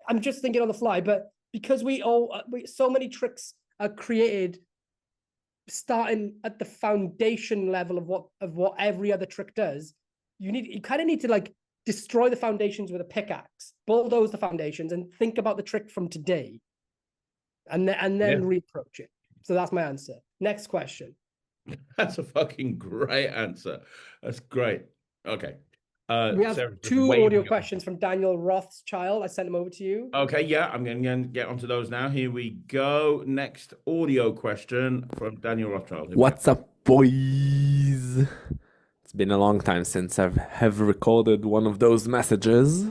I'm just thinking on the fly, but because so many tricks are created starting at the foundation level of what every other trick does, you kind of need to like destroy the foundations with a pickaxe, bulldoze the foundations, and think about the trick from today, and then reapproach it. So that's my answer. Next question. That's a fucking great answer. That's great. Okay. We have Sarah's 2 audio questions from Daniel Rothschild. I sent them over to you. Okay, yeah, I'm going to get onto those now. Here we go. Next audio question from Daniel Rothschild. What's up, boys? It's been a long time since I have recorded one of those messages.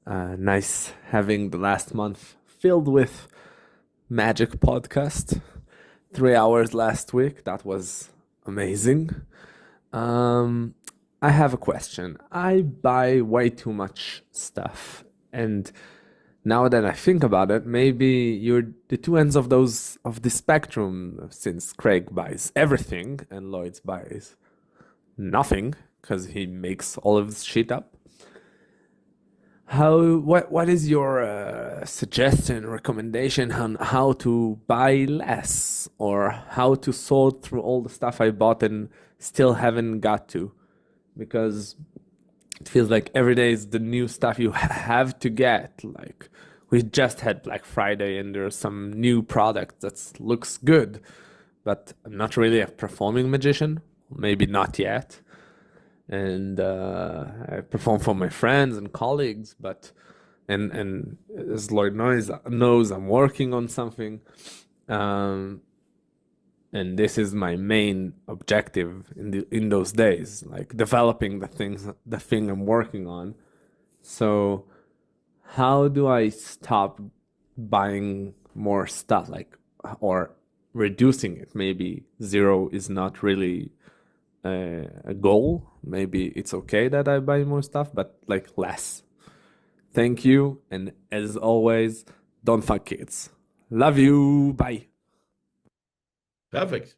Nice having the last month filled with magic podcast. 3 hours last week. That was amazing. I have a question. I buy way too much stuff, and now that I think about it, maybe you're the 2 ends of the spectrum, since Craig buys everything and Lloyd buys nothing because he makes all of this shit up. What is your suggestion, recommendation on how to buy less, or how to sort through all the stuff I bought and still haven't got to? Because it feels like every day is the new stuff you have to get. Like, we just had Black Friday and there's some new product that looks good, but I'm not really a performing magician, maybe not yet. And I perform for my friends and colleagues, but and as Lloyd knows, I'm working on something. And this is my main objective in those days, like developing the thing I'm working on. So how do I stop buying more stuff, or reducing it? Maybe 0 is not really a goal. Maybe it's okay that I buy more stuff, but like less. Thank you, and as always, don't fuck kids. Love you. Bye. Perfect.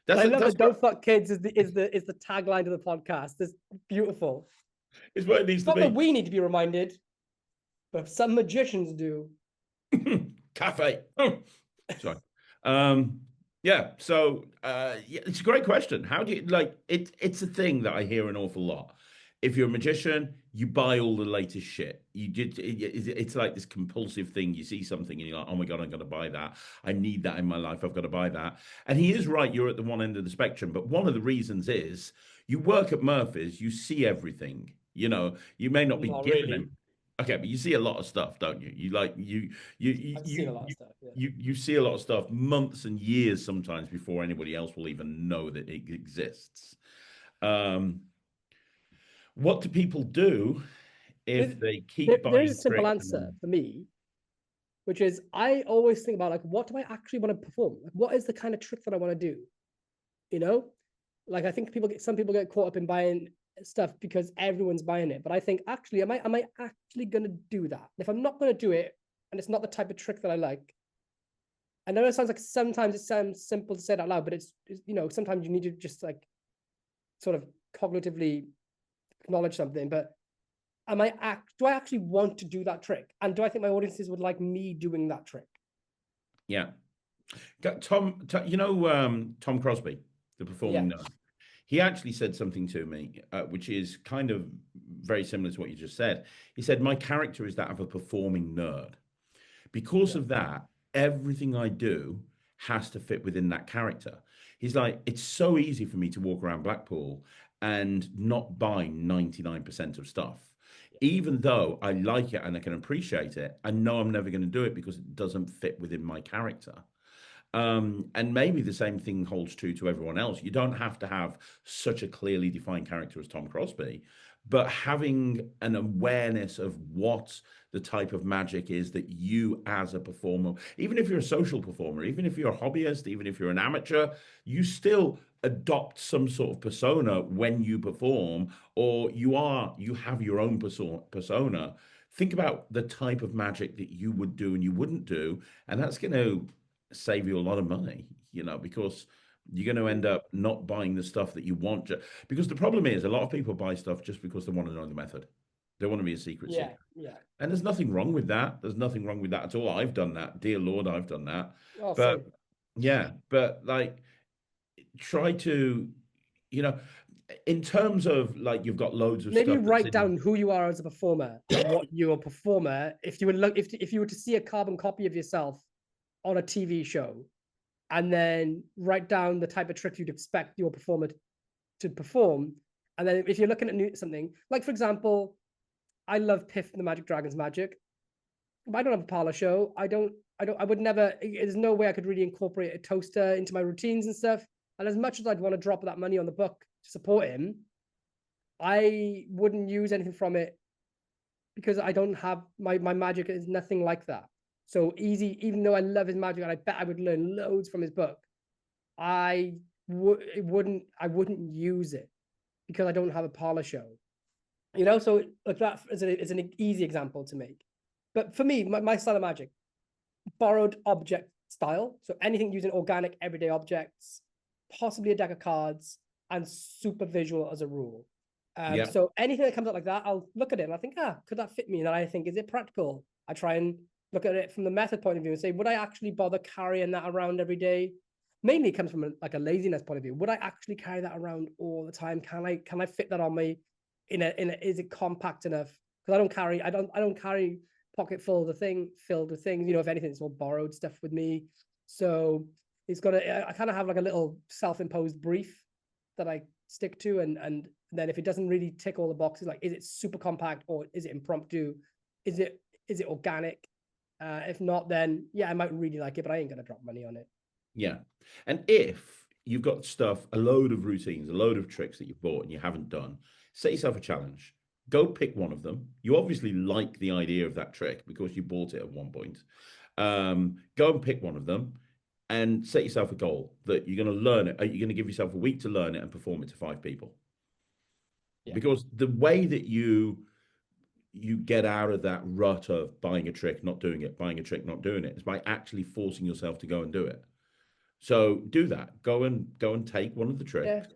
I love it. Don't fuck kids is the tagline to the podcast. It's beautiful. It's what it needs to be. Not that we need to be reminded, but some magicians do. Cafe. Sorry. Yeah. So it's a great question. How do you like it? It's a thing that I hear an awful lot. If you're a magician, you buy all the latest shit. It's like this compulsive thing. You see something and you're like, oh my God, I'm going to buy that. I need that in my life. I've got to buy that. And he is right. You're at the one end of the spectrum. But one of the reasons is you work at Murphy's, you see everything. You know, you may not be given them. Okay, but you see a lot of stuff, don't you? You see a lot of stuff. Yeah. You see a lot of stuff months and years sometimes before anybody else will even know that it exists. What do people do if they keep buying? There's a simple answer for me, which is I always think about, like, what do I actually want to perform? Like, what is the kind of trick that I want to do? You know, like, I think some people get caught up in buying stuff because everyone's buying it. But I think, actually, am I actually going to do that? If I'm not going to do it, and it's not the type of trick that I like, I know it sounds like sometimes it sounds simple to say it out loud, but it's you know, sometimes you need to just like sort of cognitively acknowledge something. But do I actually want to do that trick? And do I think my audiences would like me doing that trick? Yeah. Tom, you know, Tom Crosby, the performing nerd. He actually said something to me, which is kind of very similar to what you just said. He said, my character is that of a performing nerd. Because of that, everything I do has to fit within that character. He's like, it's so easy for me to walk around Blackpool and not buy 99% of stuff. Even though I like it and I can appreciate it, I know I'm never going to do it because it doesn't fit within my character. And maybe the same thing holds true to everyone else. You don't have to have such a clearly defined character as Tom Crosby, but having an awareness of what the type of magic is that you as a performer, even if you're a social performer, even if you're a hobbyist, even if you're an amateur, you still adopt some sort of persona when you perform, or you have your own persona. Think about the type of magic that you would do and you wouldn't do, and that's going to save you a lot of money, because you're going to end up not buying the stuff that you want. Because the problem is, a lot of people buy stuff just because they want to know the method. They want to be a secret seeker. Yeah. And there's nothing wrong with that. There's nothing wrong with that at all. I've done that. Dear Lord, I've done that. Oh, but same. yeah, but like, try to, in terms of like, you've got loads of maybe stuff. Write down who you are as a performer and what you're a performer. If you were if you were to see a carbon copy of yourself on a TV show, and then write down the type of trick you'd expect your performer to perform. And then if you're looking at something, like for example, I love Piff from the Magic Dragons magic. I don't have a parlor show. I would never, there's no way I could really incorporate a toaster into my routines and stuff. And as much as I'd want to drop that money on the book to support him, I wouldn't use anything from it because I don't have, my magic is nothing like that. So easy, even though I love his magic and I bet I would learn loads from his book, I wouldn't use it because I don't have a parlor show. So like that is an easy example to make. But for me, my style of magic, borrowed object style. So anything using organic everyday objects, possibly a deck of cards, and super visual as a rule. So anything that comes out like that, I'll look at it and I think, could that fit me? And then I think, is it practical? I try and look at it from the method point of view and say, would I actually bother carrying that around every day? Mainly it comes from a laziness point of view. Would I actually carry that around all the time? Can I fit that on me? Is it compact enough? Because I don't carry pocket filled with things. If anything, it's all borrowed stuff with me. So I kind of have like a little self-imposed brief that I stick to, and then if it doesn't really tick all the boxes, like is it super compact or is it impromptu? Is it organic? If not, then I might really like it, but I ain't gonna drop money on it. Yeah. And if you've got a load of routines, a load of tricks that you've bought and you haven't done, set yourself a challenge. Go pick one of them. You obviously like the idea of that trick because you bought it at one point. Go and pick one of them and set yourself a goal that you're going to learn it. You're going to give yourself a week to learn it and perform it to 5 people. Yeah. Because the way that you get out of that rut of buying a trick, not doing it, buying a trick, not doing it, is by actually forcing yourself to go and do it. So do that. Go and take one of the tricks,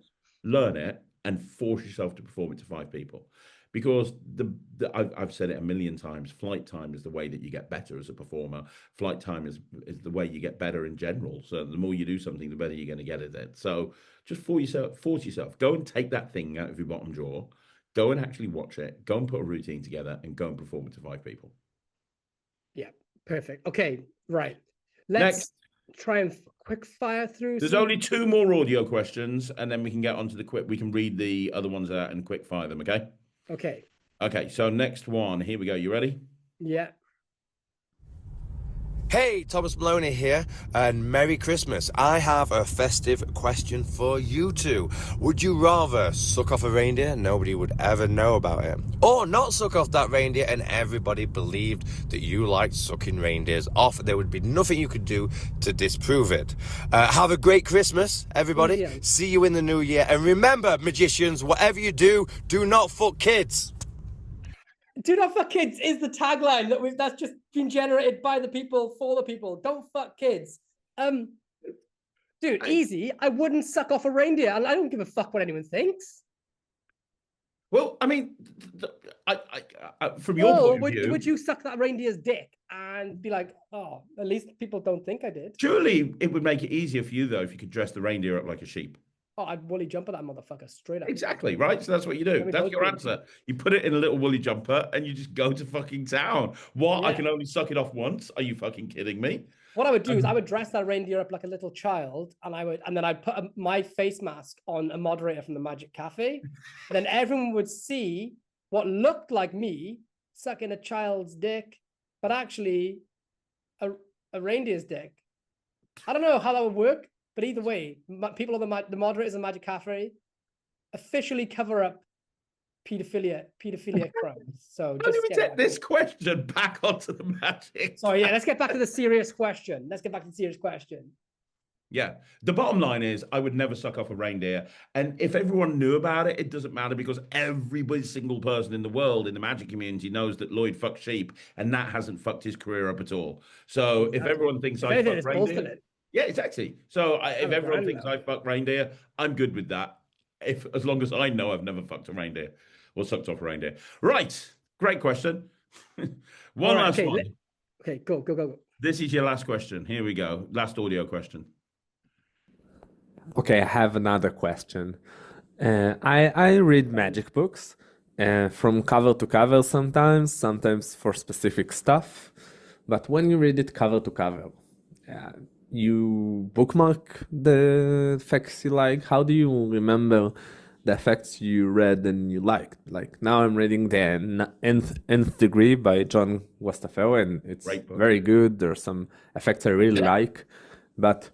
learn it, and force yourself to perform it to 5 people. Because I've said it a million times, flight time is the way that you get better as a performer. Flight time is the way you get better in general. So the more you do something, the better you're going to get at it. So just force yourself. Go and take that thing out of your bottom drawer. Go and actually watch it. Go and put a routine together and go and perform it to 5 people. Yeah, perfect. Okay, right. Let's try and quick fire through. There's only 2 more audio questions, and then we can get onto we can read the other ones out and quick fire them, okay? Okay, so next one. Here we go. You ready? Yeah. Hey, Thomas Maloney here, and Merry Christmas. I have a festive question for you two. Would you rather suck off a reindeer and nobody would ever know about it, or not suck off that reindeer and everybody believed that you liked sucking reindeers off? There would be nothing you could do to disprove it. Have a great Christmas, everybody. Yeah. See you in the new year. And remember, magicians, whatever you do, do not fuck kids. Do not fuck kids is the tagline that's just been generated by the people for the people. Don't fuck kids. Dude, easy. I wouldn't suck off a reindeer, and I don't give a fuck what anyone thinks. Well, I mean, from your point of view, would you suck that reindeer's dick and be like, oh, at least people don't think I did? Surely it would make it easier for you though if you could dress the reindeer up like a sheep. Oh, I'd woolly jumper that motherfucker straight up. Exactly, right? So that's what you do. That's your answer. You put it in a little woolly jumper and you just go to fucking town. What? Yeah. I can only suck it off once? Are you fucking kidding me? What I would do is I would dress that reindeer up like a little child, and then I'd put my face mask on a moderator from the Magic Cafe. Then everyone would see what looked like me sucking a child's dick, but actually a reindeer's dick. I don't know how that would work, but either way, people of the moderators of Magic Cafe officially cover up pedophilia crimes. So just take this question back onto the Magic. Sorry, yeah, let's get back to the serious question. Yeah, the bottom line is I would never suck off a reindeer. And if everyone knew about it, it doesn't matter, because every single person in the world in the Magic community knows that Lloyd fucks sheep, and that hasn't fucked his career up at all. So if everyone thinks I fuck reindeer, yeah, exactly. So if everyone thinks I fuck reindeer, I'm good with that. As long as I know I've never fucked a reindeer or sucked off a reindeer. Right, great question. One last one. Okay, go. This is your last question. Here we go. Last audio question. Okay, I have another question. I read magic books from cover to cover sometimes for specific stuff. But when you read it cover to cover, you bookmark the effects you like. How do you remember the effects you read and you liked? Like now I'm reading the Nth Degree by John Guastafaro, and it's very good. There are some effects I really like, but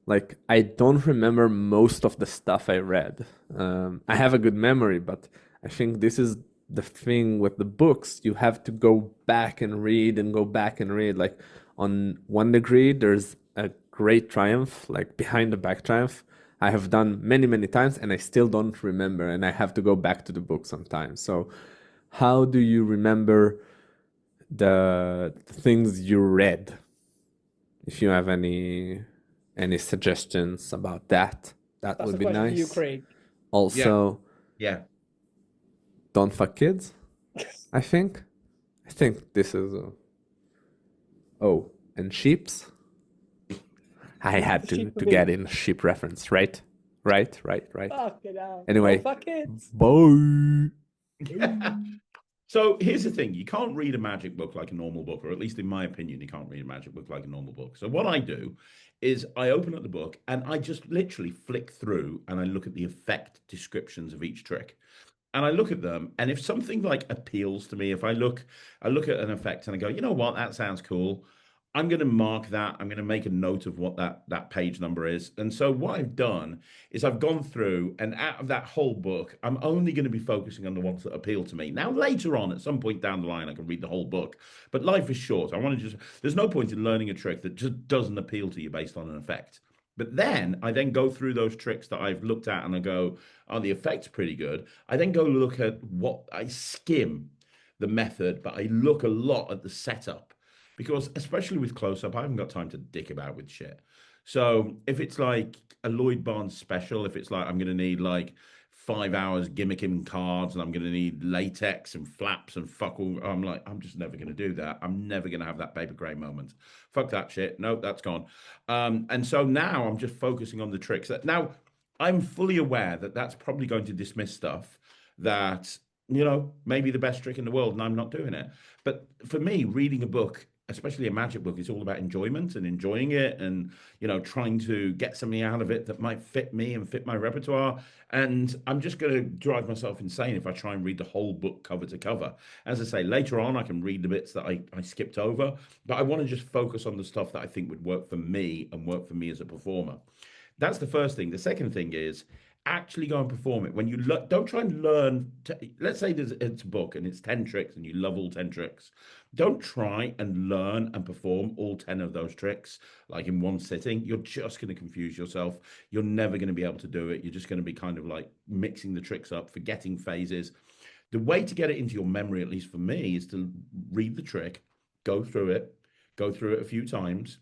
like I don't remember most of the stuff I read. I have a good memory, but I think this is the thing with the books. You have to go back and read and go back and read. Like on 1 Degree, there's a great triumph, like behind the back triumph. I have done many times and I still don't remember, and I have to go back to the book sometimes. So how do you remember the things you read? If you have any suggestions about that, that would be nice. You, Craig. Also, yeah. Don't fuck kids. I think this is and sheeps. I had to get in sheep reference, right? Anyway, don't fuck kids. Bye. So here's the thing. You can't read a magic book like a normal book, or at least in my opinion, you can't read a magic book like a normal book. So what I do is I open up the book and I just literally flick through and I look at the effect descriptions of each trick. And I look at them, and if something like appeals to me, if I look at an effect and I go, you know what, that sounds cool, I'm going to mark that. I'm going to make a note of what that page number is. And so what I've done is I've gone through, and out of that whole book, I'm only going to be focusing on the ones that appeal to me. Now, later on, at some point down the line, I can read the whole book. But life is short. There's no point in learning a trick that just doesn't appeal to you based on an effect. But then I go through those tricks that I've looked at and I go, oh, the effect's pretty good. I then go look at I skim the method, but I look a lot at the setup, because especially with close-up, I haven't got time to dick about with shit. So if it's like a Lloyd Barnes special, if it's like I'm going to need like 5 hours gimmicking cards and I'm going to need latex and flaps and fuck all, I'm just never going to do that. I'm never going to have that paper gray moment. Fuck that shit. Nope, that's gone. And so now I'm just focusing on the tricks. Now, I'm fully aware that that's probably going to dismiss stuff that, maybe the best trick in the world, and I'm not doing it. But for me, reading a book, especially a magic book, is all about enjoyment and enjoying it and, trying to get something out of it that might fit me and fit my repertoire. And I'm just going to drive myself insane if I try and read the whole book cover to cover. As I say, later on, I can read the bits that I skipped over, but I want to just focus on the stuff that I think would work for me and work for me as a performer. That's the first thing. The second thing is actually go and perform it. When you don't try and learn, let's say it's a book and it's 10 tricks and you love all 10 tricks. Don't try and learn and perform all 10 of those tricks like in one sitting. You're just going to confuse yourself. You're never going to be able to do it. You're just going to be kind of like mixing the tricks up, forgetting phases. The way to get it into your memory, at least for me, is to read the trick, go through it a few times,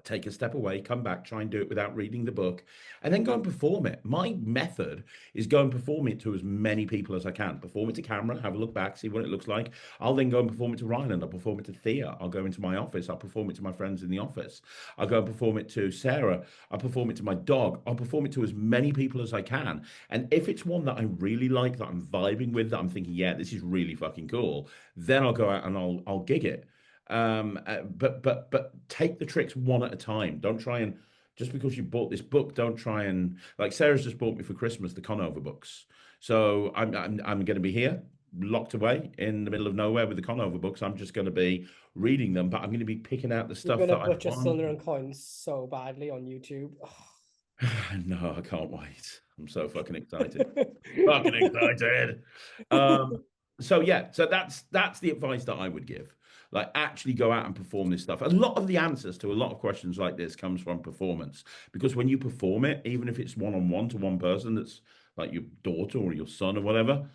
take a step away, come back, try and do it without reading the book, and then go and perform it. My method is go and perform it to as many people as I can. Perform it to camera, have a look back, see what it looks like. I'll then go and perform it to Ryland. I'll perform it to Thea. I'll go into my office. I'll perform it to my friends in the office. I'll go and perform it to Sarah. I'll perform it to my dog. I'll perform it to as many people as I can. And if it's one that I really like, that I'm vibing with, that I'm thinking, yeah, this is really fucking cool, then I'll go out and I'll gig it. But take the tricks one at a time. Don't try and, just because you bought this book, don't try and, like Sarah's just bought me for Christmas the Conover books. So I'm going to be here locked away in the middle of nowhere with the Conover books. I'm just going to be reading them, but I'm going to be picking out the stuff You're that going to butcher I Cylinder and Coins so badly on YouTube. No, I can't wait. I'm so fucking excited. Fucking excited. So yeah, so that's the advice that I would give. Like, actually go out and perform this stuff. A lot of the answers to a lot of questions like this comes from performance, because when you perform it, even if it's one-on-one to one person, that's like your daughter or your son or whatever,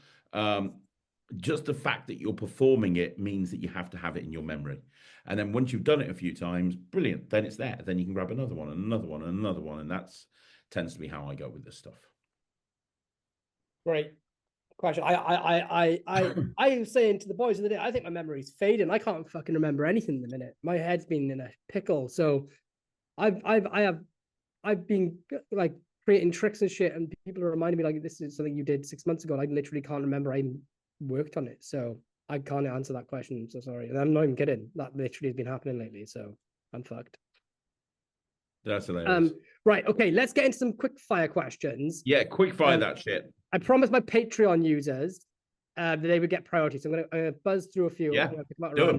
just the fact that you're performing it means that you have to have it in your memory. And then once you've done it a few times, brilliant, then it's there. Then you can grab another one and another one and another one. And that's tends to be how I go with this stuff. Great question. I was saying to the boys the other day, I think my memory's fading. I can't fucking remember anything in the minute. My head's been in a pickle. So I've been like creating tricks and shit, and people are reminding me like, this is something you did 6 months ago. And I literally can't remember I worked on it. So I can't answer that question. So sorry. And I'm not even kidding. That literally has been happening lately. So I'm fucked. That's hilarious. Right. Okay. Let's get into some quick fire questions. Yeah. Quick fire that shit. I promised my Patreon users that they would get priority. So I'm going to buzz through a few. Yeah. Do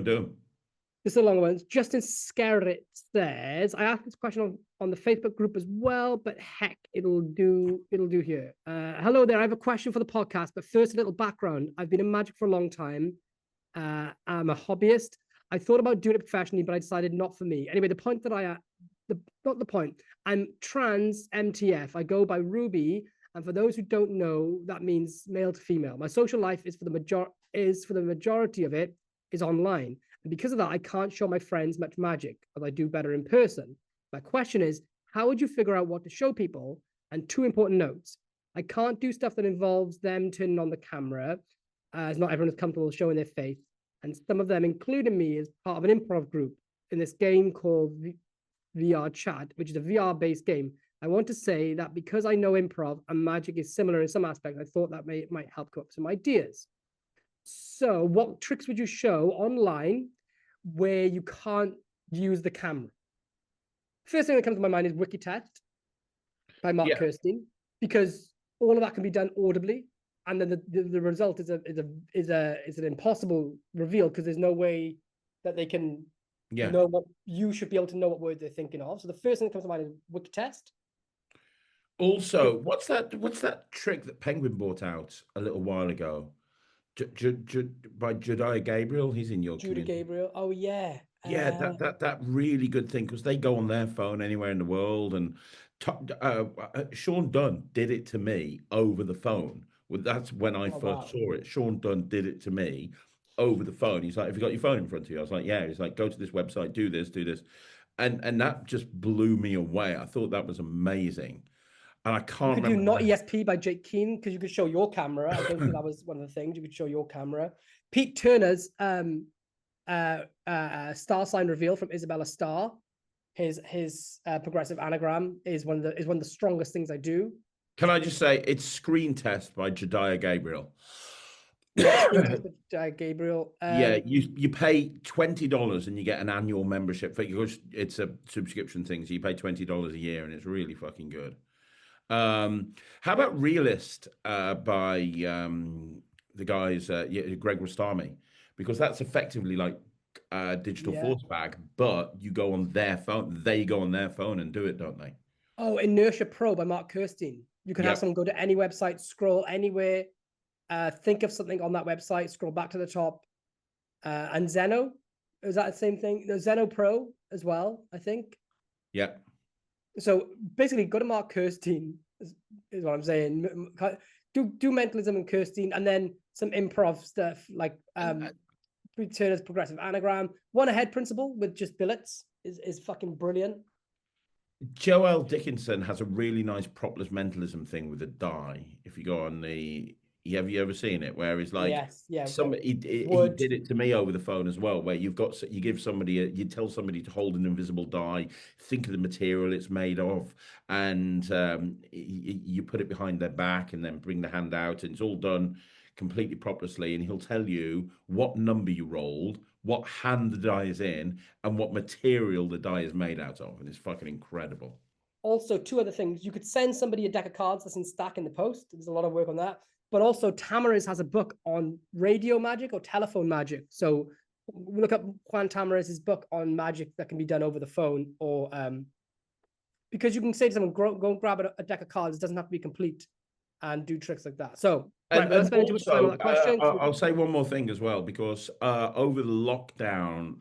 them. Just the long ones. Justin Scarrett says, I asked this question on the Facebook group as well, but heck, it'll do here. Hello there. I have a question for the podcast, but first a little background. I've been in magic for a long time. I'm a hobbyist. I thought about doing it professionally, but I decided not for me. Anyway, the point that not the point. I'm trans MTF. I go by Ruby. And for those who don't know, that means male to female. My social life is for the majority of it is online. And because of that, I can't show my friends much magic, but I do better in person. My question is, how would you figure out what to show people? And two important notes. I can't do stuff that involves them turning on the camera, as not everyone is comfortable showing their face. And some of them, including me, is part of an improv group in this game called VR Chat, which is a VR-based game. I want to say that because I know improv and magic is similar in some aspects, I thought that might help come up with some ideas. So what tricks would you show online where you can't use the camera? First thing that comes to my mind is Wiki Test by Mark Kirstein, because all of that can be done audibly. And then the result is an impossible reveal, because there's no way that they can know what you should be able to know what word they're thinking of. So the first thing that comes to mind is Wiki Test. Also, what's that trick that Penguin brought out a little while ago? By Judah Gabriel, he's in your Judah Gabriel. Oh yeah. Yeah, that really good thing, because they go on their phone anywhere in the world, and Sean Dunn did it to me over the phone. Well, that's when I first saw it. Sean Dunn did it to me over the phone. He's like, "Have you got your phone in front of you?" I was like, "Yeah." He's like, "Go to this website, do this, and that just blew me away. I thought that was amazing. And I can't remember. You could do Not ESP by Jake Keane, because you could show your camera. I don't think that was one of the things. You could show your camera. Pete Turner's star sign reveal from Isabella Starr. His progressive anagram is one of the strongest things I do. Can I just say, it's Screen Test by Jediah Gabriel. Gabriel. Yeah, you pay $20 and you get an annual membership. It's a subscription thing, so you pay $20 a year, and it's really fucking good. How about Realist by the guys Greg Rostami? Because that's effectively like digital force bag, but you go on their phone. They go on their phone and do it, don't they? Oh, Inertia Pro by Mark Kirstein. You could have someone go to any website, scroll anywhere, think of something on that website, scroll back to the top. And Zeno, is that the same thing? No, Zeno Pro as well, I think. Yeah. So basically, go to Mark Kirstein is what I'm saying. Do mentalism and Kirstein, and then some improv stuff like Turner's progressive anagram, one ahead principle with just billets. is fucking brilliant. Joel Dickinson has a really nice propless mentalism thing with a die. If you go on the, have you ever seen it? Where he's like, Yes, yeah. somebody he did it to me over the phone as well. Where you give somebody you tell somebody to hold an invisible die, think of the material it's made of, and you put it behind their back, and then bring the hand out, and it's all done completely properly. And he'll tell you what number you rolled, what hand the die is in, and what material the die is made out of, and it's fucking incredible. Also, two other things. You could send somebody a deck of cards that's in stack in the post. There's a lot of work on that. But also, Tamariz has a book on radio magic or telephone magic. So look up Juan Tamariz's book on magic that can be done over the phone, or because you can say to someone, go and grab a deck of cards. It doesn't have to be complete, and do tricks like that. So And, let's spend too much time on that question. I'll say one more thing as well, because over the lockdown,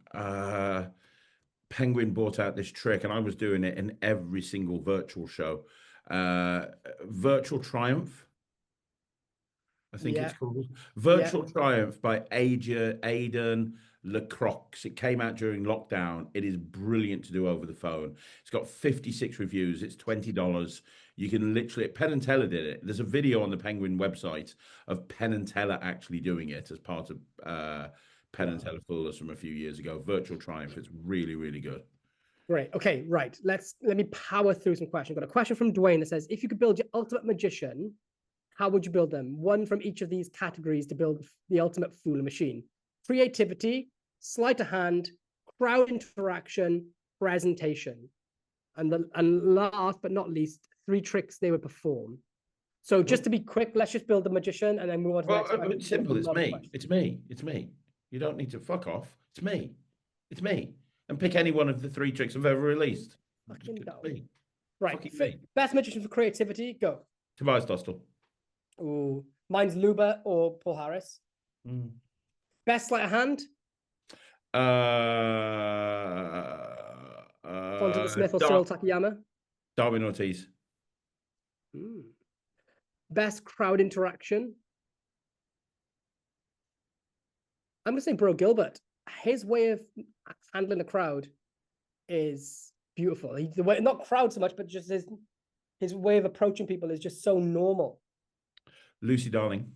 Penguin brought out this trick, and I was doing it in every single virtual show. Virtual Triumph, I think it's called. Virtual Triumph by Aidan Lacroix. It came out during lockdown. It is brilliant to do over the phone. It's got 56 reviews. It's $20. You can literally, Penn and Teller did it. There's a video on the Penguin website of Penn and Teller actually doing it as part of Penn and Teller Fool Us from a few years ago. Virtual Triumph. It's really, really good. Great. Okay, right. Let me power through some questions. Got a question from Dwayne that says, if you could build your ultimate magician, how would you build them? One from each of these categories to build the ultimate Fooler machine. Creativity, sleight of hand, crowd interaction, presentation. And last but not least, 3 tricks they would perform. So just to be quick, let's just build the magician and then move on to the next question. It's simple. It's me. It's me. It's me. You don't need to fuck off. It's me. It's me. And pick any one of the 3 tricks I've ever released. Fucking go. Me. Right. Me. Best magician for creativity, go. Tobias Dostal. Ooh. Mine's Luba or Paul Harris. Best sleight of hand? Fonte the Smith or Cyril Takayama? Darwin Ortiz. Best crowd interaction? I'm going to say Bro Gilbert. His way of handling a crowd is beautiful. The way, not crowd so much, but just his way of approaching people is just so normal. Lucy Darling.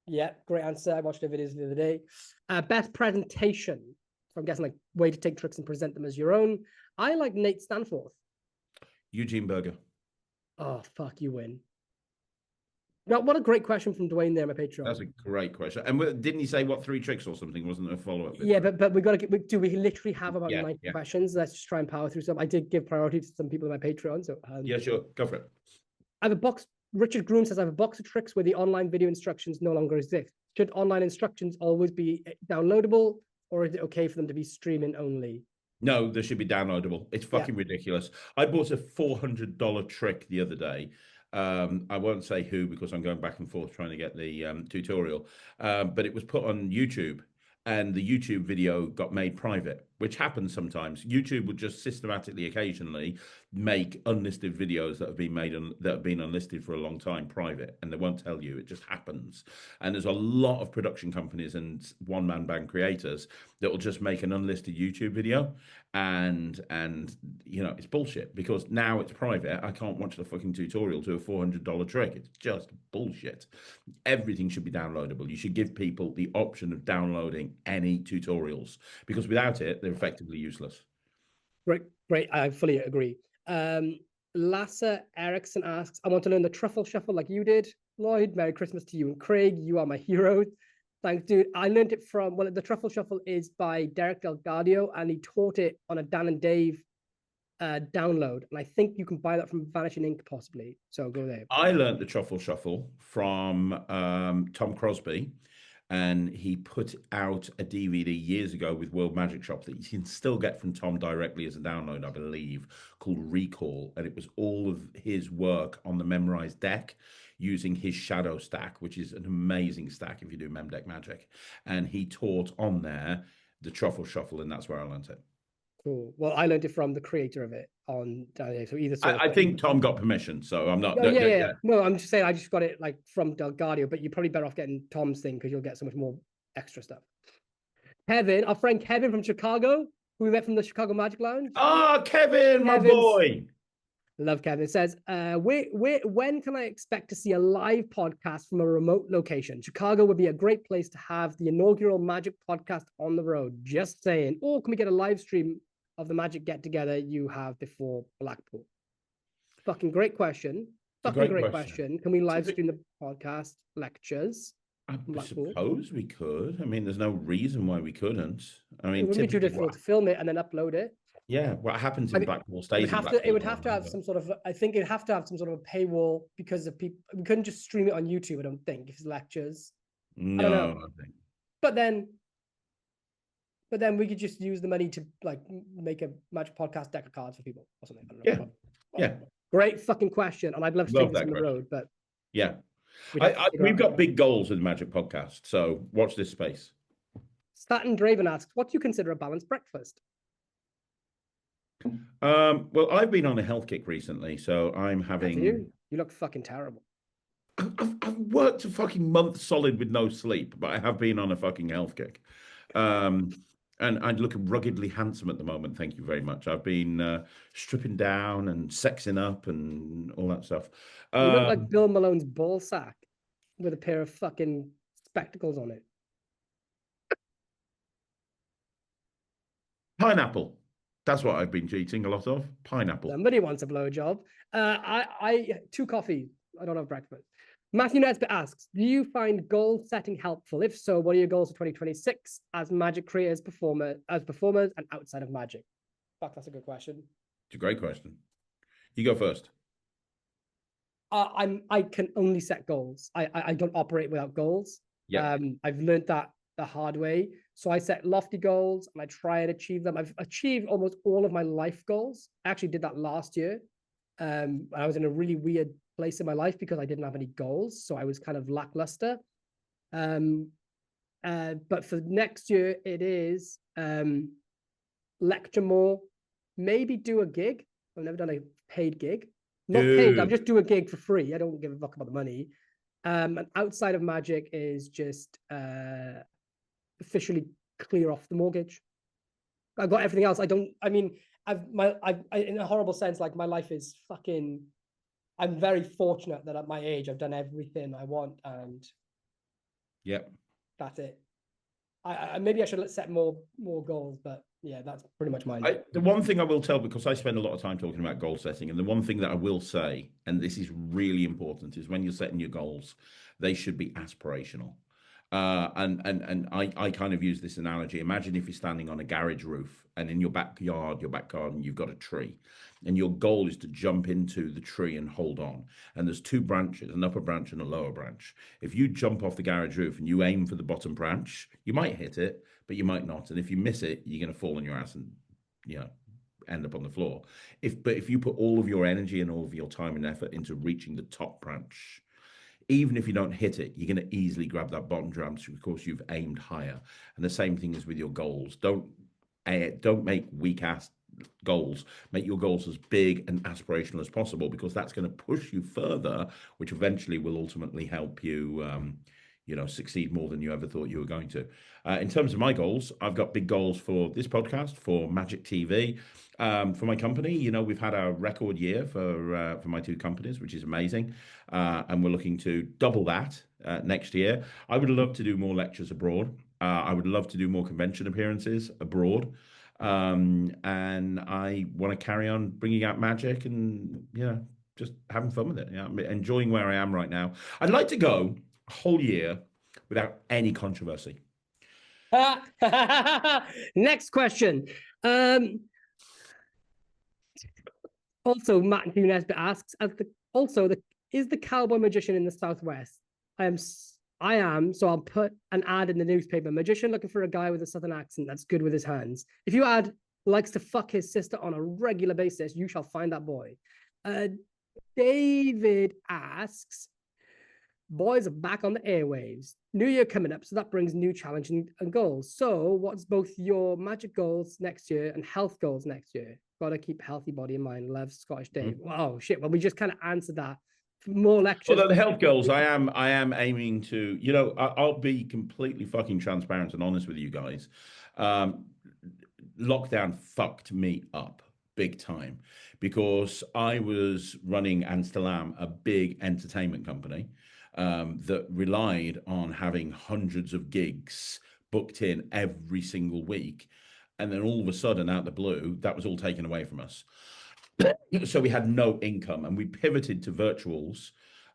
Yeah, great answer. I watched the videos the other day. Best presentation. So I'm guessing like way to take tricks and present them as your own. I like Nate Stanforth. Eugene Berger. Oh, fuck, you win. Now, what a great question from Dwayne there, my Patreon. That's a great question. And didn't he say what 3 tricks or something? Wasn't there a follow-up? Yeah, but we got to get. We literally have about 90 questions. Let's just try and power through some. I did give priority to some people in my Patreon. So yeah, sure, go for it. I have a box. Richard Groom says I have a box of tricks where the online video instructions no longer exist. Should online instructions always be downloadable, or is it okay for them to be streaming only? No, they should be downloadable. It's fucking ridiculous. I bought a $400 trick the other day. I won't say who because I'm going back and forth trying to get the tutorial, but it was put on YouTube, and the YouTube video got made private, which happens sometimes. YouTube would just systematically, occasionally, make unlisted videos that have been made that have been unlisted for a long time private, and they won't tell you. It just happens. And there's a lot of production companies and one-man band creators that will just make an unlisted YouTube video, and you know, it's bullshit because now it's private. I can't watch the fucking tutorial to a $400 trick. It's just bullshit. Everything should be downloadable. You should give people the option of downloading any tutorials, because without it, they're effectively useless. Great. I fully agree. Lasse Erickson asks, I want to learn the truffle shuffle like you did. Lloyd, Merry Christmas to you and Craig. You are my heroes. Thanks, dude. I learned it from, well, the truffle shuffle is by Derek Delgadio, and he taught it on a Dan and Dave download. And I think you can buy that from Vanishing Ink, possibly. So go there. I learned the truffle shuffle from Tom Crosby, and he put out a DVD years ago with World Magic Shop that you can still get from Tom directly as a download, I believe, called Recall. And it was all of his work on the memorized deck using his shadow stack, which is an amazing stack if you do Mem Deck Magic. And he taught on there the truffle shuffle, and that's where I learned it. Cool. Well, I learned it from the creator of it on so either. I think Tom got permission, so I'm not. Yeah. No, I'm just saying I just got it like from Delgadio, but you're probably better off getting Tom's thing because you'll get so much more extra stuff. Kevin, our friend Kevin from Chicago. who we met from the Chicago Magic Lounge. Ah, Kevin, my boy. Love Kevin. It says, when can I expect to see a live podcast from a remote location? Chicago would be a great place to have the inaugural Magic podcast on the road. Just saying. Or can we get a live stream of the Magic get-together you have before Blackpool? Fucking great question. Fucking great question. Can we live stream the podcast lectures? I suppose we could. I mean, there's no reason why we couldn't. I mean, it wouldn't be too difficult to film it and then upload it. Yeah, what happens in Blackpool stays in Blackpool. It would have to have some sort of, I think it'd have to have some sort of a paywall because of people. We couldn't just stream it on YouTube, I don't think, if it's lectures. No, I don't think. But then we could just use the money to like make a Magic podcast deck of cards for people or something. I don't know. Yeah. Great fucking question. And I'd love to take this on the road, but yeah. We've got big goals with the Magic podcast, so watch this space. Staten Draven asks, what do you consider a balanced breakfast? Well, I've been on a health kick recently, so I'm having. You look fucking terrible. I've worked a fucking month solid with no sleep, but I have been on a fucking health kick. And I look ruggedly handsome at the moment. Thank you very much. I've been stripping down and sexing up and all that stuff. You look like Bill Malone's ball sack with a pair of fucking spectacles on it. Pineapple. That's what I've been eating a lot of. Pineapple. Somebody wants a blowjob. I 2 coffees. I don't have breakfast. Matthew Nesbitt asks, do you find goal setting helpful? If so, what are your goals for 2026 as Magic creators, performers, and outside of Magic? Fuck, that's a good question. It's a great question. You go first. I can only set goals. I don't operate without goals. Yeah. I've learned that the hard way. So I set lofty goals and I try and achieve them. I've achieved almost all of my life goals. I actually did that last year. I was in a really weird place in my life because I didn't have any goals. So I was kind of lackluster. But for next year, it is lecture more, maybe do a gig. I've never done a paid gig. Not paid, I'll just do a gig for free. I don't give a fuck about the money. And outside of Magic is just officially clear off the mortgage. I've got everything else. In a horrible sense, like my life is fucking, I'm very fortunate that at my age, I've done everything I want and that's it. Maybe I should set more goals, but yeah, that's pretty much mine. The one thing I will tell, because I spend a lot of time talking about goal setting, and the one thing that I will say, and this is really important, is when you're setting your goals, they should be aspirational. And I kind of use this analogy. Imagine if you're standing on a garage roof and in your back garden, you've got a tree and your goal is to jump into the tree and hold on. And there's 2 branches, an upper branch and a lower branch. If you jump off the garage roof and you aim for the bottom branch, you might hit it, but you might not. And if you miss it, you're going to fall on your ass and, end up on the floor. But if you put all of your energy and all of your time and effort into reaching the top branch, even if you don't hit it, you're going to easily grab that bottom branch because you've aimed higher. And the same thing is with your goals. Don't make weak-ass goals. Make your goals as big and aspirational as possible, because that's going to push you further, which eventually will ultimately help you, succeed more than you ever thought you were going to. In terms of my goals, I've got big goals for this podcast, for Magic TV, for my company. We've had a record year for my 2 companies, which is amazing. And we're looking to double that next year. I would love to do more lectures abroad. I would love to do more convention appearances abroad. And I want to carry on bringing out Magic and, just having fun with it. I'm enjoying where I am right now. I'd like to go a whole year without any controversy. Next question. Also, Matt Nesbitt asks, is the cowboy magician in the Southwest? I am, so I'll put an ad in the newspaper. Magician looking for a guy with a Southern accent that's good with his hands. If you add likes to fuck his sister on a regular basis, you shall find that boy. David asks, boys are back on the airwaves. New year coming up, so that brings new challenge and goals. So what's both your Magic goals next year and health goals next year? Got to keep healthy body in mind. Love, Scottish Dave. Wow, shit. Well, we just kind of answered that. More lectures. Although the health goals, I am aiming to, I'll be completely fucking transparent and honest with you guys. lockdown fucked me up big time because I was running and still am a big entertainment company that relied on having hundreds of gigs booked in every single week. And then all of a sudden, out of the blue, that was all taken away from us. So we had no income and we pivoted to virtuals.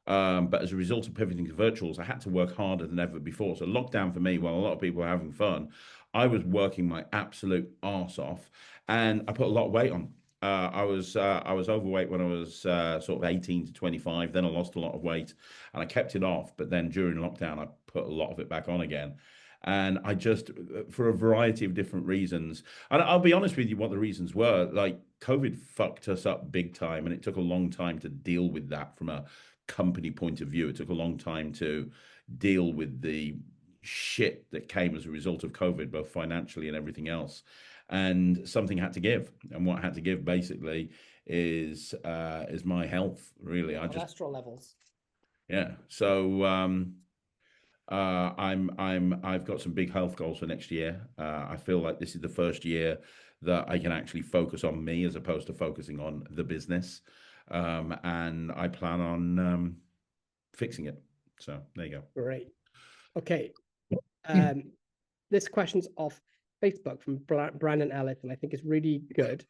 But as a result of pivoting to virtuals, I had to work harder than ever before. So lockdown for me, while a lot of people were having fun, I was working my absolute arse off, and I put a lot of weight on. I was overweight when I was sort of 18 to 25. Then I lost a lot of weight, and I kept it off. But then during lockdown, I put a lot of it back on again. And I just, for a variety of different reasons, and I'll be honest with you, what the reasons were. Like COVID fucked us up big time, and it took a long time to deal with that from a company point of view. It took a long time to deal with the shit that came as a result of COVID, both financially and everything else. And something had to give, and what had to give basically is my health. Really, cholesterol levels. Yeah. So I've got some big health goals for next year. I feel like this is the first year that I can actually focus on me as opposed to focusing on the business. And I plan on fixing it. So there you go. Great. Okay. This question's off Facebook from Brandon Ellis, and I think it's really good.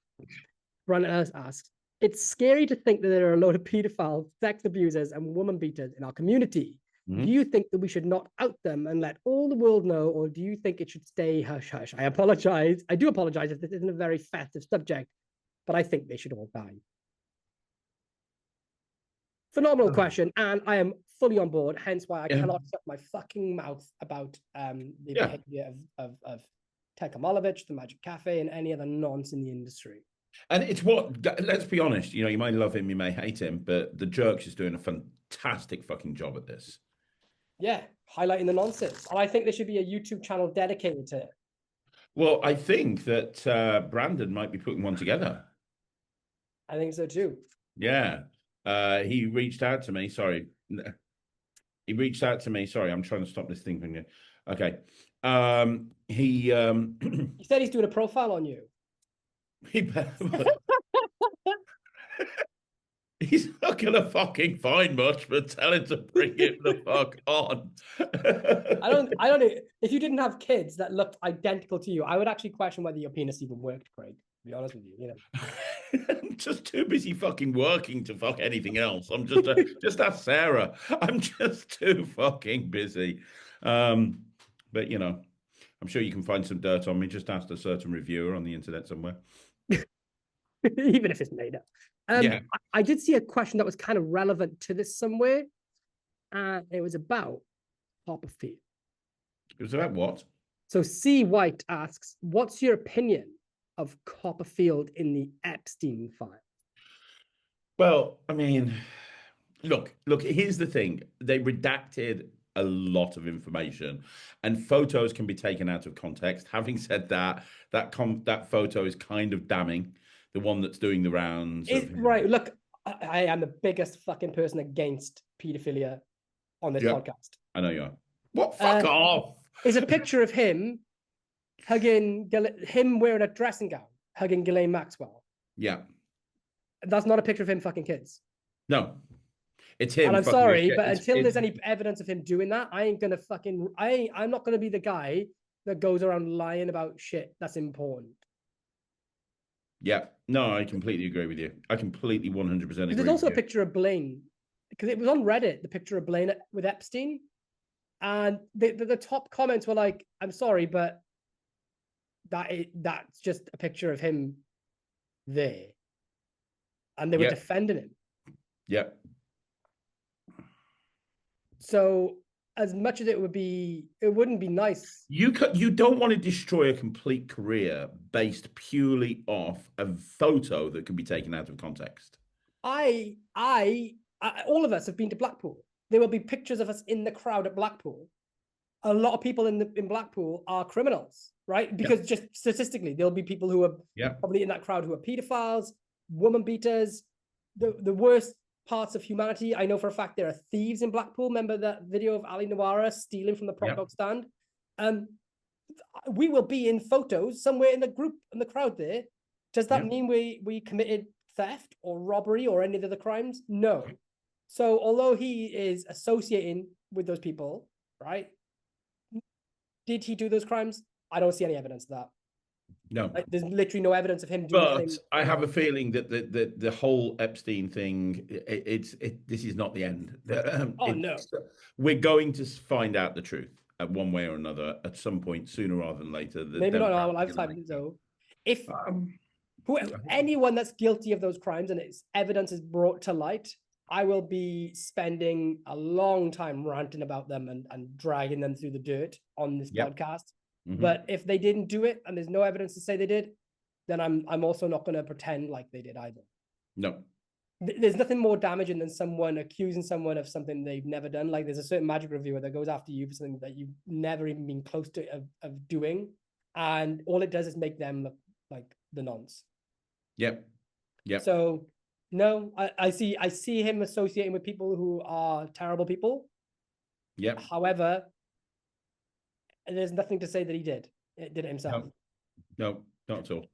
Brandon Ellis asks, it's scary to think that there are a lot of pedophiles, sex abusers, and woman beaters in our community. Do you think that we should not out them and let all the world know, or do you think it should stay hush hush? I apologize. I do apologize if this isn't a very festive subject, but I think they should all die. Phenomenal question, and I am fully on board, hence why I cannot shut my fucking mouth about the behavior of Ted Kamolovich, the Magic Cafe, and any other nonce in the industry. And it's let's be honest, you may love him, you may hate him, but the Jerks is doing a fantastic fucking job at this. Yeah, highlighting the nonsense. And I think there should be a YouTube channel dedicated to it. Well, I think that Brandon might be putting one together. I think so too. Yeah. He reached out to me. Sorry. He reached out to me. Sorry, I'm trying to stop this thing from you. Okay. He said he's doing a profile on you. He's not gonna fucking find much, but tell him to bring it the fuck on. I don't know. If you didn't have kids that looked identical to you, I would actually question whether your penis even worked, Craig. To be honest with you, I'm just too busy fucking working to fuck anything else. I'm just just ask Sarah. I'm just too fucking busy. But I'm sure you can find some dirt on me. Just ask a certain reviewer on the internet somewhere. Even if it's made up. I did see a question that was kind of relevant to this somewhere. It was about Copperfield. It was about what? So C. White asks, what's your opinion of Copperfield in the Epstein file? Well, I mean, look, here's the thing. They redacted a lot of information, and photos can be taken out of context. Having said that, that photo is kind of damning. The one that's doing the rounds. Right. Look, I am the biggest fucking person against pedophilia on this podcast. I know you are. What? Fuck off. It's a picture of him hugging, him wearing a dressing gown, hugging Ghislaine Maxwell. Yeah. That's not a picture of him fucking kids. No. It's him. And I'm sorry, but until there's any evidence of him doing that, I'm not gonna be the guy that goes around lying about shit that's important. Yeah, no, I completely agree with you. I completely 100% agree. There's also a picture of Blaine, because it was on Reddit, the picture of Blaine with Epstein. And the top comments were like, I'm sorry, but that's just a picture of him there. And they were defending him. Yeah. So as much as it wouldn't be nice. You don't want to destroy a complete career based purely off a photo that can be taken out of context. I all of us have been to Blackpool. There will be pictures of us in the crowd at Blackpool. A lot of people in Blackpool are criminals, right? Because just statistically, there'll be people who are probably in that crowd who are pedophiles, woman beaters, the worst parts of humanity. I know for a fact there are thieves in Blackpool. Remember that video of Ali Nawara stealing from the prop dog stand? we will be in photos somewhere in the group, in the crowd there. Does that mean we committed theft or robbery or any of the other crimes? No. So although he is associating with those people, right? Did he do those crimes? I don't see any evidence of that. No. Like, there's literally no evidence of him doing anything. But I have a feeling that the whole Epstein thing, this is not the end. No. We're going to find out the truth at one way or another at some point, sooner rather than later. Maybe not in our lifetime, though. If anyone that's guilty of those crimes and its evidence is brought to light, I will be spending a long time ranting about them and dragging them through the dirt on this podcast. Mm-hmm. But if they didn't do it and there's no evidence to say they did, then I'm also not going to pretend like they did either. No. There's nothing more damaging than someone accusing someone of something they've never done. Like there's a certain magic reviewer that goes after you for something that you've never even been close to of doing. And all it does is make them look like the nonce. Yep. Yep. So no, I see him associating with people who are terrible people. Yep. However, there's nothing to say that he did it himself. No, not at all.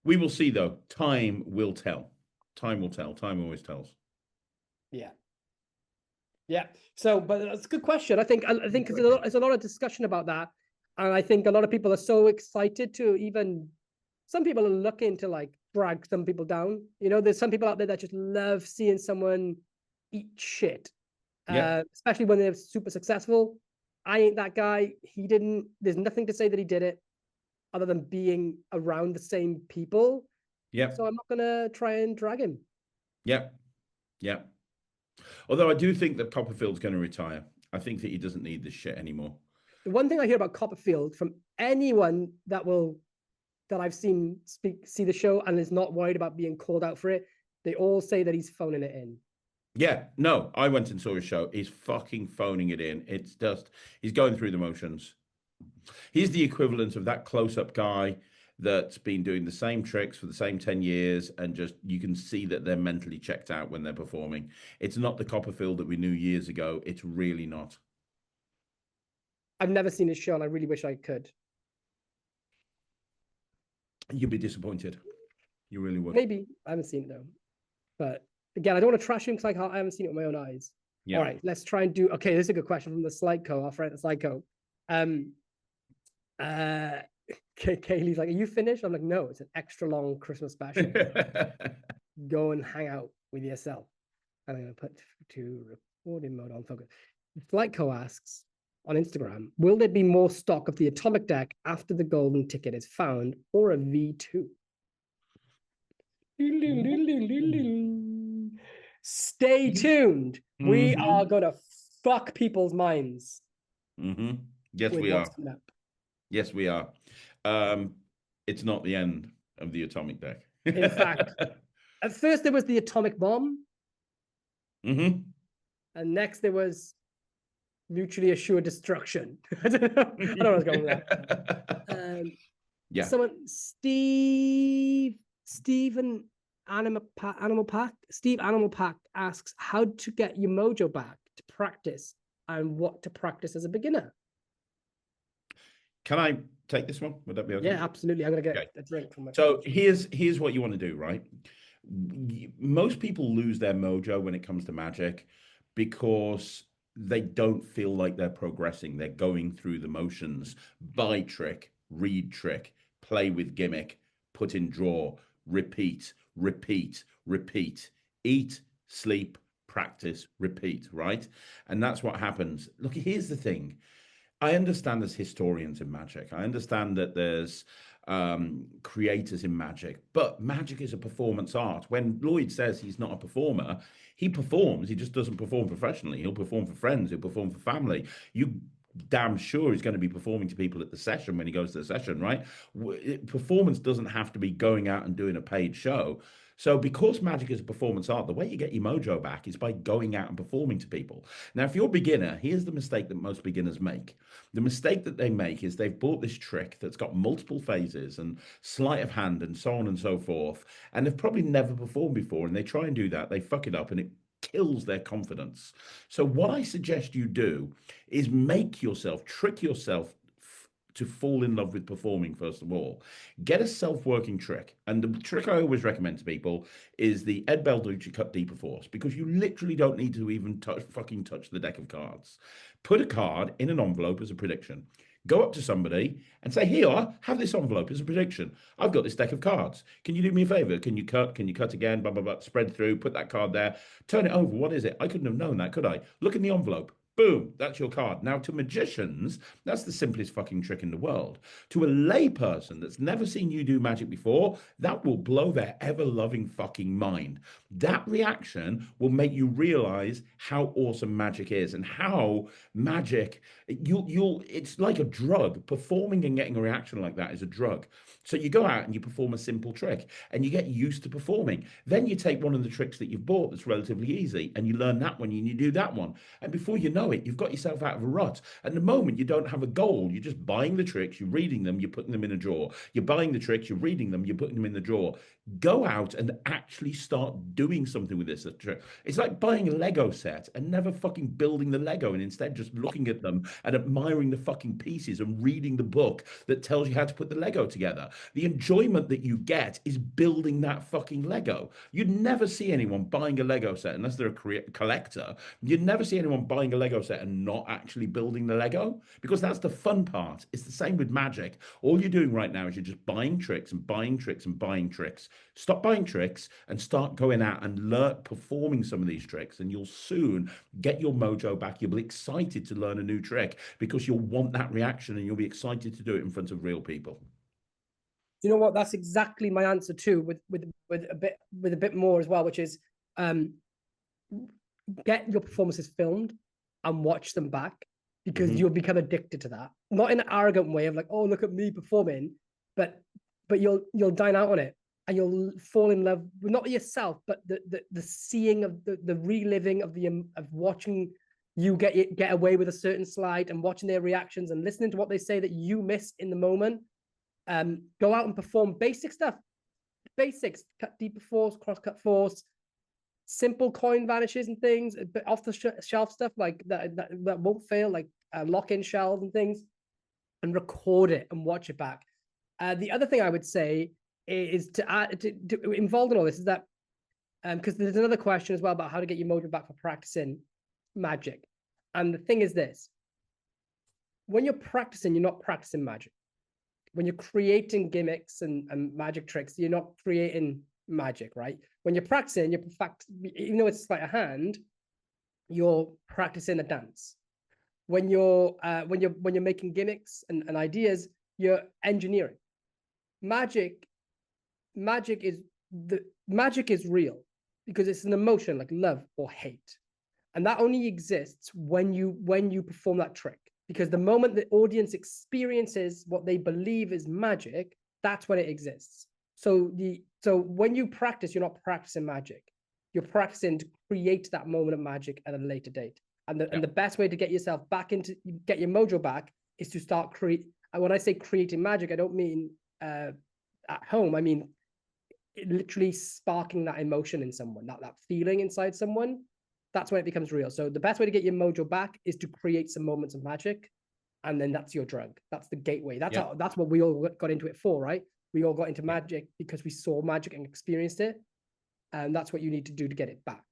We will see, though. Time will tell. Time will tell. Time always tells. Yeah. Yeah. So, but that's a good question. I think there's a lot of discussion about that. And I think a lot of people are so excited to even, some people are looking to like drag some people down. You know, there's some people out there that just love seeing someone eat shit, especially when they're super successful. I ain't that guy. There's nothing to say that he did it other than being around the same people. Yeah. So I'm not going to try and drag him. Yeah. Yeah. Although I do think that Copperfield's going to retire. I think that he doesn't need this shit anymore. The one thing I hear about Copperfield from anyone that I've seen see the show and is not worried about being called out for it, they all say that he's phoning it in. Yeah, no, I went and saw his show. He's fucking phoning it in. It's just, he's going through the motions. He's the equivalent of that close-up guy that's been doing the same tricks for the same 10 years, and just, you can see that they're mentally checked out when they're performing. It's not the Copperfield that we knew years ago. It's really not. I've never seen his show, and I really wish I could. You'd be disappointed. You really would. Maybe. I haven't seen it, though. But again, I don't want to trash him because I haven't seen it with my own eyes. Yeah. All right, let's try and do. Okay, this is a good question from the Slyco, our friend, the Slyco. Kaylee's like, "Are you finished?" I'm like, "No, it's an extra long Christmas special. Go and hang out with yourself." And I'm going to put to recording mode on focus. Slyco asks on Instagram, "Will there be more stock of the atomic deck after the golden ticket is found, or a V2?" Stay tuned. Mm-hmm. We are gonna fuck people's minds. Mm-hmm. Yes, we are. Yes, we are. It's not the end of the atomic deck. In fact, at first there was the atomic bomb. Mm-hmm. And next there was mutually assured destruction. I don't know where I was going with that. Yeah. Someone, Steve Animal Pack asks how to get your mojo back to practice and what to practice as a beginner. Can I take this one? Would that be okay? Yeah, absolutely. I'm going to get a drink from my So here's what you want to do, right? Most people lose their mojo when it comes to magic because they don't feel like they're progressing. They're going through the motions. Buy trick, read trick, play with gimmick, put in draw, repeat, repeat, repeat, eat, sleep, practice, repeat, right? And that's what happens. Look, here's the thing. I understand there's historians in magic. I understand that there's creators in magic, but magic is a performance art. When Lloyd says he's not a performer, he performs. He just doesn't perform professionally. He'll perform for friends. He'll perform for family. You damn sure he's going to be performing to people at the session when he goes to the session, right? Performance doesn't have to be going out and doing a paid show. So because magic is a performance art, the way you get your mojo back is by going out and performing to people. Now, if you're a beginner, here's the mistake that most beginners make. The mistake that they make is they've bought this trick that's got multiple phases and sleight of hand and so on and so forth, and they've probably never performed before, and they try and do that, they fuck it up, and it kills their confidence. So what I suggest you do is make yourself, trick yourself, to fall in love with performing, first of all, get a self-working trick. And the trick I always recommend to people is the Ed Balducci cut deeper force, because you literally don't need to even fucking touch the deck of cards. Put a card in an envelope as a prediction. Go up to somebody and say, here, have this envelope as a prediction. I've got this deck of cards. Can you do me a favor? Can you cut? Can you cut again? Blah, blah, blah. Spread through, put that card there, turn it over. What is it? I couldn't have known that, could I? Look in the envelope. Boom, that's your card. Now, to magicians, that's the simplest fucking trick in the world. To a lay person that's never seen you do magic before, that will blow their ever-loving fucking mind. That reaction will make you realize how awesome magic is, and how magic, it's like a drug. Performing and getting a reaction like that is a drug. So you go out and you perform a simple trick and you get used to performing. Then you take one of the tricks that you've bought that's relatively easy and you learn that one and you do that one. And before you know it, you've got yourself out of a rut. And the moment you don't have a goal, you're just buying the tricks, you're reading them, you're putting them in a drawer. You're buying the tricks, you're reading them, you're putting them in the drawer. Go out and actually start doing something with this. It's like buying a Lego set and never fucking building the Lego, and instead just looking at them and admiring the fucking pieces and reading the book that tells you how to put the Lego together. The enjoyment that you get is building that fucking Lego. You'd never see anyone buying a Lego set unless they're a collector. You'd never see anyone buying a Lego set and not actually building the Lego, because that's the fun part. It's the same with magic. All you're doing right now is you're just buying tricks and buying tricks and buying tricks. Stop buying tricks and start going out and learn performing some of these tricks, and you'll soon get your mojo back. You'll be excited to learn a new trick because you'll want that reaction, and you'll be excited to do it in front of real people. You know what? That's exactly my answer too, with a bit more as well, which is get your performances filmed and watch them back, because you'll become addicted to that. Not in an arrogant way of like, oh, look at me performing, but you'll dine out on it and you'll fall in love with not yourself, but the seeing of the reliving of watching you get away with a certain slide and watching their reactions and listening to what they say that you miss in the moment. Go out and perform basic stuff, basics, cut deeper force, cross cut force, simple coin vanishes and things, but off the shelf stuff like that won't fail, like lock-in shells and things, and record it and watch it back. The other thing I would say is to add to involved in all this is that because there's another question as well about how to get your mojo back for practicing magic. And the thing is this: when you're practicing, you're not practicing magic. When you're creating gimmicks and magic tricks, you're not creating magic, right? When you're practicing, even though it's like a hand, you're practicing a dance. When you're making gimmicks and ideas, you're engineering. Magic is real because it's an emotion like love or hate, and that only exists when you perform that trick. Because the moment the audience experiences what they believe is magic, that's when it exists. So when you practice, you're not practicing magic. You're practicing to create that moment of magic at a later date. And the best way to get yourself back get your mojo back is to start when I say creating magic, I don't mean at home. I mean literally sparking that emotion in someone, that feeling inside someone. That's when it becomes real. So the best way to get your mojo back is to create some moments of magic, and then that's your drug. That's the gateway. That's what we all got into it for, right? We all got into magic because we saw magic and experienced it, and that's what you need to do to get it back.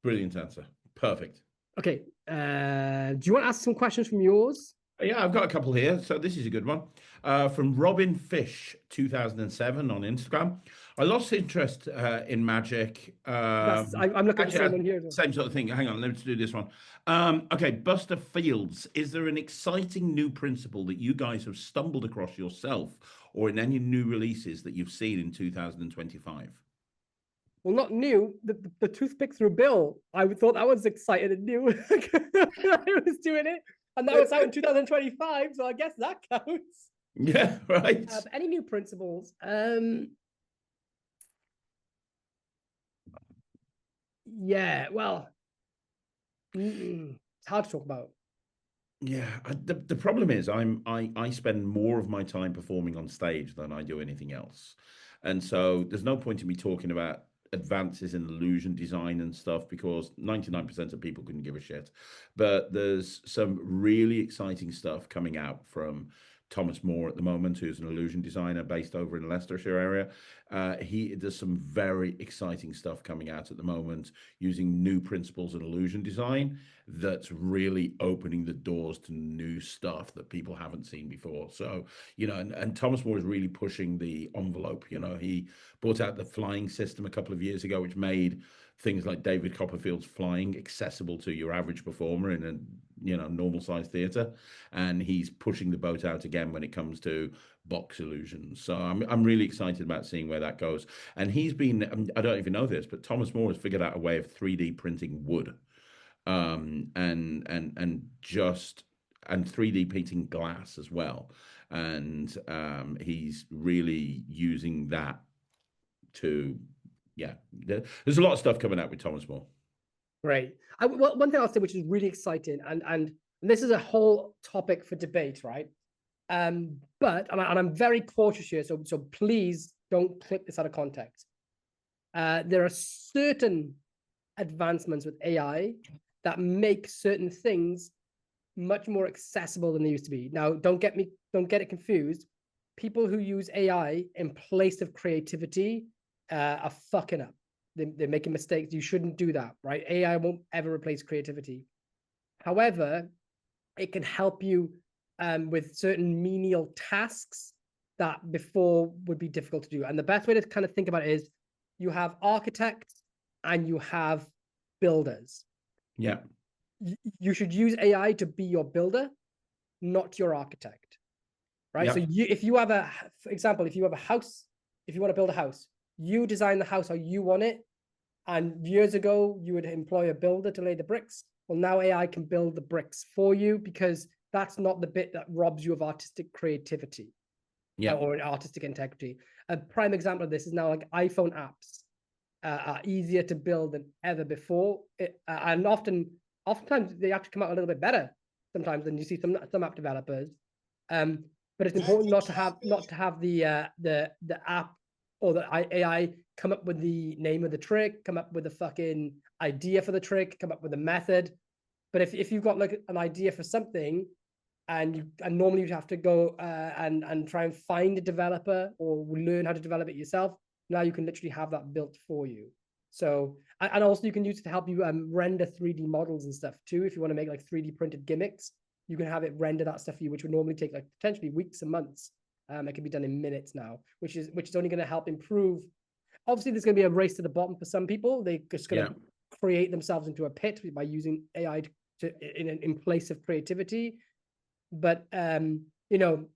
Brilliant answer. Perfect. Okay. Do you want to ask some questions from yours? Yeah, I've got a couple here. So this is a good one. From Robin Fish 2007 on Instagram. I lost interest in magic. I'm looking at the same one here. Same sort of thing. Hang on, let's do this one. Okay, Buster Fields. Is there an exciting new principle that you guys have stumbled across yourself or in any new releases that you've seen in 2025? Well, not new. The toothpick through Bill. I thought that was exciting and new. I was doing it. And now it's out in 2025, so I guess that counts. Yeah, right. Any new principles? Yeah, well, it's hard to talk about. Yeah, the problem is I spend more of my time performing on stage than I do anything else. And so there's no point in me talking about advances in illusion design and stuff, because 99% of people couldn't give a shit. But there's some really exciting stuff coming out from Thomas Moore at the moment, who's an illusion designer based over in Leicestershire area. He does some very exciting stuff coming out at the moment using new principles in illusion design that's really opening the doors to new stuff that people haven't seen before. So, you know, and Thomas Moore is really pushing the envelope. You know, he brought out the flying system a couple of years ago, which made things like David Copperfield's flying accessible to your average performer in a, you know, normal sized theater. And he's pushing the boat out again when it comes to box illusions. So I'm really excited about seeing where that goes. And he's been, I don't even know this, but Thomas Moore has figured out a way of 3D printing wood, and 3D painting glass as well. And he's really using that to, yeah, there's a lot of stuff coming out with Thomas Moore. Great. Well, one thing I'll say, which is really exciting, and this is a whole topic for debate, right? But I'm very cautious here, so please don't clip this out of context. There are certain advancements with AI that make certain things much more accessible than they used to be. Now, don't get it confused. People who use AI in place of creativity are fucking up. They're making mistakes. You shouldn't do that, right? AI won't ever replace creativity. However, it can help you with certain menial tasks that before would be difficult to do. And the best way to kind of think about it is you have architects and you have builders. Yeah. You should use AI to be your builder, not your architect, right? Yeah. So if you have for example, if you have a house, if you want to build a house, you design the house how you want it. And years ago, you would employ a builder to lay the bricks. Well, now AI can build the bricks for you, because that's not the bit that robs you of artistic creativity, or artistic integrity. A prime example of this is now, like, iPhone apps are easier to build than ever before. And oftentimes they actually come out a little bit better sometimes than you see some app developers. But it's important not to have the app or the AI come up with the name of the trick, come up with the fucking idea for the trick, come up with a method. But if you've got like an idea for something, and normally you'd have to go and try and find a developer or learn how to develop it yourself, now you can literally have that built for you. So, and also you can use it to help you render 3D models and stuff too. If you want to make like 3D printed gimmicks, you can have it render that stuff for you, which would normally take like potentially weeks and months. It can be done in minutes now, which is only going to help improve. Obviously, there's going to be a race to the bottom for some people. They're just going to create themselves into a pit by using AI in place of creativity. But you know,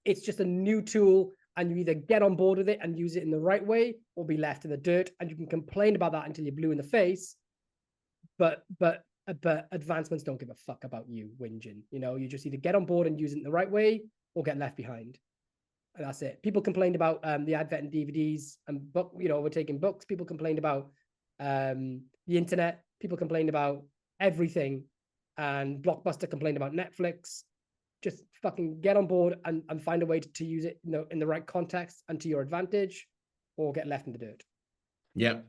it's just a new tool, and you either get on board with it and use it in the right way, or be left in the dirt. And you can complain about that until you're blue in the face. But advancements don't give a fuck about you whinging. You know, you just either get on board and use it in the right way, or get left behind. And that's it. People complained about the advent of DVDs and overtaking books. People complained about the internet. People complained about everything. And Blockbuster complained about Netflix. Just fucking get on board and find a way to use it, in the right context and to your advantage, or get left in the dirt. Yeah,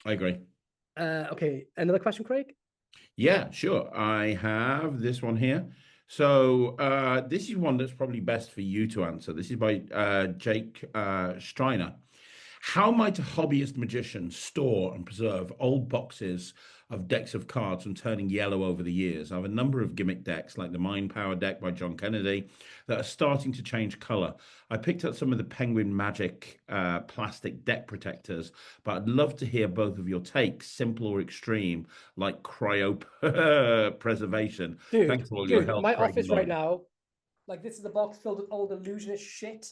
I agree. Okay, another question, Craig? Yeah, sure. I have this one here. So this is one that's probably best for you to answer. This is by Jake Striner. How might a hobbyist magician store and preserve old boxes of decks of cards from turning yellow over the years? I have a number of gimmick decks, like the Mind Power deck by John Kennedy, that are starting to change color. I picked up some of the Penguin Magic plastic deck protectors, but I'd love to hear both of your takes, simple or extreme, like cryopreservation. Thanks for all your help. My office right now, like, this is a box filled with old illusionist shit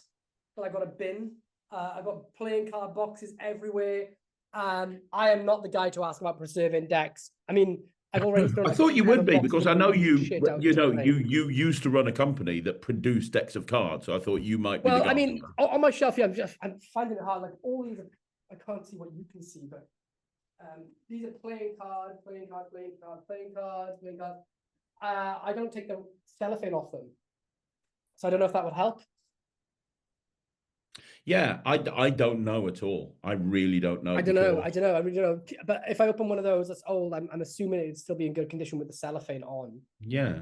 that I got a bin. I've got playing card boxes everywhere. I am not the guy to ask about preserving decks. I mean, I've already thrown. I thought you would be, because I know you used to run a company that produced decks of cards. So I thought you might be. Well, I mean, on my shelf here, I'm finding it hard. Like, all these, I can't see what you can see, but these are playing cards. I don't take the cellophane off them, so I don't know if that would help. Yeah, I don't know at all. I really don't know. I don't know. I really don't know. But if I open one of those that's old, I'm assuming it'd still be in good condition with the cellophane on. Yeah,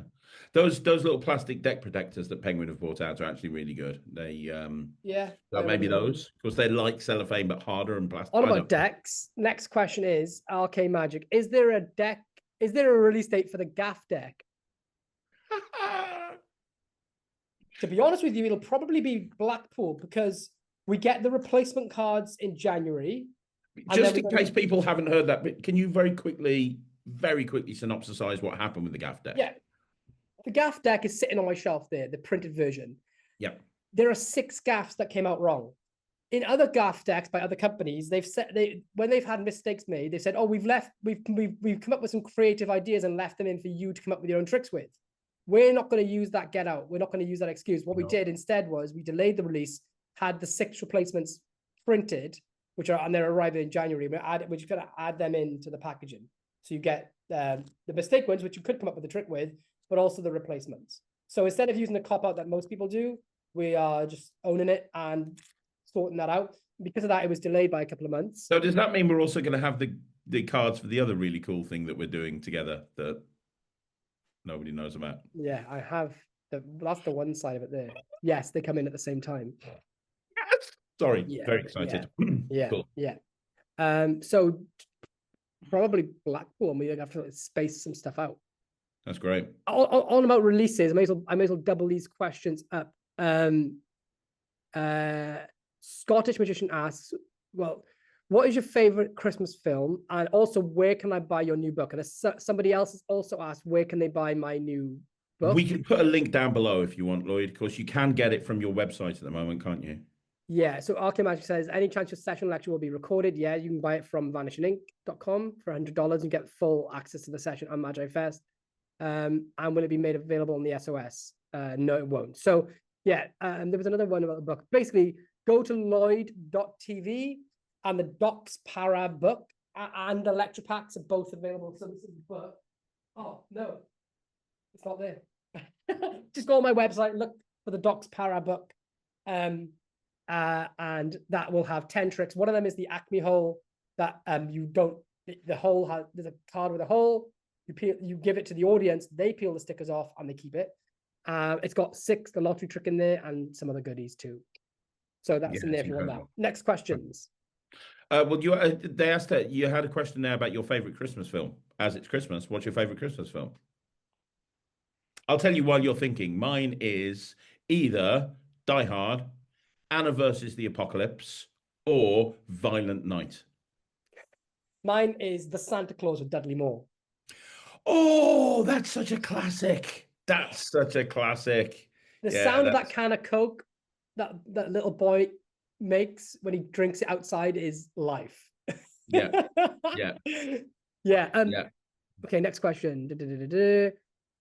those little plastic deck protectors that Penguin have brought out are actually really good. They Yeah. so maybe those, because they're like cellophane but harder and plastic. All about decks. Next question is Arcane Magic. Is there a deck? Is there a release date for the Gaff deck? To be honest with you, it'll probably be Blackpool because we get the replacement cards in January. Just in case people haven't heard that, can you very quickly synopsisize what happened with the Gaff deck? Yeah. The Gaff deck is sitting on my shelf there, the printed version. Yeah. There are 6 Gaffs that came out wrong. In other Gaff decks by other companies, when they've had mistakes made, they said, "Oh, we've come up with some creative ideas and left them in for you to come up with your own tricks with." We're not going to use that get out. We're not going to use that excuse. What we did instead was we delayed the release, had the 6 replacements printed, and they're arriving in January. We're just going to add them into the packaging. So you get the mistake ones, which you could come up with a trick with, but also the replacements. So instead of using the cop-out that most people do, we are just owning it and sorting that out. Because of that, it was delayed by a couple of months. So does that mean we're also going to have the cards for the other really cool thing that we're doing together that nobody knows about? Yeah, I have. That's the one side of it there. Yes, they come in at the same time. Yes. Sorry, very excited. Yeah, cool. Yeah. So probably Blackpool, and we have to space some stuff out. That's great. On about releases, I may as well double these questions up. Scottish Magician asks, well, what is your favorite Christmas film? And also, where can I buy your new book? And somebody else has also asked, where can they buy my new book? We can put a link down below if you want, Lloyd, because you can get it from your website at the moment, can't you? Yeah, so Arcane Magic says, any chance your session lecture will be recorded? Yeah, you can buy it from vanishinginc.com for $100 and get full access to the session on Magi Fest. And will it be made available on the SOS? No, it won't. So yeah, there was another one about the book. Basically, go to lloyd.tv and the Docs Para book and the lecture packs are both available. So this is the book. Oh, no, it's not there. Just go on my website, look for the Docs Para book. And that will have 10 tricks. One of them is the Acme hole that the hole has, there's a card with a hole. You give it to the audience, they peel the stickers off and they keep it. It's got 6, the lottery trick in there and some other goodies too. So that's in there if you want that. Next questions. Well, they asked that you had a question there about your favorite Christmas film. As it's Christmas, what's your favorite Christmas film? I'll tell you while you're thinking. Mine is either Die Hard, Anna versus the Apocalypse, or Violent Night. Mine is The Santa Claus with Dudley Moore. Oh, that's such a classic. That's such a classic. The sound of that can of Coke that little boy makes when he drinks it outside is life. Yeah. Yeah. Yeah. Yeah. Okay, next question.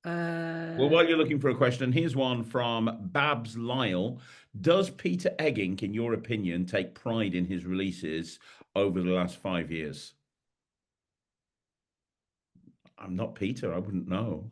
Well, while you're looking for a question, here's one from Babs Lyle. Does Peter Eggink, in your opinion, take pride in his releases over the last 5 years? I'm not Peter. I wouldn't know.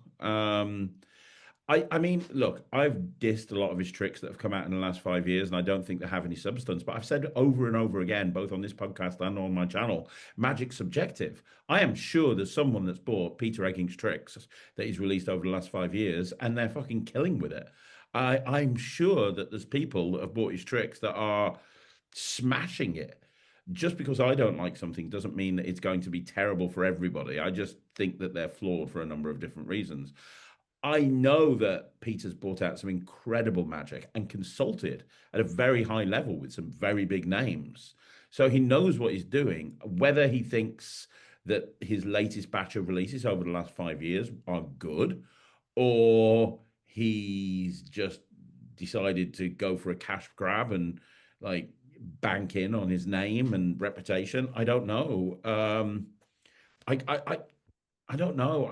I mean, look, I've dissed a lot of his tricks that have come out in the last 5 years, and I don't think they have any substance. But I've said over and over again, both on this podcast and on my channel, magic's subjective. I am sure there's someone that's bought Peter Eggink's tricks that he's released over the last 5 years, and they're fucking killing with it. I'm sure that there's people that have bought his tricks that are smashing it. Just because I don't like something doesn't mean that it's going to be terrible for everybody. I just think that they're flawed for a number of different reasons. I know that Peter's brought out some incredible magic and consulted at a very high level with some very big names. So he knows what he's doing. Whether he thinks that his latest batch of releases over the last 5 years are good, or he's just decided to go for a cash grab and like bank in on his name and reputation, I don't know. I don't know.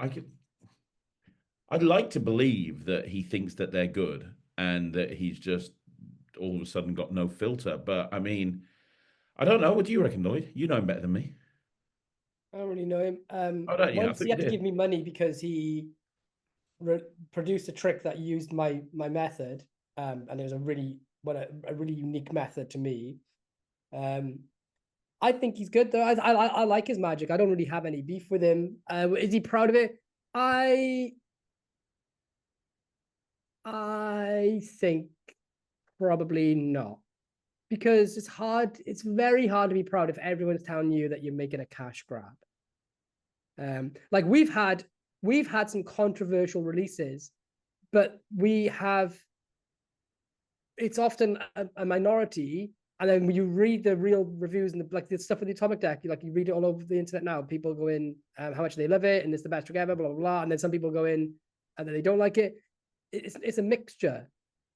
I'd like to believe that he thinks that they're good and that he's just all of a sudden got no filter. But I mean, I don't know. What do you reckon, Lloyd? You know him better than me. I don't really know him. Oh, don't you? Once he had to give me money because he produced a trick that used my method, and it was a really but a really unique method to me. I think he's good though. I like his magic. I don't really have any beef with him. Is he proud of it? I think probably not, because it's hard. It's very hard to be proud if everyone's telling you that you're making a cash grab. Like we've had some controversial releases, but it's often a minority. And then when you read the real reviews and the stuff with the Atomic Deck, you read it all over the internet now. People go in, how much they love it, and it's the best trick ever, blah, blah, blah. And then some people go in and then they don't like it. It's a mixture.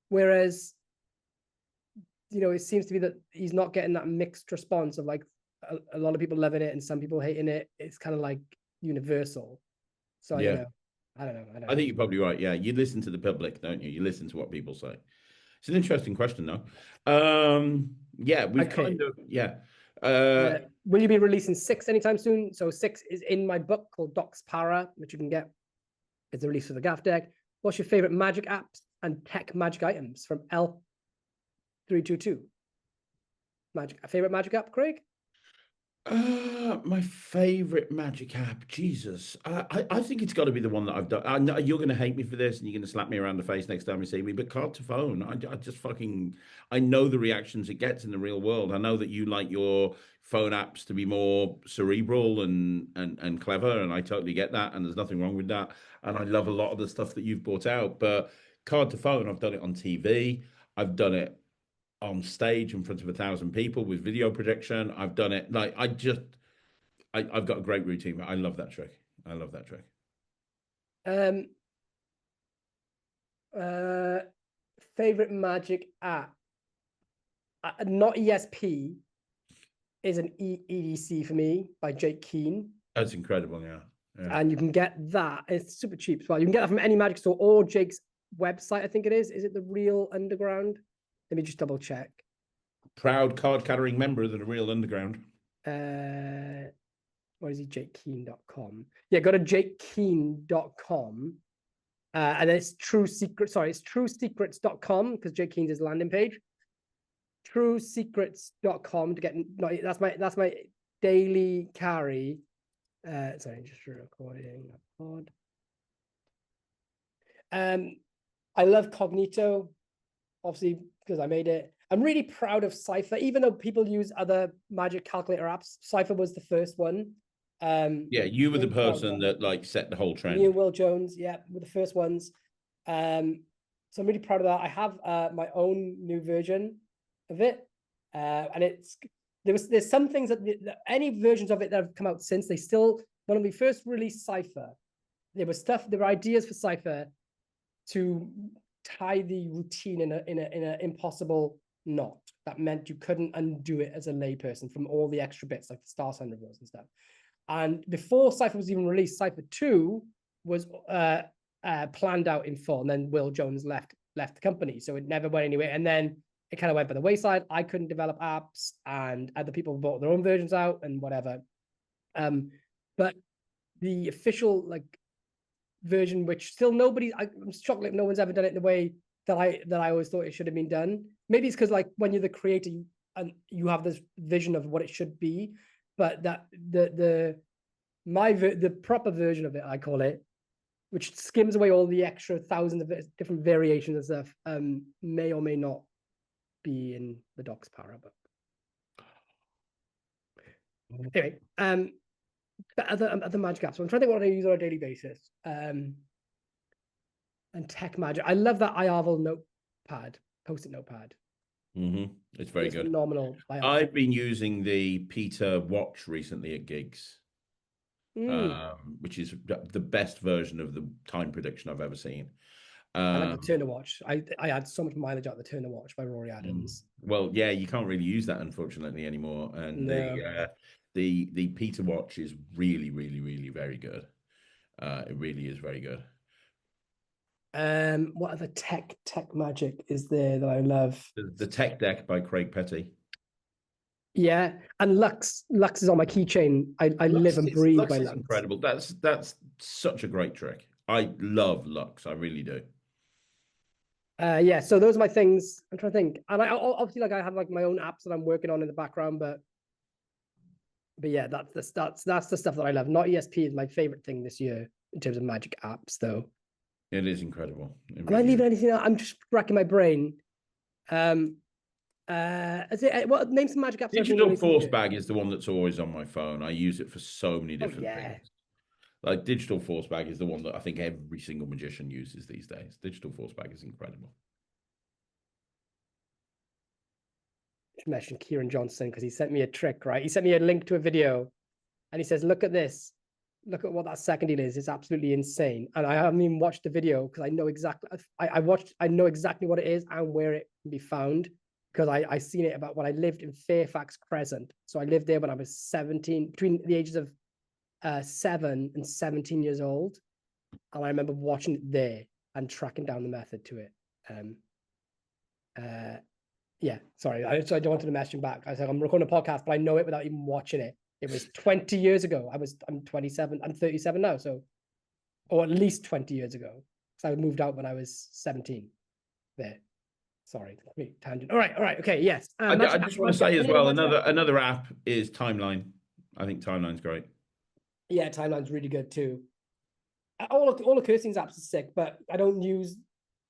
Whereas, it seems to be that he's not getting that mixed response of like a lot of people loving it and some people hating it. It's kind of like universal. So I don't know. I think you're probably right. Yeah, you listen to the public, don't you? You listen to what people say. It's an interesting question, though. Yeah, we've kind of, yeah. Will you be releasing 6 anytime soon? So 6 is in my book called Docs Para, which you can get. It's the release of the Gaff Deck. What's your favorite magic apps and tech magic items from L322? Favorite magic app, Craig? My favorite magic app, Jesus. I think it's got to be the one that I've done. I know you're going to hate me for this, and you're going to slap me around the face next time you see me. But Card to Phone, I just fucking, I know the reactions it gets in the real world. I know that you like your phone apps to be more cerebral and clever, and I totally get that. And there's nothing wrong with that. And I love a lot of the stuff that you've brought out. But Card to Phone, I've done it on TV. I've done it on stage in front of 1,000 people with video projection. I've done it like I've got a great routine. I love that trick. Favorite magic app, not ESP, is an EDC for me by Jake Keen. That's incredible. Yeah. And you can get that. It's super cheap as well. You can get that from any magic store or Jake's website. I think it is. Is it the Real Underground? Let me just double check. Proud card carrying member of the Real Underground. What is he? JakeKeen.com. Yeah, go to JakeKeen.com. And then it's TrueSecrets.com, because Jake Keen's his landing page. TrueSecrets.com to get, no, that's my daily carry. Sorry, just recording a pod. I love Cognito, obviously, because I made it. I'm really proud of Cypher, even though people use other magic calculator apps. Cypher was the first one. Yeah, you were the person that like set the whole trend. Me and Will Jones, yeah, were the first ones. So I'm really proud of that. I have my own new version of it, and there's some things that any versions of it that have come out since, they still, when we first released Cypher, there were ideas for Cypher to tie the routine in a impossible knot that meant you couldn't undo it as a layperson from all the extra bits like the Star Sign reveals and stuff. And before Cypher was even released, Cypher 2 was planned out in full, and then Will Jones left the company, so it never went anywhere. And then it kind of went by the wayside. I couldn't develop apps, and other people bought their own versions out and whatever. But the official version, which still I'm shocked like no one's ever done it in the way that I always thought it should have been done. Maybe it's because when you're the creator and you have this vision of what it should be, but that the proper version of it, I call it, which skims away all the extra thousands of different variations and stuff, may or may not be in the Docs Para book. Anyway, but other magic apps. So I'm trying to think what I use on a daily basis. And tech magic. I love that iArvel notepad, post-it notepad. It's very good. Phenomenal. I've been using the Peter watch recently at gigs, which is the best version of the time prediction I've ever seen. I like the Turner watch. I had so much mileage out of the Turner watch by Rory Adams. Well, yeah, you can't really use that unfortunately anymore. And the Peter watch is really, really, really very good. It really is very good. What other tech magic is there that I love? The Tech Deck by Craig Petty. Yeah, and Lux is on my keychain. I live and breathe by Lux. Incredible. That's such a great trick. I love Lux. I really do. Yeah, so those are my things. I'm trying to think, and I obviously like I have like my own apps that I'm working on in the background, but yeah, that's the stuff that I love. Not ESP is my favorite thing this year in terms of magic apps, though. It is incredible. Am I leaving anything out? I'm just racking my brain. Name some magic apps. Digital Force Bag is the one that's always on my phone. I use it for so many different things. Like Digital Force Bag is the one that I think every single magician uses these days. Digital Force Bag is incredible. Just mentioned Kieran Johnson because he sent me a trick, right? He sent me a link to a video and he says, look at this. Look at what that second deal is. It's absolutely insane. And I haven't even watched the video because I know exactly I know exactly what it is and where it can be found because I seen it about when I lived in Fairfax Crescent. So I lived there when I was 17, between the ages of 7 and 17 years old. And I remember watching it there and tracking down the method to it. Yeah, sorry. So I don't want to mess him back. I said, I'm recording a podcast, but I know it without even watching it. It was 20 years ago. I'm 27. I'm 37 now. So, or at least 20 years ago. So I moved out when I was 17 there. Sorry, tangent. All right. Okay. Yes. I just want to say as well, another app is Timeline. I think Timeline's great. Yeah, Timeline's really good too. All of Kirsten's apps are sick, but I don't use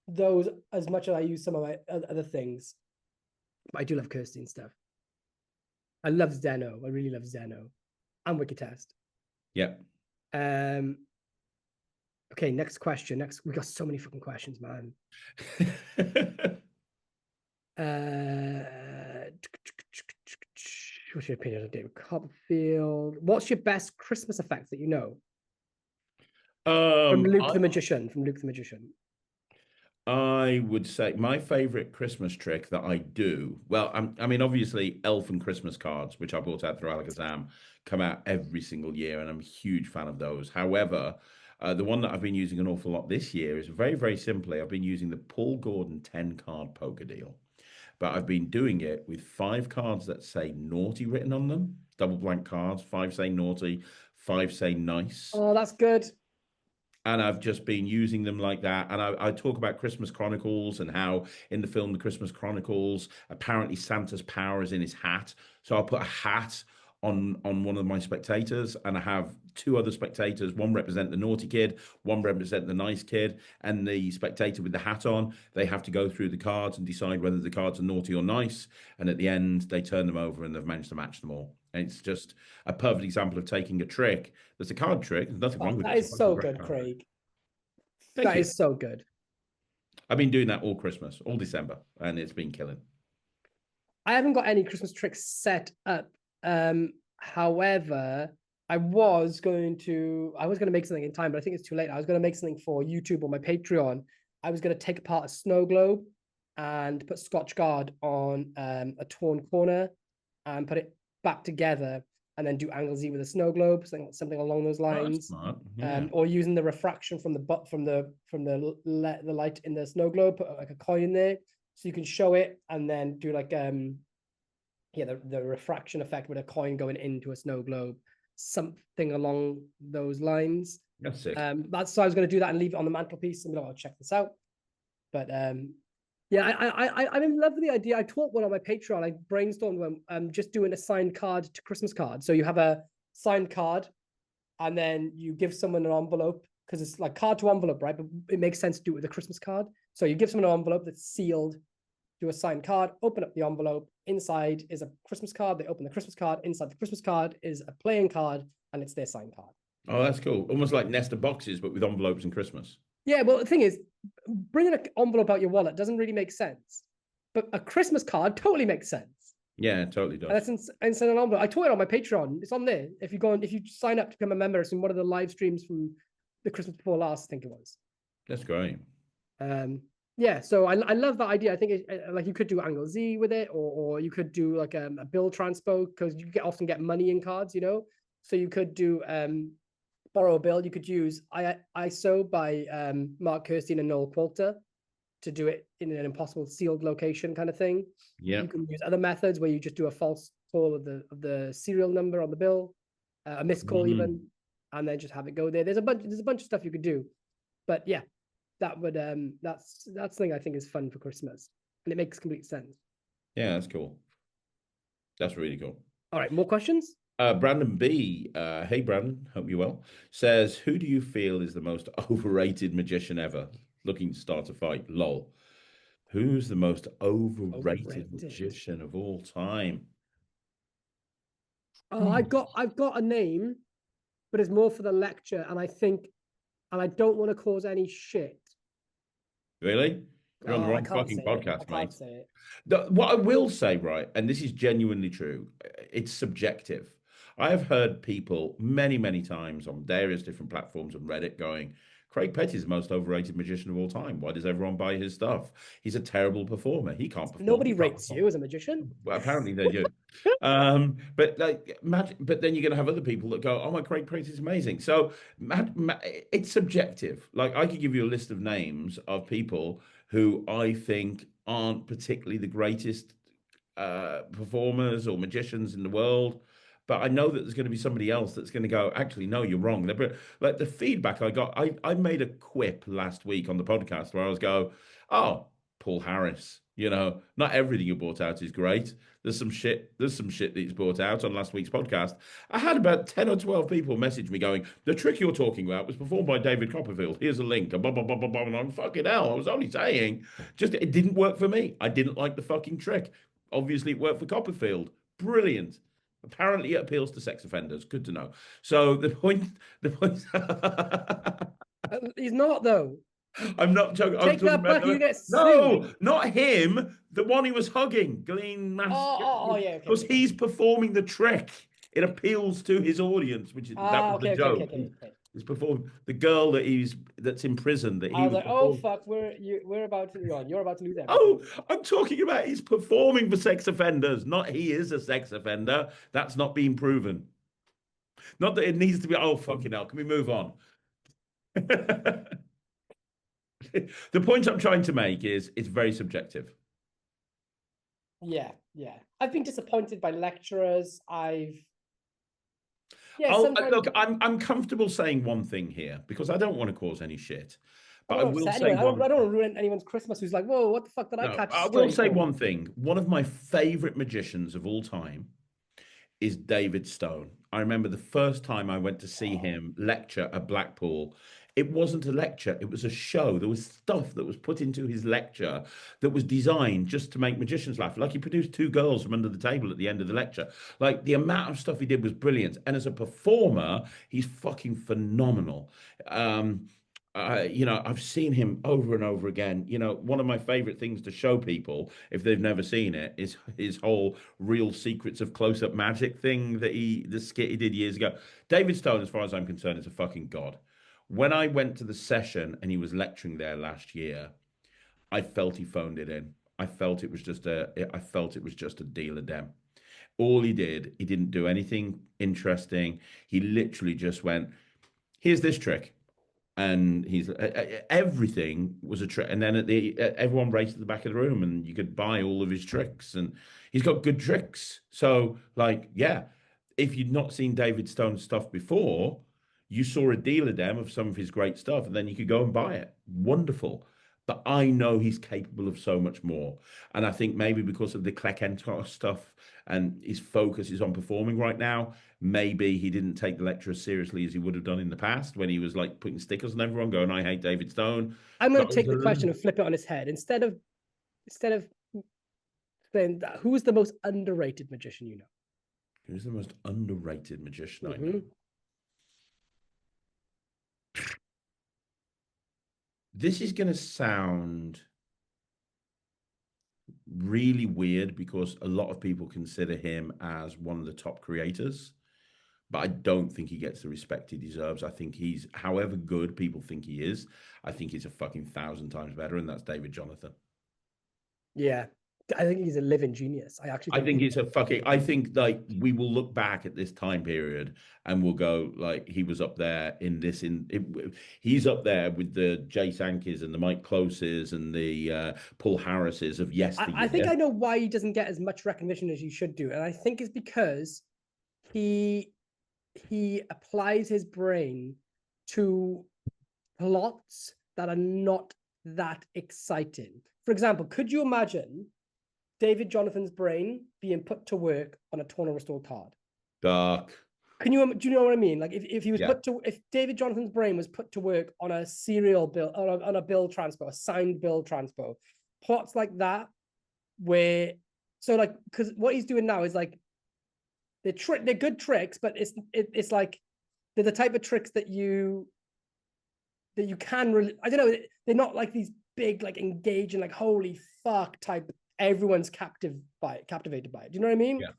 those as much as I use some of my other things. But I do love Kirsten's stuff. I love Zeno. I really love Zeno and Wikitest. Yep. Okay, next question. We got so many fucking questions, man. What's your opinion on David Copperfield? What's your best Christmas effect that you know? From Luke the Magician. I would say my favorite Christmas trick that I do, well, I mean, obviously, Elf and Christmas cards, which I bought out through Alakazam, come out every single year, and I'm a huge fan of those. However, the one that I've been using an awful lot this year is very, very simply, I've been using the Paul Gordon 10-card poker deal. But I've been doing it with 5 cards that say naughty written on them, double blank cards, 5 say naughty, 5 say nice. Oh, that's good. And I've just been using them like that. And I talk about Christmas Chronicles and how in the film, The Christmas Chronicles, apparently Santa's power is in his hat. So I'll put a hat on one of my spectators, and I have 2 other spectators. One represent the naughty kid, one represent the nice kid. And the spectator with the hat on, they have to go through the cards and decide whether the cards are naughty or nice. And at the end, they turn them over and they've managed to match them all. And it's just a perfect example of taking a trick. There's a card trick. There's nothing wrong with it. That is so good, Craig. That is so good. I've been doing that all Christmas, all December, and it's been killing. I haven't got any Christmas tricks set up. However, I was going to make something in time, but I think it's too late. I was going to make something for YouTube or my Patreon. I was going to take apart a snow globe and put Scotch Guard on a torn corner and put it back together, and then do angle Z with a snow globe, something along those lines. Oh, yeah. Or using the refraction from the light in the snow globe, put like a coin in there, so you can show it, and then do like the refraction effect with a coin going into a snow globe, something along those lines. That's sick. So I was going to do that and leave it on the mantelpiece. I'm going to check this out. But yeah, I'm in love with the idea. I taught one on my Patreon. I brainstormed when just doing a signed card to Christmas card. So you have a signed card, and then you give someone an envelope, because it's like card to envelope, right? But it makes sense to do it with a Christmas card. So you give someone an envelope that's sealed, do a signed card, open up the envelope. Inside is a Christmas card. They open the Christmas card. Inside the Christmas card is a playing card, and it's their signed card. Oh, that's cool. Almost like Nesta boxes, but with envelopes and Christmas. Yeah, well, the thing is, bringing an envelope out your wallet doesn't really make sense. But a Christmas card totally makes sense. Yeah, it totally does. And that's inside an envelope. I taught it on my Patreon. It's on there. If you sign up to become a member, it's in one of the live streams from the Christmas before last, I think it was. That's great. Yeah, so I love that idea. I think like you could do angle Z with it, or you could do like a bill transpo, because you often get money in cards, So you could do borrow a bill. You could use ISO by Mark Kirstein and Noel Quilter to do it in an impossible sealed location kind of thing. Yeah. You can use other methods where you just do a false call of the serial number on the bill, a missed call even, and then just have it go there. There's a bunch of stuff you could do. But yeah, that would that's something I think is fun for Christmas, and it makes complete sense. Yeah, that's cool. That's really cool. All right, more questions. Brandon B, hey Brandon, hope you're well, says, who do you feel is the most overrated magician ever? Looking to start a fight. Lol. Who's the most overrated magician of all time? Oh, I've got a name, but it's more for the lecture, and I don't want to cause any shit. Really? You're on the wrong fucking podcast, mate. What I will say, right, and this is genuinely true, it's subjective. I have heard people many, many times on various different platforms on Reddit going, Craig Petty is the most overrated magician of all time. Why does everyone buy his stuff? He's a terrible performer. He can't perform. Nobody rates you as a magician. Well, apparently they do. But like magic, but then you're going to have other people that go, "Oh, my Craig Petty is amazing." So it's subjective. Like I could give you a list of names of people who I think aren't particularly the greatest performers or magicians in the world. But I know that there's going to be somebody else that's going to go, actually, no, you're wrong. Like the feedback I got, I made a quip last week on the podcast where I was oh, Paul Harris, not everything you brought out is great. There's some shit that he's brought out on last week's podcast. I had about 10 or 12 people message me going, the trick you're talking about was performed by David Copperfield. Here's a link. And blah, blah, blah, blah, blah. And I'm fucking hell. I was only saying, it didn't work for me. I didn't like the fucking trick. Obviously, it worked for Copperfield. Brilliant. Apparently, it appeals to sex offenders. Good to know. So the point. He's not though. I'm not joking. Take that back. You get sued. No, not him. The one he was hugging, Glenn. Oh, yeah. Because he's performing the trick. It appeals to his audience, which is that was the joke. Okay. He's performing the girl that's in prison. That he was like, oh fuck, we're about to you're about to lose that. Oh, I'm talking about he's performing for sex offenders, not he is a sex offender. That's not being proven. Not that it needs to be. Oh fucking hell! Can we move on? The point I'm trying to make is it's very subjective. Yeah. I've been disappointed by lecturers. Look, I'm comfortable saying one thing here because I don't want to cause any shit. But I will say I don't want to ruin anyone's Christmas who's like, whoa, what the fuck did I catch? I will say one thing. One of my favorite magicians of all time is David Stone. I remember the first time I went to see him lecture at Blackpool. It wasn't a lecture, it was a show. There was stuff that was put into his lecture that was designed just to make magicians laugh. Like he produced two girls from under the table at the end of the lecture. Like the amount of stuff he did was brilliant. And as a performer, he's fucking phenomenal. I've seen him over and over again. One of my favorite things to show people, if they've never seen it, is his whole Real Secrets of Close-Up Magic thing the skit he did years ago. David Stone, as far as I'm concerned, is a fucking god. When I went to the session and he was lecturing there last year, I felt he phoned it in. I felt it was just a deal of dem. All he did, he didn't do anything interesting. He literally just went, here's this trick. And everything was a trick. And then everyone raced to the back of the room and you could buy all of his tricks. And he's got good tricks. So if you'd not seen David Stone's stuff before, you saw a dealer dem of some of his great stuff, and then you could go and buy it. Wonderful. But I know he's capable of so much more. And I think maybe because of the Klekentor stuff and his focus is on performing right now, maybe he didn't take the lecture as seriously as he would have done in the past when he was like putting stickers on everyone going, I hate David Stone. I'm going to take the question and flip it on its head. Instead of saying, who's the most underrated magician you know? Who's the most underrated magician I know? This is going to sound really weird because a lot of people consider him as one of the top creators, but I don't think he gets the respect he deserves. I think he's, however good people think he is, I think he's a fucking 1,000 times better, and that's David Jonathan. Yeah. I think he's a living genius. I think he's a fucking. I think like we will look back at this time period and we'll go like he was up there in this. He's up there with the Jay Sankis and the Mike Closes and the Paul Harrises of yesteryear. I think I know why he doesn't get as much recognition as he should do, and I think it's because he applies his brain to plots that are not that exciting. For example, could you imagine David Jonathan's brain being put to work on a tonal restored card? Dark. Do you know what I mean? Like if he was if David Jonathan's brain was put to work on a serial bill, on a bill transpo, a signed bill transpo, plots like that, where, so like, because what he's doing now is like, they're good tricks, but it's like, they're the type of tricks that you can really, I don't know, they're not like these big, like engaging, like holy fuck type, everyone's captivated by it. Do you know what I mean? Yeah.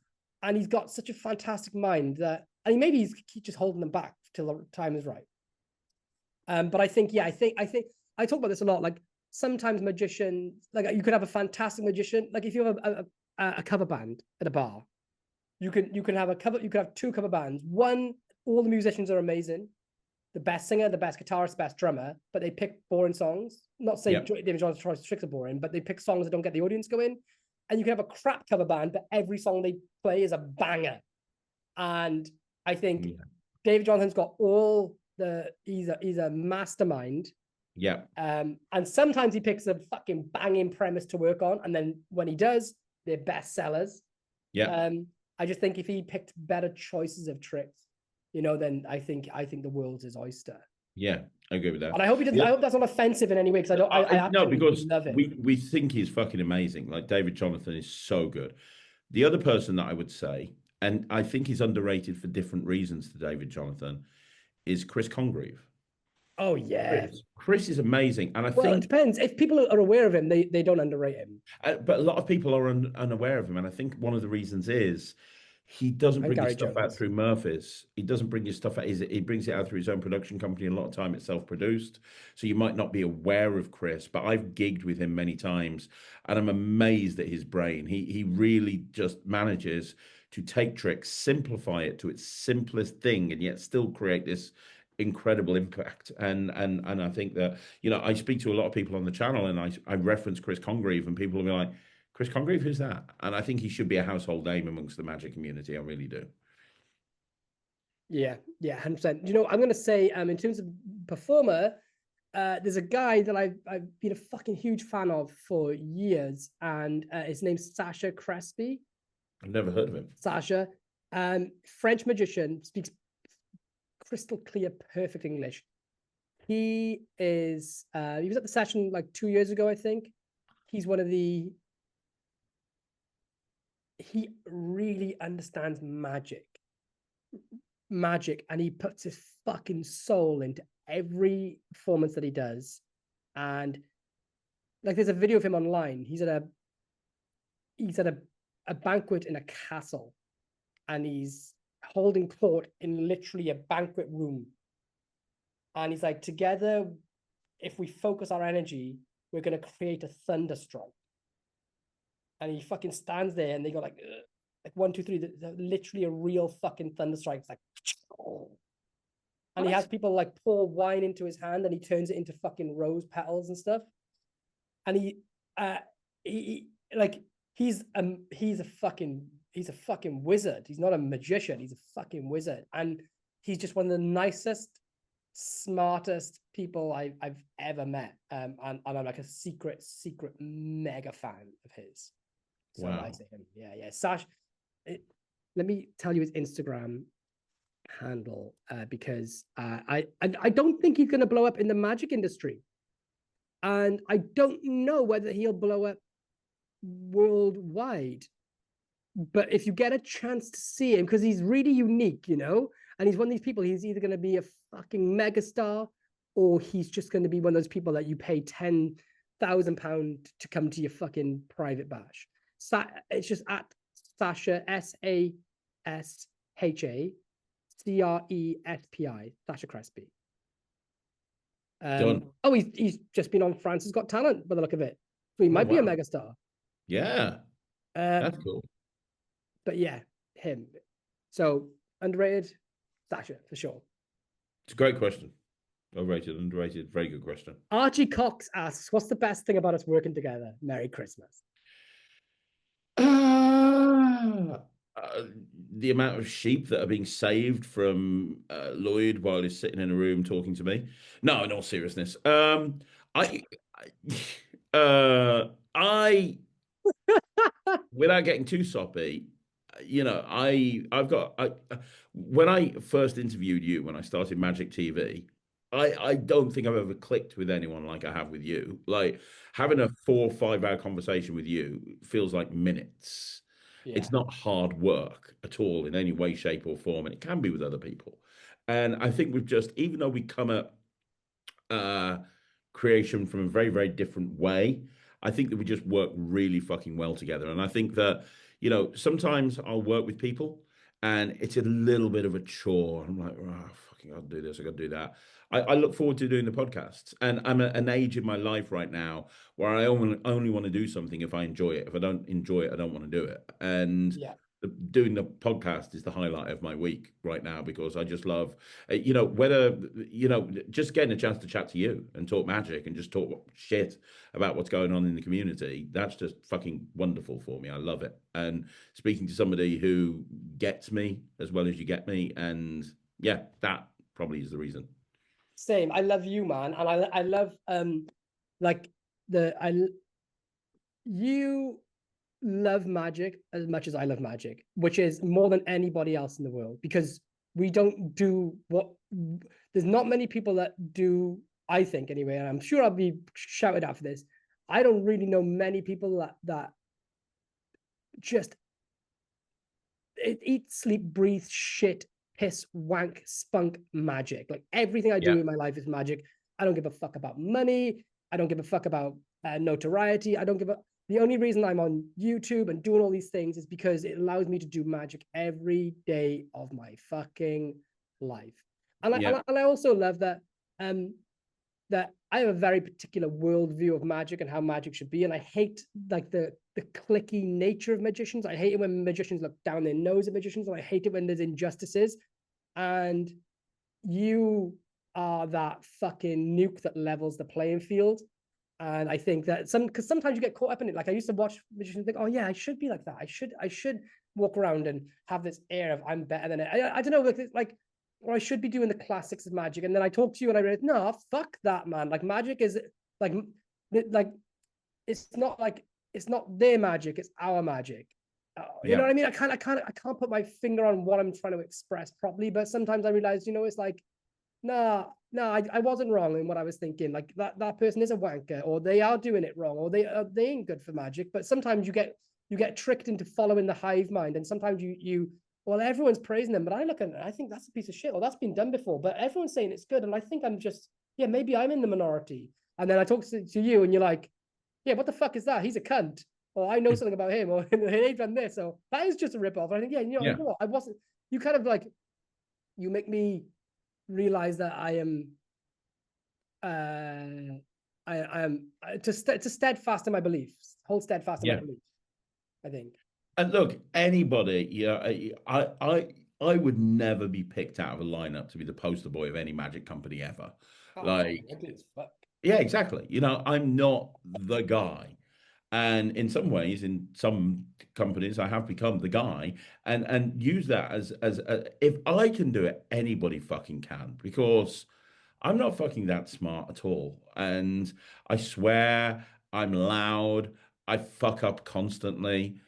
And he's got such a fantastic mind that, I mean, maybe he's just holding them back till the time is right. But I think I talk about this a lot. Like sometimes magicians, like you could have a fantastic magician. Like if you have a cover band at a bar, you can have two cover bands. One, all the musicians are amazing, the best singer, the best guitarist, the best drummer, but they pick boring songs. Not saying David Johnson's tricks are boring, but they pick songs that don't get the audience going. And you can have a crap cover band, but every song they play is a banger. And I think David Jonathan's got all he's a mastermind. Yeah. And sometimes he picks a fucking banging premise to work on. And then when he does, they're best sellers. Yeah. I just think if he picked better choices of tricks, then I think the world's his oyster. Yeah, I agree with that. And I hope he doesn't. I hope that's not offensive in any way, because I no, because love it. We think he's fucking amazing. Like David Jonathan is so good. The other person that I would say, and I think he's underrated for different reasons to David Jonathan, is Chris Congreve. Oh yeah, Chris is amazing, and I think it depends. If people are aware of him, they don't underrate him. But a lot of people are unaware of him, and I think one of the reasons is he doesn't bring his stuff out through Murphy's. He doesn't bring his stuff out. He brings it out through his own production company. A lot of time it's self-produced. So you might not be aware of Chris, but I've gigged with him many times and I'm amazed at his brain. He really just manages to take tricks, simplify it to its simplest thing, and yet still create this incredible impact. And I think that, I speak to a lot of people on the channel and I reference Chris Congreve and people will be like, Chris Congreve, who's that? And I think he should be a household name amongst the magic community. I really do. Yeah, 100%. I'm going to say, in terms of performer, there's a guy that I've been a fucking huge fan of for years, and his name's Sacha Crespi. I've never heard of him. Sacha, French magician, speaks crystal clear, perfect English. He was at the session like 2 years ago, I think. He's he really understands magic, and he puts his fucking soul into every performance that he does. And like, there's a video of him online. He's at a banquet in a castle, and he's holding court in literally a banquet room. And he's like, together, if we focus our energy, we're going to create a thunderstrike. And he fucking stands there, and they go like 1, 2, 3, literally a real fucking thunderstrike. It's like, and he has people like pour wine into his hand, and he turns it into fucking rose petals and stuff. And he's a fucking wizard. He's not a magician. He's a fucking wizard. And he's just one of the nicest, smartest people I've ever met. And I'm like a secret mega fan of his. So wow. I say him. Yeah. Sash, let me tell you his Instagram handle, because I don't think he's going to blow up in the magic industry. And I don't know whether he'll blow up worldwide. But if you get a chance to see him, because he's really unique, and he's one of these people, he's either going to be a fucking megastar, or he's just going to be one of those people that you pay £10,000 to come to your fucking private bash. It's just at Sacha, SASHA CRESPI, Sacha Crespi. He's just been on France's Got Talent by the look of it. So he might be a megastar. Yeah. That's cool. But yeah, him. So underrated, Sacha for sure. It's a great question. Overrated, underrated, very good question. Archie Cox asks, what's the best thing about us working together? Merry Christmas. the amount of sheep that are being saved from Lloyd while he's sitting in a room talking to me. No, in all seriousness, I, I, without getting too soppy, when I first interviewed you, when I started Magic TV, I don't think I've ever clicked with anyone like I have with you. Like having a 4 or 5 hour conversation with you feels like minutes. Yeah. It's not hard work at all in any way, shape, or form, and it can be with other people. And I think we've just, even though we come at uh, creation from a very, very different way, I think that we just work really fucking well together. And I think that, sometimes I'll work with people and it's a little bit of a chore. I'm like, oh, fucking, I'll do this, I got to do that. I look forward to doing the podcasts, and I'm at an age in my life right now where I only want to do something if I enjoy it. If I don't enjoy it, I don't want to do it. And Yeah. doing the podcast is the highlight of my week right now, because I just love, just getting a chance to chat to you and talk magic and just talk shit about what's going on in the community. That's just fucking wonderful for me. I love it. And speaking to somebody who gets me as well as you get me. And yeah, that probably is the reason. Same. I love you, man. And I love, you love magic as much as I love magic, which is more than anybody else in the world, because we don't do there's not many people that do, I think anyway, and I'm sure I'll be shouted out for this. I don't really know many people that just eat, sleep, breathe, shit, piss, wank, spunk magic. Like everything I do in my life is magic. I don't give a fuck about money. I don't give a fuck about notoriety. The only reason I'm on YouTube and doing all these things is because it allows me to do magic every day of my fucking life. And I also love that that I have a very particular worldview of magic and how magic should be. And I hate like the cliquey nature of magicians. I hate it when magicians look down their nose at magicians, and I hate it when there's injustices. And you are that fucking nuke that levels the playing field. And I think that because sometimes you get caught up in it. Like I used to watch magicians think, oh yeah, I should be like that. I should walk around and have this air of I'm better than it. I don't know, like, or I should be doing the classics of magic. And then I talked to you and I realized, no, fuck that, man. Like magic is like it's not their magic, it's our magic. You know what I mean? I can't put my finger on what I'm trying to express properly, but sometimes I realize, it's like, no, I wasn't wrong in what I was thinking. Like that person is a wanker, or they are doing it wrong, or they ain't good for magic. But sometimes you get tricked into following the hive mind, and sometimes well, everyone's praising them, but I look at it, I think that's a piece of shit, or that's been done before. But everyone's saying it's good, and I think I'm just, maybe I'm in the minority. And then I talk to you, and you're like, yeah, what the fuck is that? He's a cunt, or I know something about him, or they've done this, so that is just a rip off. And I think, you know what? I wasn't. You kind of like, you make me realize that I am to steadfast in my beliefs, hold steadfast in my beliefs, I think. And look, anybody, I would never be picked out of a lineup to be the poster boy of any magic company ever. Yeah, exactly. I'm not the guy. And in some ways, in some companies, I have become the guy, and use that as if I can do it, anybody fucking can, because I'm not fucking that smart at all. And I swear, I'm loud, I fuck up constantly.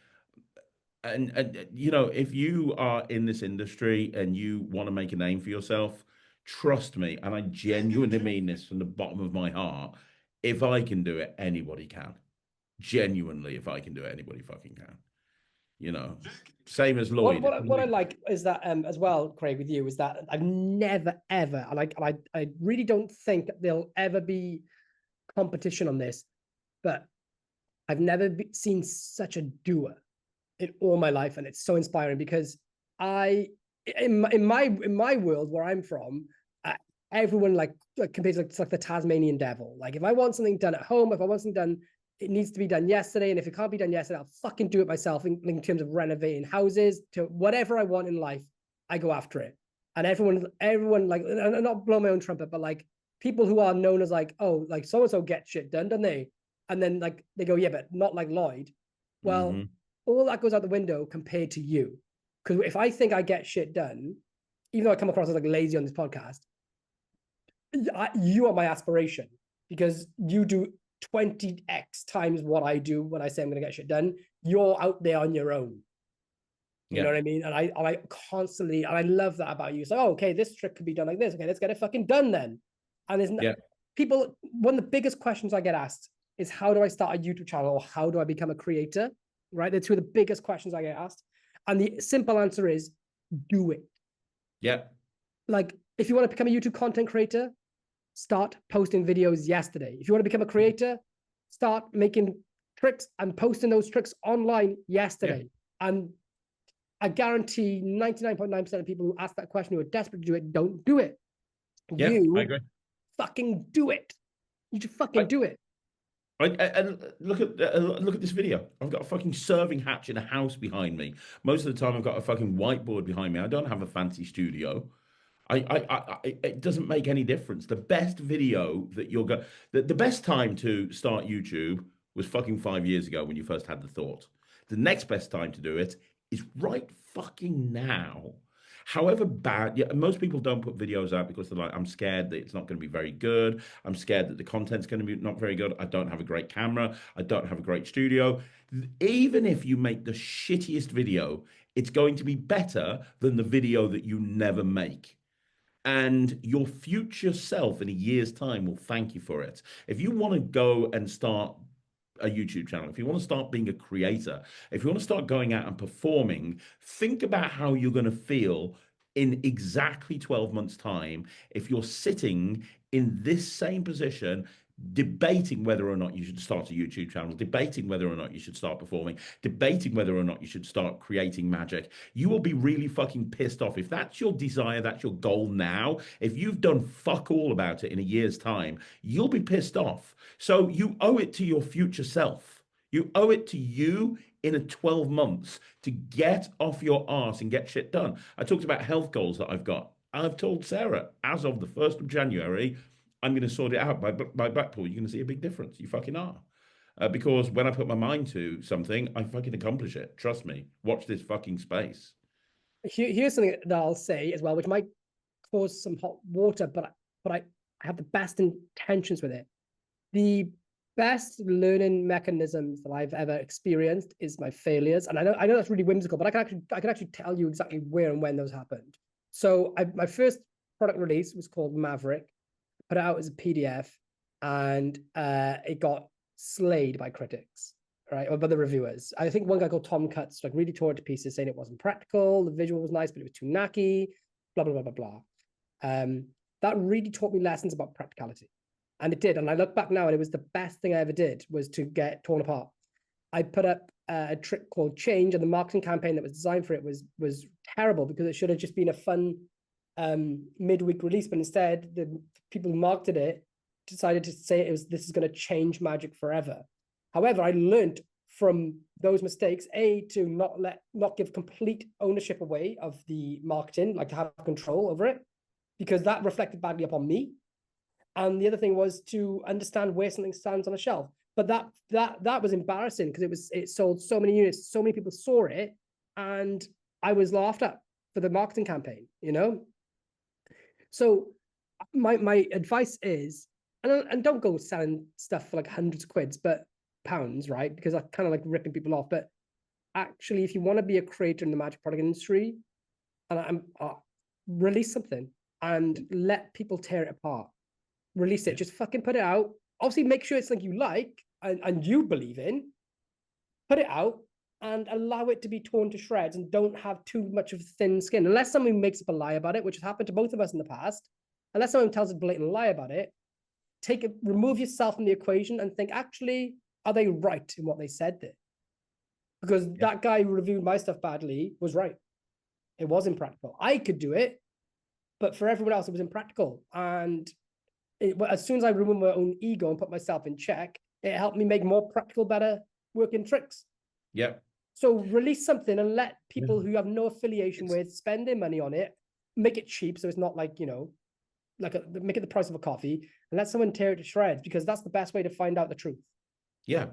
And if you are in this industry and you want to make a name for yourself, trust me, and I genuinely mean this from the bottom of my heart, if I can do it, anybody can. Genuinely, if I can do it, anybody fucking can. Same as Lloyd. What I like is that as well, Craig, with you, is that I've never ever, and I really don't think that there'll ever be competition on this, but I've never seen such a doer in all my life, and it's so inspiring because in my world where I'm from, everyone like compares it's like the Tasmanian devil. Like if I want something done at home, if I want something done, it needs to be done yesterday. And if it can't be done yesterday, I'll fucking do it myself in terms of renovating houses to whatever I want in life. I go after it. And everyone like, and not blow my own trumpet, but like people who are known as like, oh, like so-and-so get shit done, don't they? And then like, they go, yeah, but not like Lloyd. Well, all that goes out the window compared to you. Because if I think I get shit done, even though I come across as like lazy on this podcast, you are my aspiration because you do 20x times what I do when I say I'm going to get shit done. You're out there on your own. You know what I mean? And I constantly, and I love that about you. It's like, oh, okay, this trick could be done like this. Okay, let's get it fucking done then. And there's people, one of the biggest questions I get asked is how do I start a YouTube channel or how do I become a creator? Right? They're two of the biggest questions I get asked. And the simple answer is do it. Yeah. Like if you want to become a YouTube content creator, start posting videos yesterday. If you want to become a creator, start making tricks and posting those tricks online yesterday. Yeah. And I guarantee 99.9% of people who ask that question who are desperate to do it, don't do it. Yeah, you I agree. Fucking do it. You should fucking do it. And look at this video. I've got a fucking serving hatch in a house behind me. Most of the time, I've got a fucking whiteboard behind me. I don't have a fancy studio. It doesn't make any difference. The best video that you're going, the best time to start YouTube was fucking 5 years ago when you first had the thought. The next best time to do it is right fucking now. However bad, most people don't put videos out because they're like, I'm scared that it's not going to be very good. I'm scared that the content's going to be not very good. I don't have a great camera. I don't have a great studio. Even if you make the shittiest video, it's going to be better than the video that you never make. And your future self in a year's time will thank you for it. If you want to go and start a YouTube channel, if you want to start being a creator, if you want to start going out and performing, think about how you're going to feel in exactly 12 months' time if you're sitting in this same position debating whether or not you should start a YouTube channel, debating whether or not you should start performing, debating whether or not you should start creating magic. You will be really fucking pissed off. If that's your desire, that's your goal now, if you've done fuck all about it in a year's time, you'll be pissed off. So you owe it to your future self. You owe it to you in a 12 months to get off your arse and get shit done. I talked about health goals that I've got. I've told Sarah, as of the 1st of January, I'm going to sort it out by Blackpool. You're going to see a big difference. You fucking are. Because when I put my mind to something, I fucking accomplish it. Trust me. Watch this fucking space. Here's something that I'll say as well, which might cause some hot water, but I have the best intentions with it. The best learning mechanisms that I've ever experienced is my failures. And I know that's really whimsical, but I can actually tell you exactly where and when those happened. So my first product release was called Maverick. Put it out as a PDF, and it got slayed by critics, right, or by the reviewers. I think one guy called Tom Cutts like really tore it to pieces, saying it wasn't practical, the visual was nice, but it was too knacky, blah blah blah blah blah. That really taught me lessons about practicality, and it did. And I look back now, and it was the best thing I ever did was to get torn apart. I put up a trick called Change, and the marketing campaign that was designed for it was terrible because it should have just been a fun midweek release, but instead the people who marketed it decided to say this is going to change magic forever. However, I learned from those mistakes, to not give complete ownership away of the marketing, like to have control over it, because that reflected badly upon me. And the other thing was to understand where something stands on a shelf. But that was embarrassing because it sold so many units, so many people saw it, and I was laughed at for the marketing campaign, you know? So my advice is, and don't go selling stuff for like hundreds of quids, but pounds, right? Because I kind of like ripping people off. But actually, if you want to be a creator in the magic product industry, and release something and let people tear it apart. Release it. Just fucking put it out. Obviously, make sure it's something you like and you believe in. Put it out and allow it to be torn to shreds, and don't have too much of thin skin. Unless someone makes up a lie about it, which has happened to both of us in the past, unless someone tells a blatant lie about it, remove yourself from the equation and think, actually, are they right in what they said there? Because that guy who reviewed my stuff badly was right. It was impractical. I could do it, but for everyone else, it was impractical. And as soon as I removed my own ego and put myself in check, it helped me make more practical, better working tricks. Yeah. So release something and let people who have no affiliation with spend their money on it. Make it cheap, so it's not like, you know, make it the price of a coffee, and let someone tear it to shreds, because that's the best way to find out the truth. Yeah.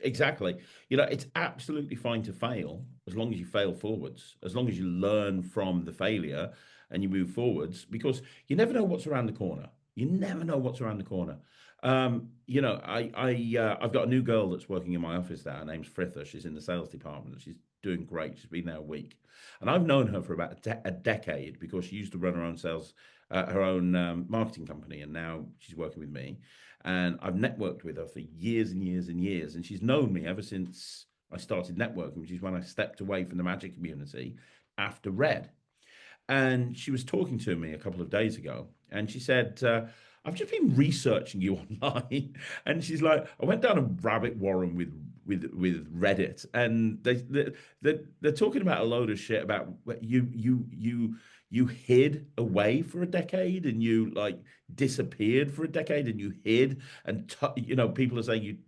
Exactly. It's absolutely fine to fail as long as you fail forwards, as long as you learn from the failure and you move forwards, because you never know what's around the corner. You never know what's around the corner. I've got a new girl that's working in my office there. Her name's Fritha. She's in the sales department. She's doing great. She's been there a week, and I've known her for about a decade because she used to run her own sales, her own marketing company, and now she's working with me. And I've networked with her for years and years and years. And she's known me ever since I started networking, which is when I stepped away from the magic community after Red. And she was talking to me a couple of days ago, and she said, I've just been researching you online. And she's like, I went down a rabbit warren with Reddit, and they're talking about a load of shit about you hid away for a decade, and you like disappeared for a decade, and you hid, and people are saying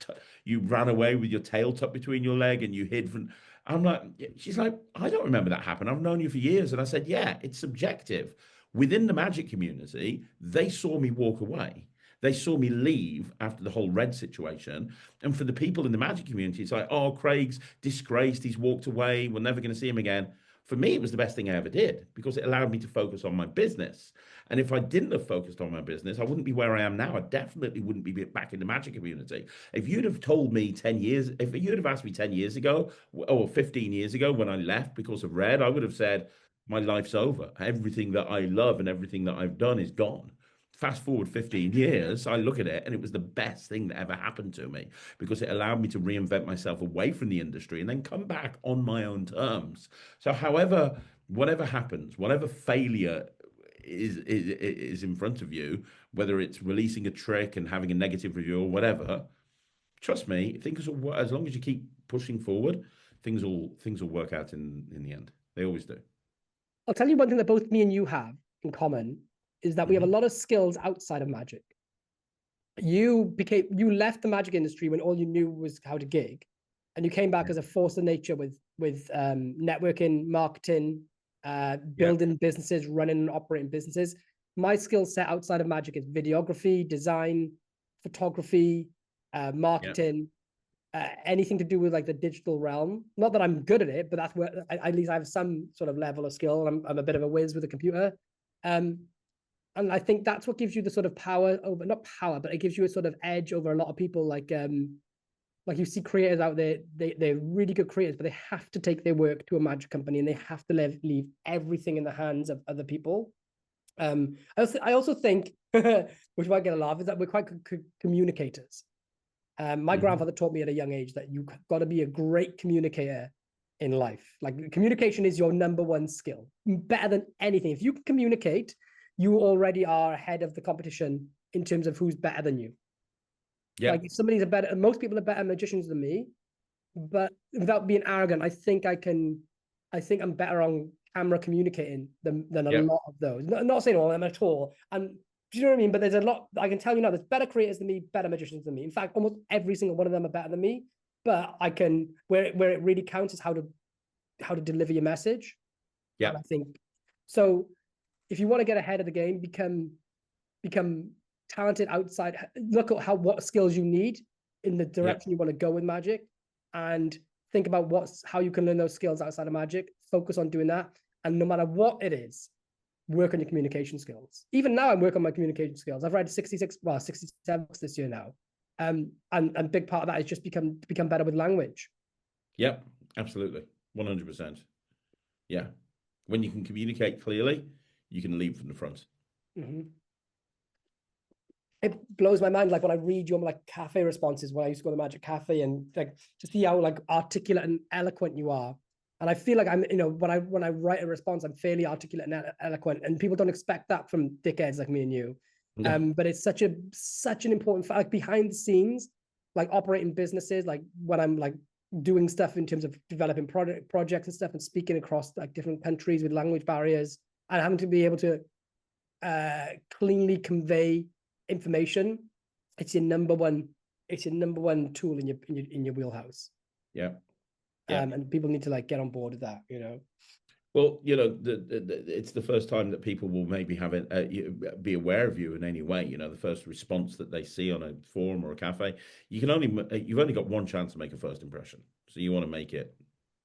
you ran away with your tail tucked between your leg, and you hid from. I'm like, she's like, I don't remember that happen. I've known you for years. And I said, yeah, it's subjective. Within the magic community, they saw me walk away. They saw me leave after the whole Red situation. And for the people in the magic community, it's like, oh, Craig's disgraced. He's walked away. We're never going to see him again. For me, it was the best thing I ever did because it allowed me to focus on my business. And if I didn't have focused on my business, I wouldn't be where I am now. I definitely wouldn't be back in the magic community. If you'd have told me 10 years, if you'd have asked me 10 years ago or 15 years ago when I left because of Red, I would have said, my life's over. Everything that I love and everything that I've done is gone. Fast forward 15 years, I look at it and it was the best thing that ever happened to me because it allowed me to reinvent myself away from the industry and then come back on my own terms. So whatever happens, whatever failure is in front of you, whether it's releasing a trick and having a negative review or whatever, trust me, as long as you keep pushing forward, things will work out in the end. They always do. I'll tell you one thing that both me and you have in common is that we have a lot of skills outside of magic. You left the magic industry when all you knew was how to gig, and you came back as a force of nature with networking, marketing, building businesses, running and operating businesses. My skill set outside of magic is videography, design, photography, marketing, anything to do with like the digital realm. Not that I'm good at it, but that's where at least I have some sort of level of skill. I'm a bit of a whiz with a computer. And I think that's what gives you the sort of power over, not power, but it gives you a sort of edge over a lot of people. Like you see creators out there, they're really good creators, but they have to take their work to a magic company and they have to leave everything in the hands of other people. I also think, which might get a laugh, is that we're quite good communicators. My grandfather taught me at a young age that you've got to be a great communicator in life. Like communication is your number one skill, better than anything. If you can communicate, you already are ahead of the competition in terms of who's better than you. Yeah. Like if somebody's most people are better magicians than me, but without being arrogant, I think I'm better on camera communicating than a lot of those. Not saying all of them at all. And do you know what I mean? But there's a lot, I can tell you now, there's better creators than me, better magicians than me. In fact, almost every single one of them are better than me. But I can, where it really counts is how to deliver your message. Yeah. And I think so. If you want to get ahead of the game, become talented outside. Look at what skills you need in the direction you want to go with magic, and think about how you can learn those skills outside of magic. Focus on doing that, and no matter what it is, work on your communication skills. Even now, I'm working on my communication skills. I've read 67 books this year now, and a big part of that is just become better with language. Yep, absolutely, 100%. Yeah, when you can communicate clearly, you can lead from the front. Mm-hmm. It blows my mind, like when I read your like cafe responses when I used to go to the Magic Cafe, and like to see how like articulate and eloquent you are. And I feel like I'm, when I write a response, I'm fairly articulate and eloquent, and people don't expect that from dickheads like me and you. No. But it's such an important fact, like behind the scenes, like operating businesses, like when I'm like doing stuff in terms of developing projects and stuff and speaking across like different countries with language barriers, and having to be able to cleanly convey information. It's your number one tool in your wheelhouse. Yeah. And people need to like get on board with that, Well, you know, it's the first time that people will maybe have it, be aware of you in any way. You know, the first response that they see on a forum or a cafe, you've only got one chance to make a first impression. So you want to make it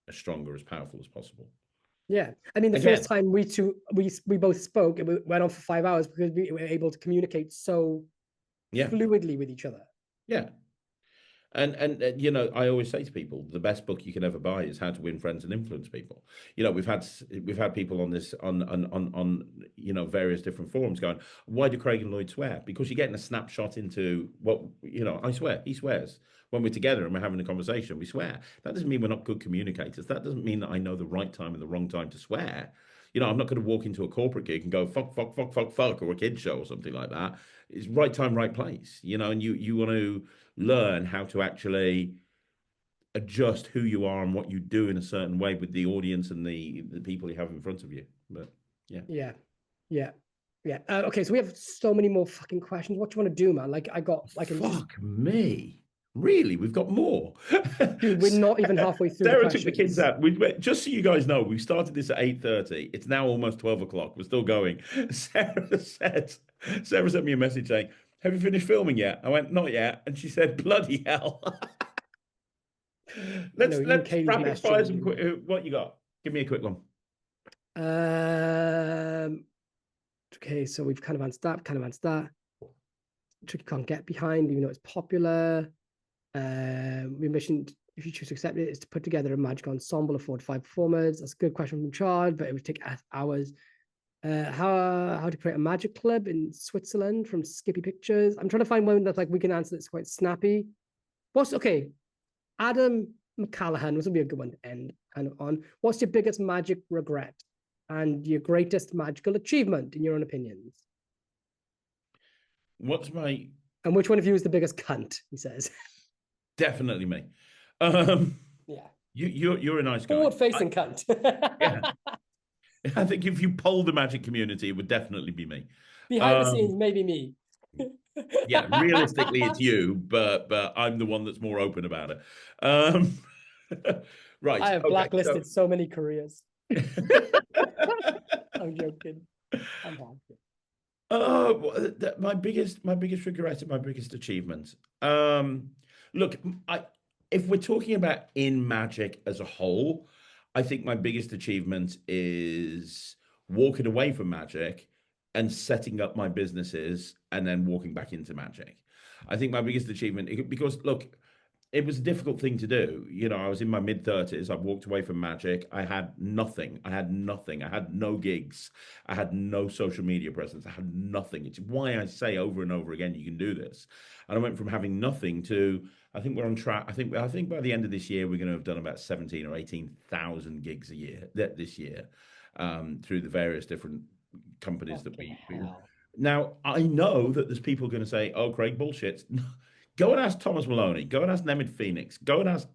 as strong or as powerful as possible. Yeah, I mean, the first time we both spoke, it went on for 5 hours because we were able to communicate so fluidly with each other. Yeah. And you know, I always say to people, the best book you can ever buy is How to Win Friends and Influence People. You know, we've had people on this on you know, various different forums going, why do Craig and Lloyd swear? Because you're getting a snapshot into what, you know, I swear, he swears. When we're together and we're having a conversation, we swear. That doesn't mean we're not good communicators. That doesn't mean that I know the right time and the wrong time to swear. You know, I'm not going to walk into a corporate gig and go fuck, fuck, fuck, fuck, fuck, or a kid show or something like that. It's right time, right place. You know, and you want to learn how to actually adjust who you are and what you do in a certain way with the audience and the people you have in front of you. But yeah. Okay, so we have so many more fucking questions. What do you want to do, man? Like, I got like fuck me. Really, we've got more. Dude, we're not even halfway through. Sarah took the kids out. Just so you guys know, we started this at 8:30. It's now almost 12 o'clock. We're still going. Sarah sent me a message saying, have you finished filming yet? I went, not yet. And she said, bloody hell. Let's rapid fire some quick. What you got? Give me a quick one. Okay, so we've kind of answered that. Trick can't get behind, even though it's popular. We mentioned if you choose to accept it, is to put together a magic ensemble of 4 to 5 performers. That's a good question from Chard, but it would take hours. How to create a magic club in Switzerland from Skippy Pictures. I'm trying to find one that's like we can answer that's quite snappy. Adam McCallahan, this will be a good one to end on. What's your biggest magic regret and your greatest magical achievement in your own opinions? And which one of you is the biggest cunt? He says. Definitely me. Yeah. You're a nice guy. Forward-facing cunt. Yeah. I think if you poll the magic community, it would definitely be me. Behind the scenes, maybe me. Yeah, realistically, it's you, but I'm the one that's more open about it. Right. I have blacklisted so many careers. I'm joking. I'm happy. My biggest regret and my biggest achievement. Look, if we're talking about in magic as a whole, I think my biggest achievement is walking away from magic and setting up my businesses and then walking back into magic. I think my biggest achievement, because look, it was a difficult thing to do. You know, I was in my mid-30s. I walked away from magic. I had nothing. I had no gigs. I had no social media presence. I had nothing. It's why I say over and over again, you can do this. And I went from having nothing to, I think we're on track. I think by the end of this year, we're going to have done about 17 or 18,000 gigs a year this year through the various different companies that we. Now, I know that there's people going to say, oh, Craig, bullshit. Go and ask Thomas Maloney. Go and ask Nemeth Phoenix. Go and ask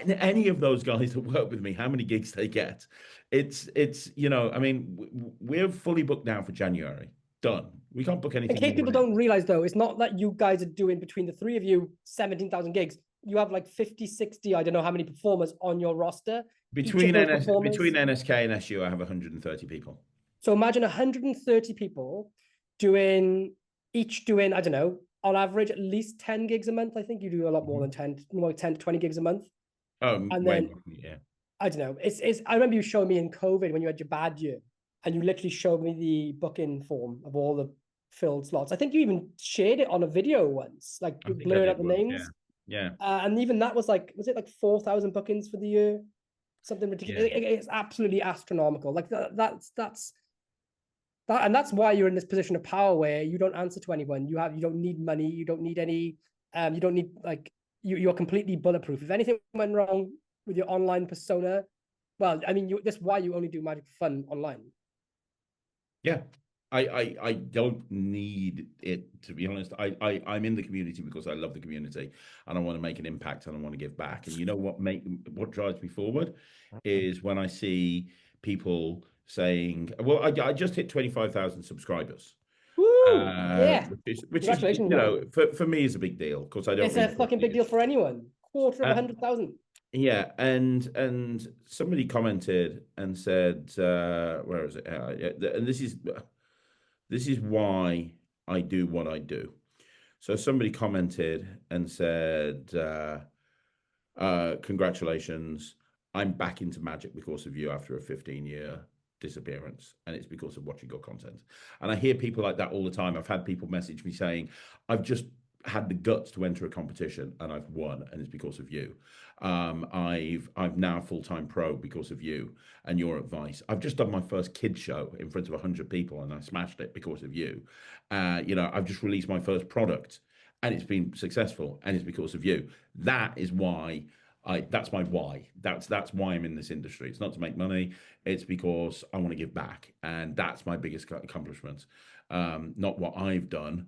any of those guys that work with me how many gigs they get. It's you know, I mean, we're fully booked now for January. Done. We can't book anything. In case people don't realize, though, it's not that you guys are doing between the three of you 17,000 gigs. You have like 50, 60, I don't know how many performers on your roster. Between NSK and SU, I have 130 people. So imagine 130 people doing, I don't know, on average, at least 10 gigs a month. I think you do a lot more than 10, more 10 to 20 gigs a month. And then, yeah. I don't know. I remember you showing me in COVID when you had your bad year and you literally showed me the booking form of all the filled slots. I think you even shared it on a video once, like you blurred out the names. Yeah. And even that was like, was it like 4,000 bookings for the year? Something ridiculous. Yeah. It's absolutely astronomical. Like and that's why you're in this position of power where you don't answer to anyone. You don't need money. You don't need any. You don't need like you're completely bulletproof. If anything went wrong with your online persona, well, I mean, that's why you only do magic for fun online. Yeah, I don't need it, to be honest. I'm in the community because I love the community and I want to make an impact and I want to give back. And you know what drives me forward is when I see people saying, well, I just hit 25,000 subscribers. Woo! Yeah. Which is, you know, for me is a big deal because I don't. It's a fucking big deal for anyone. Quarter of 100,000. Yeah, and somebody commented and said, where is it? Yeah, and this is why I do what I do. So somebody commented and said, congratulations, I'm back into magic because of you after a 15-year disappearance, and it's because of watching your content. And I hear people like that all the time. I've had people message me saying, I've just had the guts to enter a competition and I've won, and it's because of you. I've now a full-time pro because of you and your advice. I've just done my first kid show in front of 100 people and I smashed it because of you. I've just released my first product and it's been successful and it's because of you. That is why that's my why. That's why I'm in this industry. It's not to make money. It's because I want to give back, and that's my biggest accomplishment. Not what I've done,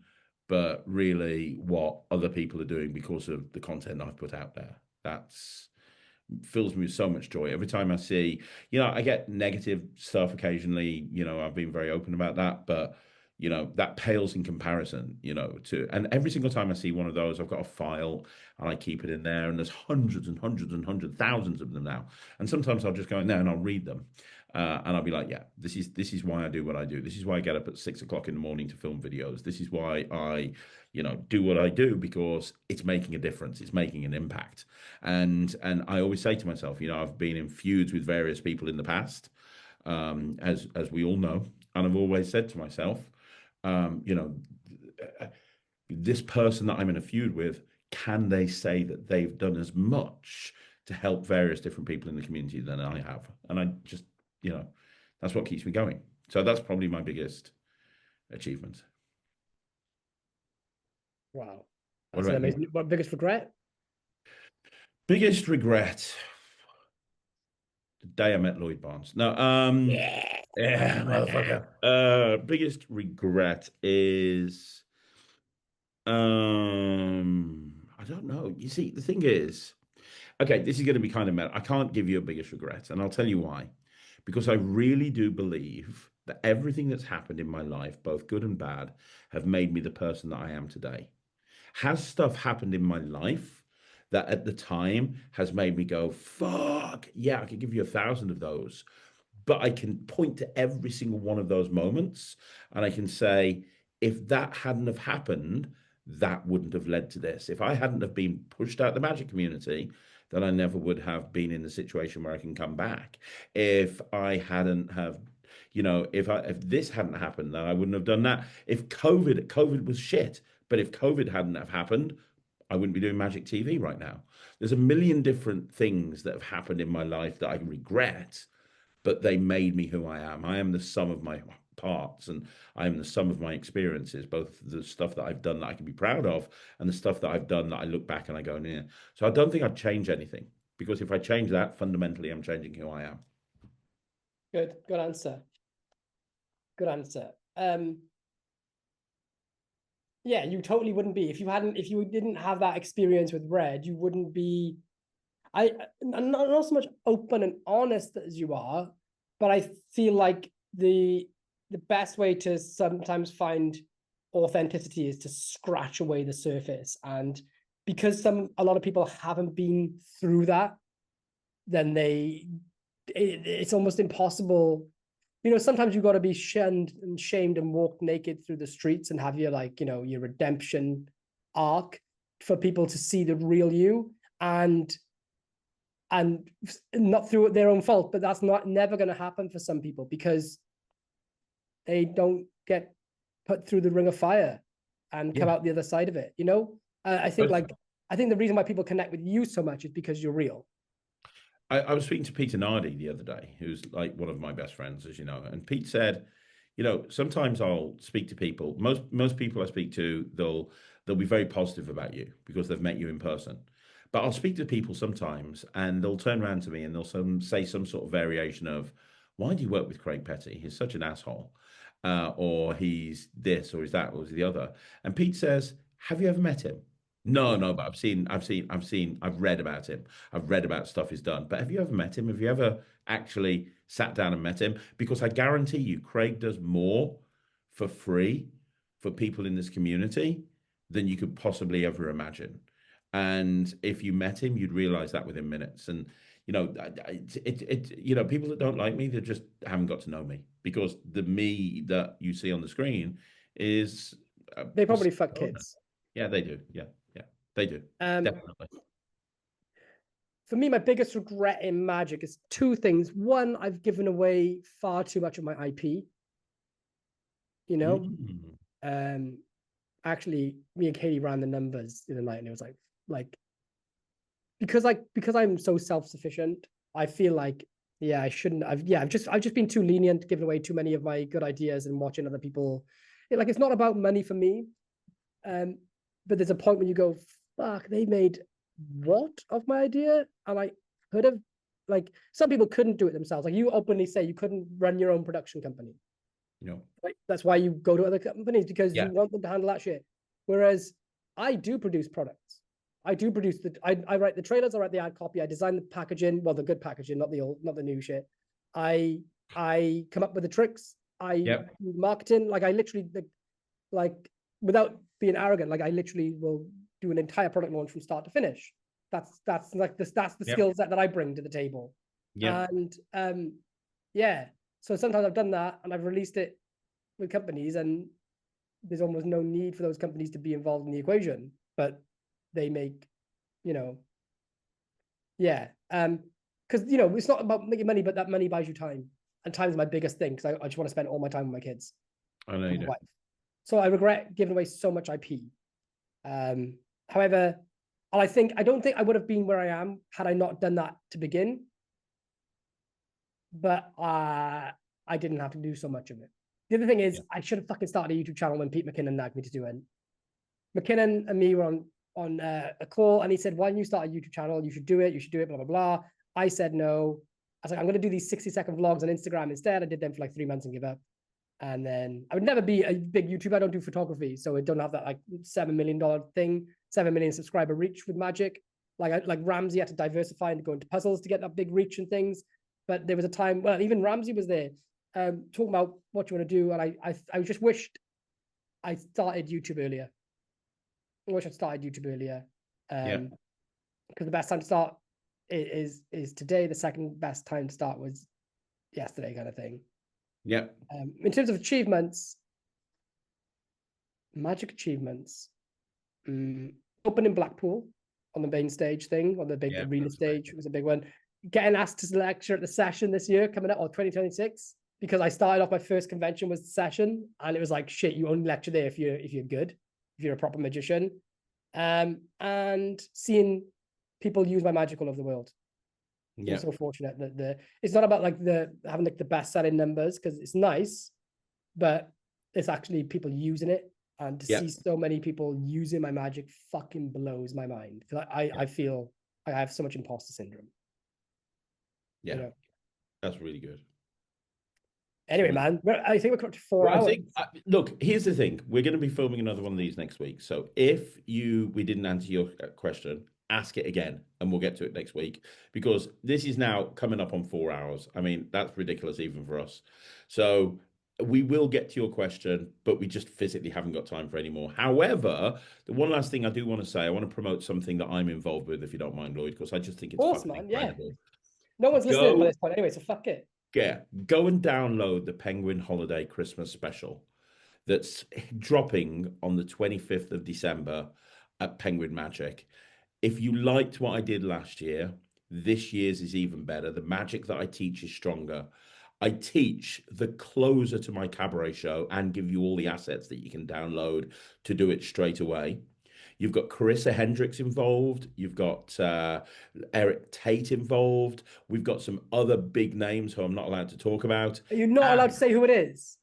but really what other people are doing because of the content I've put out there. That's fills me with so much joy every time I see. I get negative stuff occasionally. I've been very open about that, but that pales in comparison, to, and every single time I see one of those, I've got a file and I keep it in there, and there's hundreds and hundreds and hundreds, thousands of them now. And sometimes I'll just go in there and I'll read them. And I'll be like, yeah, this is why I do what I do. This is why I get up at 6 o'clock in the morning to film videos. This is why I, do what I do, because it's making a difference. It's making an impact. And I always say to myself, I've been in feuds with various people in the past, as we all know, and I've always said to myself, this person that I'm in a feud with, can they say that they've done as much to help various different people in the community than I have? And I just, that's what keeps me going. So that's probably my biggest achievement. Wow. That's an amazing. What biggest regret? Biggest regret. The day I met Lloyd Barnes. No, yeah, motherfucker. Biggest regret is I don't know. You see, the thing is, okay, this is going to be kind of meta. I can't give you a biggest regret, and I'll tell you why. Because I really do believe that everything that's happened in my life, both good and bad, have made me the person that I am today. Has stuff happened in my life that at the time has made me go, fuck, yeah, I could give you 1,000 of those. But I can point to every single one of those moments and I can say, if that hadn't have happened, that wouldn't have led to this. If I hadn't have been pushed out the magic community, then I never would have been in the situation where I can come back. If I hadn't have, if this hadn't happened, then I wouldn't have done that. If COVID was shit, but if COVID hadn't have happened, I wouldn't be doing Magic TV right now. There's a million different things that have happened in my life that I regret, but they made me who I am. I am the sum of my parts, and I am the sum of my experiences, both the stuff that I've done that I can be proud of and the stuff that I've done that I look back and I go, yeah. So I don't think I'd change anything, because if I change that, fundamentally, I'm changing who I am. Good answer. Good answer. Yeah, you totally wouldn't be if you didn't have that experience with Red. You wouldn't be. I'm not so much open and honest as you are, but I feel like the best way to sometimes find authenticity is to scratch away the surface. And because a lot of people haven't been through that, then it's almost impossible. Sometimes you've got to be shunned and shamed and walk naked through the streets and have your your redemption arc for people to see the real you, and not through their own fault, but that's never going to happen for some people because they don't get put through the ring of fire and come out the other side of it. I think the reason why people connect with you so much is because you're real. I was speaking to Peter Nardi the other day, who's like one of my best friends, as you know, and Pete said, sometimes I'll speak to people. Most people I speak to, they'll be very positive about you because they've met you in person. But I'll speak to people sometimes and they'll turn around to me and they'll say some sort of variation of, why do you work with Craig Petty? He's such an asshole. Or he's this, or he's that, or he's the other. And Pete says, have you ever met him? No, but I've read about him. I've read about stuff he's done. But have you ever met him? Have you ever actually sat down and met him? Because I guarantee you, Craig does more for free for people in this community than you could possibly ever imagine. And if you met him, you'd realize that within minutes. And you know, you know, people that don't like me, they just haven't got to know me, because the me that you see on the screen is they probably fuck kids. Yeah, they do. Yeah, they do. Definitely. For me, my biggest regret in Magic is two things. One, I've given away far too much of my IP. You know, actually, me and Katie ran the numbers the other night, and it was like because I'm so self-sufficient, I feel like, yeah, I shouldn't. I've just been too lenient, giving away too many of my good ideas and watching other people. Like, it's not about money for me, but there's a point when you go, fuck, they made what of my idea, and I could have, like, some people couldn't do it themselves. Like, you openly say you couldn't run your own production company. Right? That's why you go to other companies, because you want them to handle that shit. Whereas I do produce products. I do produce I write the trailers, I write the ad copy, I design the packaging, well, the good packaging, not the new shit. I come up with the tricks. I do marketing. Like, I literally, like, without being arrogant, like, I literally will do an entire product launch from start to finish. That's the skill set that I bring to the table. And so sometimes I've done that and I've released it with companies, and there's almost no need for those companies to be involved in the equation, but they make, because it's not about making money, but that money buys you time, and time is my biggest thing, because I just want to spend all my time with my kids. I know you do. So I regret giving away so much IP. However, I don't think I would have been where I am had I not done that to begin. But I didn't have to do so much of it. The other thing is, I should have fucking started a YouTube channel when Pete McKinnon nagged me to do it. McKinnon and me were on a call, and he said, why don't you start a YouTube channel? You should do it, blah, blah, blah. I said no. I was like, I'm going to do these 60-second vlogs on Instagram instead. I did them for like 3 months and give up. And then I would never be a big YouTuber. I don't do photography, so I don't have that like $7 million thing, 7 million subscriber reach with Magic. Like Ramsey had to diversify and go into puzzles to get that big reach and things. But there was a time, well, even Ramsey was there, talking about what you want to do, and I just wished I started YouTube earlier. I wish I'd started YouTube earlier, because the best time to start is today. The second best time to start was yesterday, kind of thing. In terms of achievements, Magic achievements, opening Blackpool on the main stage thing, on the big arena stage, was a big one. Getting asked to lecture at the session this year coming up, or 2026, because I started off, my first convention was the session, and it was like, shit, you only lecture there if you're good, if you're a proper magician. And seeing people use my magic all over the world. I'm so fortunate that it's not about like having like the best selling numbers, because it's nice, but it's actually people using it, and to see so many people using my magic fucking blows my mind. I feel I have so much imposter syndrome. That's really good. Anyway, man, I think we're up to 4 hours. Look, here's the thing. We're going to be filming another one of these next week. So if we didn't answer your question, ask it again, and we'll get to it next week, because this is now coming up on 4 hours. I mean, that's ridiculous even for us. So we will get to your question, but we just physically haven't got time for any more. However, the one last thing I do want to say, I want to promote something that I'm involved with, if you don't mind, Lloyd, because I just think it's incredible. Yeah. No one's listening by this point anyway, so fuck it. Yeah, go and download the Penguin Holiday Christmas Special that's dropping on the 25th of December at Penguin Magic. If you liked what I did last year, this year's is even better. The magic that I teach is stronger. I teach the closer to my cabaret show and give you all the assets that you can download to do it straight away. You've got Carissa Hendricks involved. You've got Eric Tate involved. We've got some other big names who I'm not allowed to talk about. Are you not allowed to say who it is?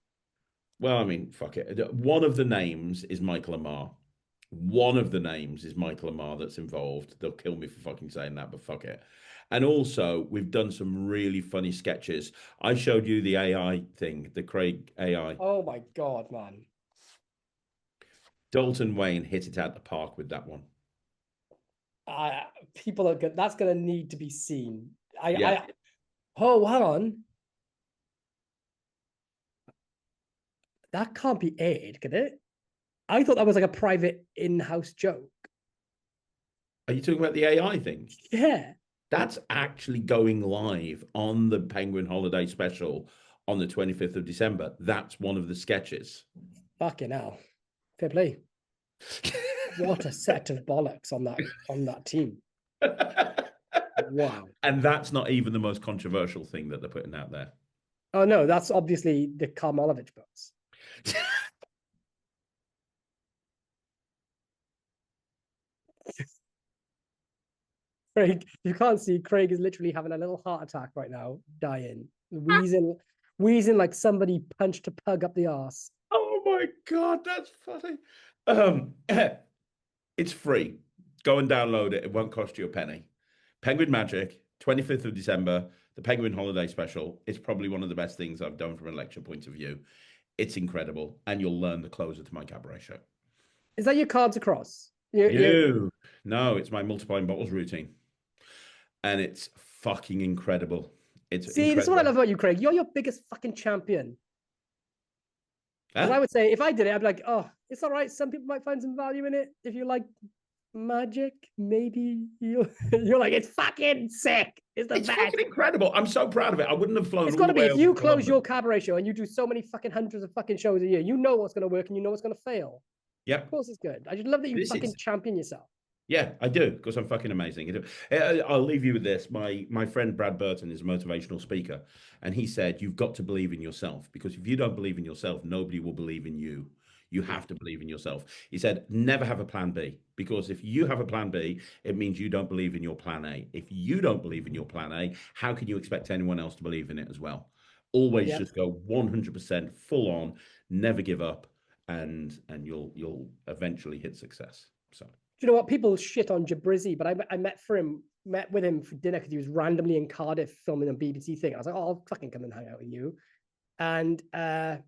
Well, I mean, fuck it. One of the names is Michael Amar. One of the names is Michael Amar that's involved. They'll kill me for fucking saying that, but fuck it. And also, we've done some really funny sketches. I showed you the AI thing, the Craig AI. Oh my God, man. Dalton Wayne hit it out the park with that one. People are good. That's going to need to be seen. Oh, hang on. That can't be aired, can it? I thought that was like a private in-house joke. Are you talking about the AI thing? Yeah. That's actually going live on the Penguin Holiday Special on the 25th of December. That's one of the sketches. Fucking hell. Fair play. What a set of bollocks on that team. Wow. And that's not even the most controversial thing that they're putting out there. Oh no, that's obviously the Karmalovich books. Craig, you can't see, Craig is literally having a little heart attack right now, dying, wheezing like somebody punched a pug up the arse. Oh my God, that's funny. It's free. Go and download it. It won't cost you a penny. Penguin Magic, 25th of December, the Penguin Holiday Special. It's probably one of the best things I've done from a lecture point of view. It's incredible. And you'll learn the closer to my cabaret show. Is that your cards across? No, it's my multiplying bottles routine. And it's fucking incredible. It's incredible. This is what I love about you, Craig. You're your biggest fucking champion. And I would say, if I did it, I'd be like, oh, it's all right. Some people might find some value in it. If you like magic, maybe you're like, it's fucking sick. It's best. Fucking incredible. I'm so proud of it. I wouldn't have flown. It's got to be. If you close your cabaret show and you do so many fucking hundreds of fucking shows a year, you know what's going to work and you know what's going to fail. Yep. Of course it's good. I just love that you fucking champion yourself. Yeah, I do, because I'm fucking amazing. I'll leave you with this. My friend Brad Burton is a motivational speaker, and he said, you've got to believe in yourself, because if you don't believe in yourself, nobody will believe in you. You have to believe in yourself. He said, never have a plan B, because if you have a plan B, it means you don't believe in your plan A. If you don't believe in your plan A, how can you expect anyone else to believe in it as well? Always just go 100% full on, never give up, and you'll eventually hit success. So. Do you know what? People shit on Jabrizzi, but I met with him for dinner because he was randomly in Cardiff filming a BBC thing. I was like, oh, I'll fucking come and hang out with you. And I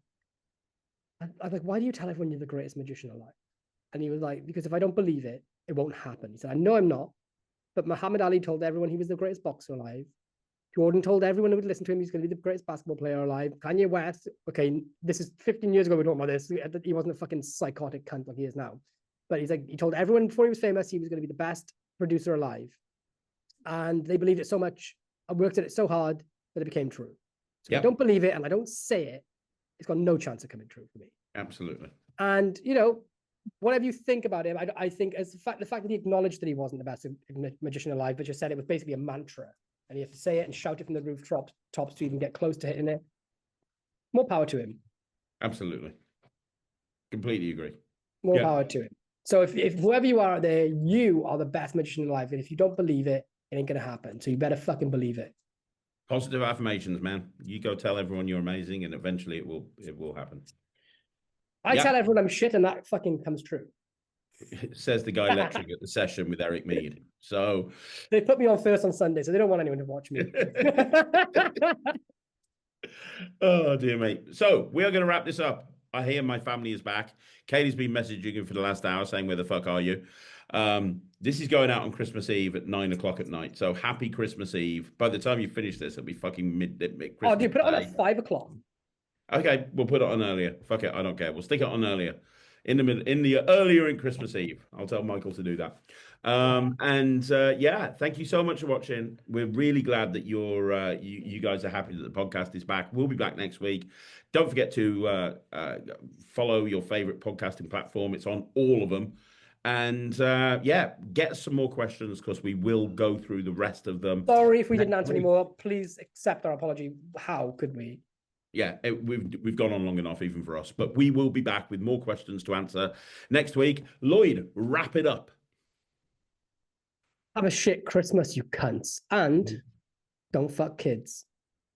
was like, why do you tell everyone you're the greatest magician alive? And he was like, because if I don't believe it, it won't happen. He said, I know I'm not, but Muhammad Ali told everyone he was the greatest boxer alive. Jordan told everyone who would listen to him he's going to be the greatest basketball player alive. Kanye West, okay, this is 15 years ago we're talking about this. He wasn't a fucking psychotic cunt like he is now. But he's like, he told everyone before he was famous he was going to be the best producer alive. And they believed it so much, I worked at it so hard that it became true. So if I don't believe it and I don't say it, it's got no chance of coming true for me. Absolutely. And, whatever you think about him, I think as the fact that he acknowledged that he wasn't the best magician alive, but just said it was basically a mantra. And he had to say it and shout it from the rooftops to even get close to hitting it. More power to him. Absolutely. Completely agree. More power to him. So if whoever you are out there, you are the best magician alive. And if you don't believe it, it ain't going to happen. So you better fucking believe it. Positive affirmations, man. You go tell everyone you're amazing and eventually it will happen. I tell everyone I'm shit and that fucking comes true. Says the guy lecturing at the session with Eric Mead. So they put me on first on Sunday, so they don't want anyone to watch me. Oh, dear mate. So we are going to wrap this up. I hear my family is back. Katie's been messaging him for the last hour saying, where the fuck are you? This is going out on Christmas Eve at 9 o'clock at night. So happy Christmas Eve. By the time you finish this, it'll be fucking mid Christmas. Oh, do you put it on at 5 o'clock? Okay, we'll put it on earlier. Fuck it, I don't care. We'll stick it on earlier. In the earlier in Christmas Eve. I'll tell Michael to do that. Thank you so much for watching. We're really glad that you guys are happy that the podcast is back. We'll be back next week. Don't forget to follow your favorite podcasting platform. It's on all of them. And get some more questions because we will go through the rest of them. Sorry if we didn't answer any more. Please accept our apology. How could we? Yeah, we've gone on long enough even for us, but we will be back with more questions to answer next week. Lloyd, wrap it up. Have a shit Christmas, you cunts, and don't fuck kids.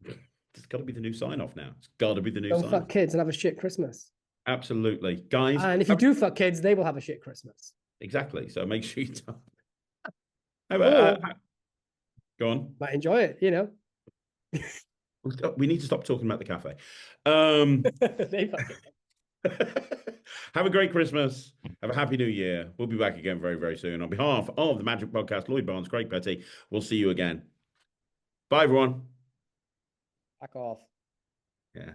It's got to be the new sign off now. It's got to be the new sign. Don't fuck kids and have a shit Christmas. Absolutely, guys. And if you do fuck kids, they will have a shit Christmas. Exactly. So make sure you don't. Go on. Might enjoy it, We need to stop talking about the cafe. Have a great Christmas. Have a happy new year. We'll be back again very, very soon. On behalf of the Magic Podcast, Lloyd Barnes, Craig Petty, we'll see you again. Bye, everyone. Back off. Yeah.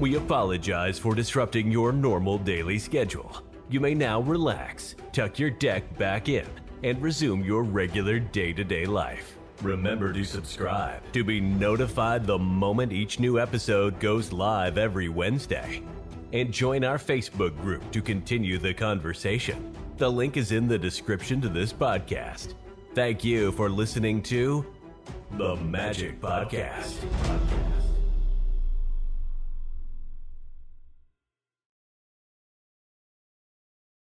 We apologize for disrupting your normal daily schedule. You may now relax, tuck your deck back in, and resume your regular day-to-day life. Remember to subscribe to be notified the moment each new episode goes live every Wednesday. And join our Facebook group to continue the conversation. The link is in the description to this podcast. Thank you for listening to The Magic Podcast.